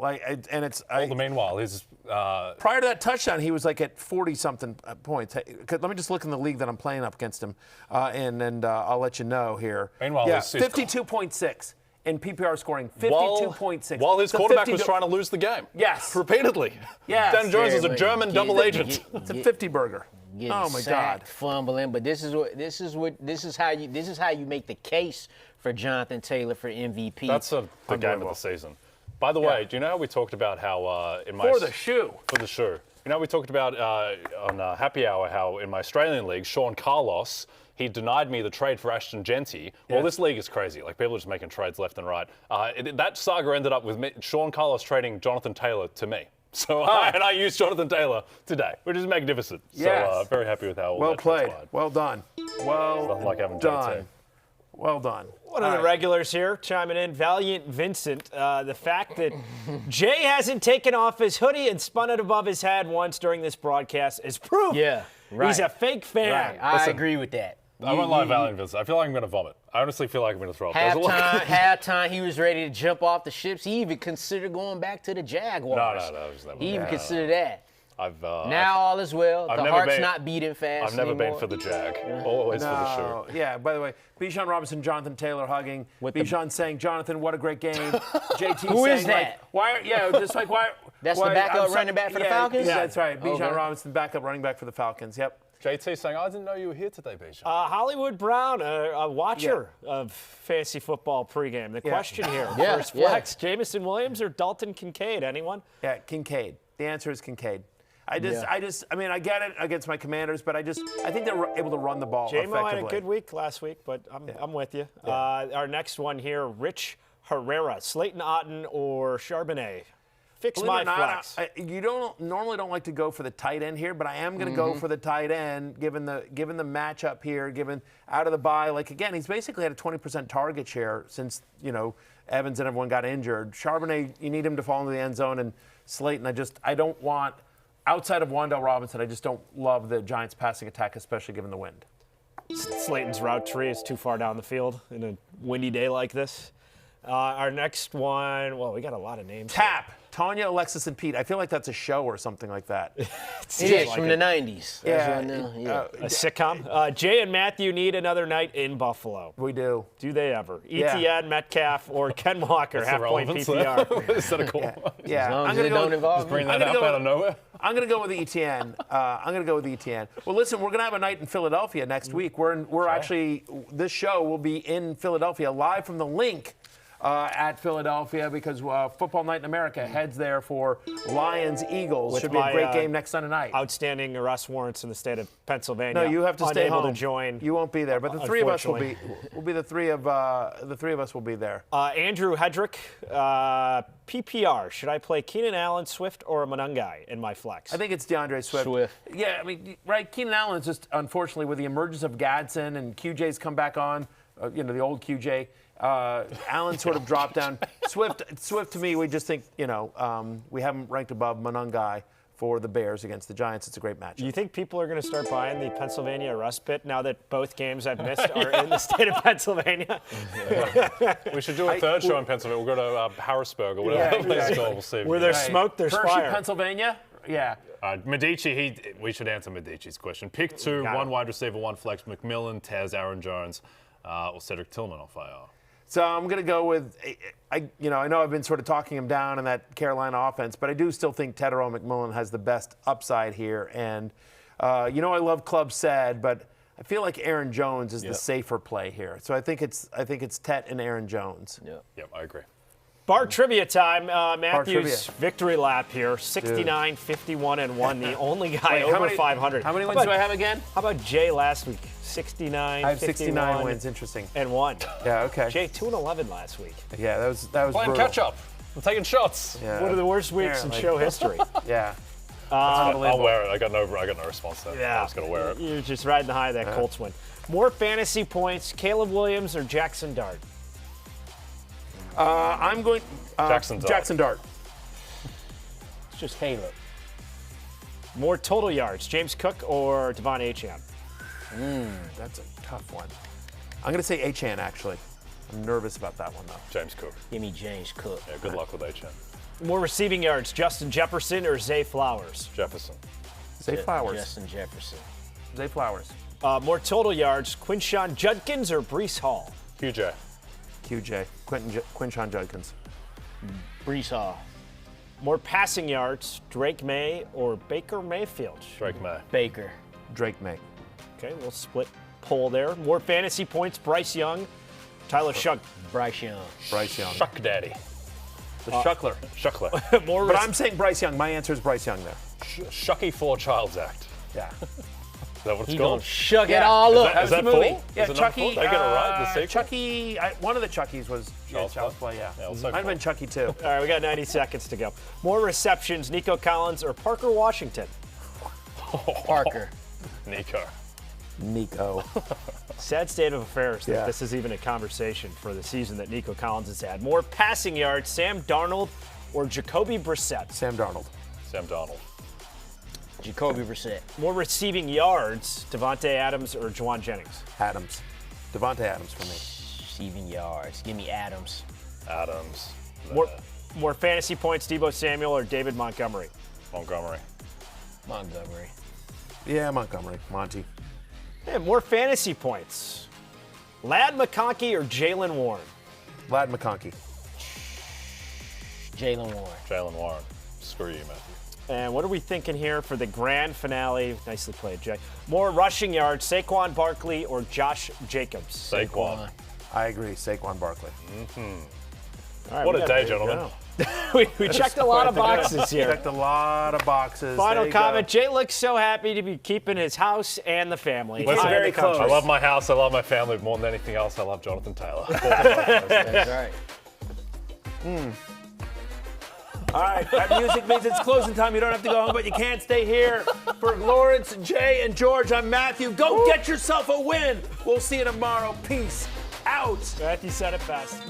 Meanwhile, his prior to that touchdown, he was like at 40-something points. Let me just look in the league that I'm playing up against him, and I'll let you know here. Meanwhile, 52.6 in PPR scoring. 52.6. While his quarterback was trying to lose the game. Yes. Repeatedly. Yes. Dan Jones is a German double agent. It's a 50 burger. Oh my God! Fumbling, but this is how you make the case for Jonathan Taylor for MVP. That's the game of the season. By the way, do you know how we talked about how for the shoe? You know, we talked about on Happy Hour how in my Australian league, Sean Carlos, he denied me the trade for Ashton Genty. Well, this league is crazy. Like, people are just making trades left and right. That saga ended up with Sean Carlos trading Jonathan Taylor to me. So, and I used Jonathan Taylor today, which is magnificent. Yes. So, very happy with how all well that played. transpired. Well done. Well Nothing like having done. JT. Well done. One of the regulars here chiming in, Valiant Vincent. The fact that Jay hasn't taken off his hoodie and spun it above his head once during this broadcast is proof. Yeah, right. He's a fake fan. Right. I agree with that. I won't lie, Valiant Vincent. I feel like I'm going to vomit. I honestly feel like I'm going to throw up. Halftime, he was ready to jump off the ships. He even considered going back to the Jaguars. No. He even considered that. Now all is well. The heart's not beating fast I've never anymore. been for the Jag. Always for the shoe. Yeah, by the way, Bijan Robinson, Jonathan Taylor hugging. Bijan saying, Jonathan, what a great game. JT Who saying, is that? Why? That's the backup running back for the Falcons? Yeah, that's right. Bijan Okay. Robinson, backup running back for the Falcons. Yep. JT saying, I didn't know you were here today, Bijan. Hollywood Brown, a watcher of fantasy football pregame. The question here, first flex, Jamison Williams or Dalton Kincaid? Anyone? Yeah, Kincaid. The answer is Kincaid. I mean, I get it against my Commanders, but I think they're able to run the ball effectively. J-Mo had a good week last week, but I'm with you. Yeah. Our next one here, Rich Herrera, Slayton Otten or Charbonnet? Fix my flex. You normally don't like to go for the tight end here, but I am going to go for the tight end given the matchup here, given out of the bye. Like, again, he's basically had a 20% target share since, Evans and everyone got injured. Charbonnet, you need him to fall into the end zone, and Slayton, I don't want, outside of Wan'Dale Robinson, I just don't love the Giants' passing attack, especially given the wind. Slayton's route tree is too far down the field in a windy day like this. Our next one, well, we got a lot of names. Tap. Tanya, Alexis, and Pete. I feel like that's a show or something like that. It is from the 90s. A sitcom. Jay and Matthew need another night in Buffalo. We do. Do they ever? Etienne, Metcalf, or Ken Walker, half-point PPR. Is that a cool one? As long as they don't involve Just bring that up out of nowhere. I'm going to go with Etienne. Well, listen, we're going to have a night in Philadelphia next week. We're actually, this show will be in Philadelphia, live from the link at Philadelphia, because Football Night in America heads there for Lions-Eagles. Should be a great game next Sunday night. Outstanding arrest warrants in the state of Pennsylvania. No, you have to stay home. Unable to join. You won't be there, but the three of us will be. The three of us will be there. Andrew Hedrick, PPR. Should I play Keenan Allen, Swift, or Monangai in my flex? I think it's DeAndre Swift. Yeah, I mean, right. Keenan Allen's just, unfortunately, with the emergence of Gadsden and QJ's come back on, the old QJ. Allen sort of dropped down. Swift to me, we just think, we haven't ranked above Monangai for the Bears against the Giants. It's a great matchup. Do you think people are going to start buying the Pennsylvania Rust Pit now that both games I've missed are in the state of Pennsylvania? We should do a third show in Pennsylvania. We'll go to Harrisburg or whatever place called. We'll see. Where there's smoke, there's Hershey, fire. Pennsylvania? Yeah. Medici, we should answer Medici's question. Pick two, one wide receiver, one flex. McMillan, Tez, Aaron Jones, or Cedric Tillman off IR. So I'm going to go with, I know I've been sort of talking him down in that Carolina offense, but I do still think Tedero McMillan has the best upside here. And, I love Club Sad, but I feel like Aaron Jones is the safer play here. So I think it's Tet and Aaron Jones. Yep, I agree. Bar trivia time. Matthew's trivia. victory lap here, 69, 51, and 1. The only guy over 500. How many wins do I have again? How about Jay last week? 69, I have 51, 69 wins. Interesting. and 1. Yeah, okay. Jay, 2-11 last week. Yeah, that was Playing brutal. catch up. I'm taking shots. Yeah. One of the worst weeks in show history. Yeah. I'll wear it. I got no response there. Yeah. I'm just going to wear it. You're just riding the high of that Colts win. More fantasy points, Caleb Williams or Jackson Dart? I'm going Jackson Dart. Jackson Dart. It's just Caleb. More total yards, James Cook or Devon Achane? That's a tough one. I'm going to say Achane, actually. I'm nervous about that one, though. James Cook. Give me James Cook. Yeah, good luck with HN. More receiving yards, Justin Jefferson or Zay Flowers? Jefferson. Zay Flowers. Justin Jefferson. Zay Flowers. More total yards, Quinshawn Judkins or Breece Hall? QJ. QJ. Quinshon Judkins. Breece Hall. More passing yards, Drake May or Baker Mayfield? Drake May. Baker. Drake May. Okay, we'll split poll there. More fantasy points, Bryce Young, Tyler Shug. Bryce Young. Bryce Young. Shuck Daddy. The Shuckler. Shuckler. More But I'm saying Bryce Young. My answer is Bryce Young there. Shucky Four Childs Act. Yeah. Is that what it's He called? gonna shuck it Yeah. all up. Is that the movie. full? Yeah, Is it not Chucky. full? Did I get it right? The sequel? Chucky. One of the Chuckies was Child's Play. Yeah. Yeah, well, so Might have cool. been Chucky too. All right, we got 90 seconds to go. More receptions, Nico Collins or Parker Washington? Parker. Nico. Sad state of affairs that Yeah. this is even a conversation for the season that Nico Collins has had. More passing yards, Sam Darnold or Jacoby Brissett? Sam Darnold. Sam Donald. Jacoby Brissett. More receiving yards, Devontae Adams or Juwan Jennings? Adams. Devontae Adams for me. Receiving yards. Give me Adams. Adams. More fantasy points, Deebo Samuel or David Montgomery? Montgomery. Montgomery. Yeah, Montgomery. Monty. And more fantasy points, Ladd McConkey or Jalen Warren? Ladd McConkey. Jalen Warren. Jalen Warren. Screw you, Matthew. And what are we thinking here for the grand finale? Nicely played, Jay. More rushing yards, Saquon Barkley or Josh Jacobs? Saquon. I agree. Saquon Barkley. All right, What we a got- day, gentlemen. we checked a lot of boxes here. Checked a lot of boxes. There Final you go. comment. Jay looks so happy to be keeping his house and the family. Listen, and very the country. close. I love my house. I love my family. More than anything else, I love Jonathan Taylor. That's right. All right, that music means it's closing time. You don't have to go home, but you can't stay here. For Lawrence, Jay, and George, I'm Matthew. Go get yourself a win. We'll see you tomorrow. Peace out. Matthew said it best.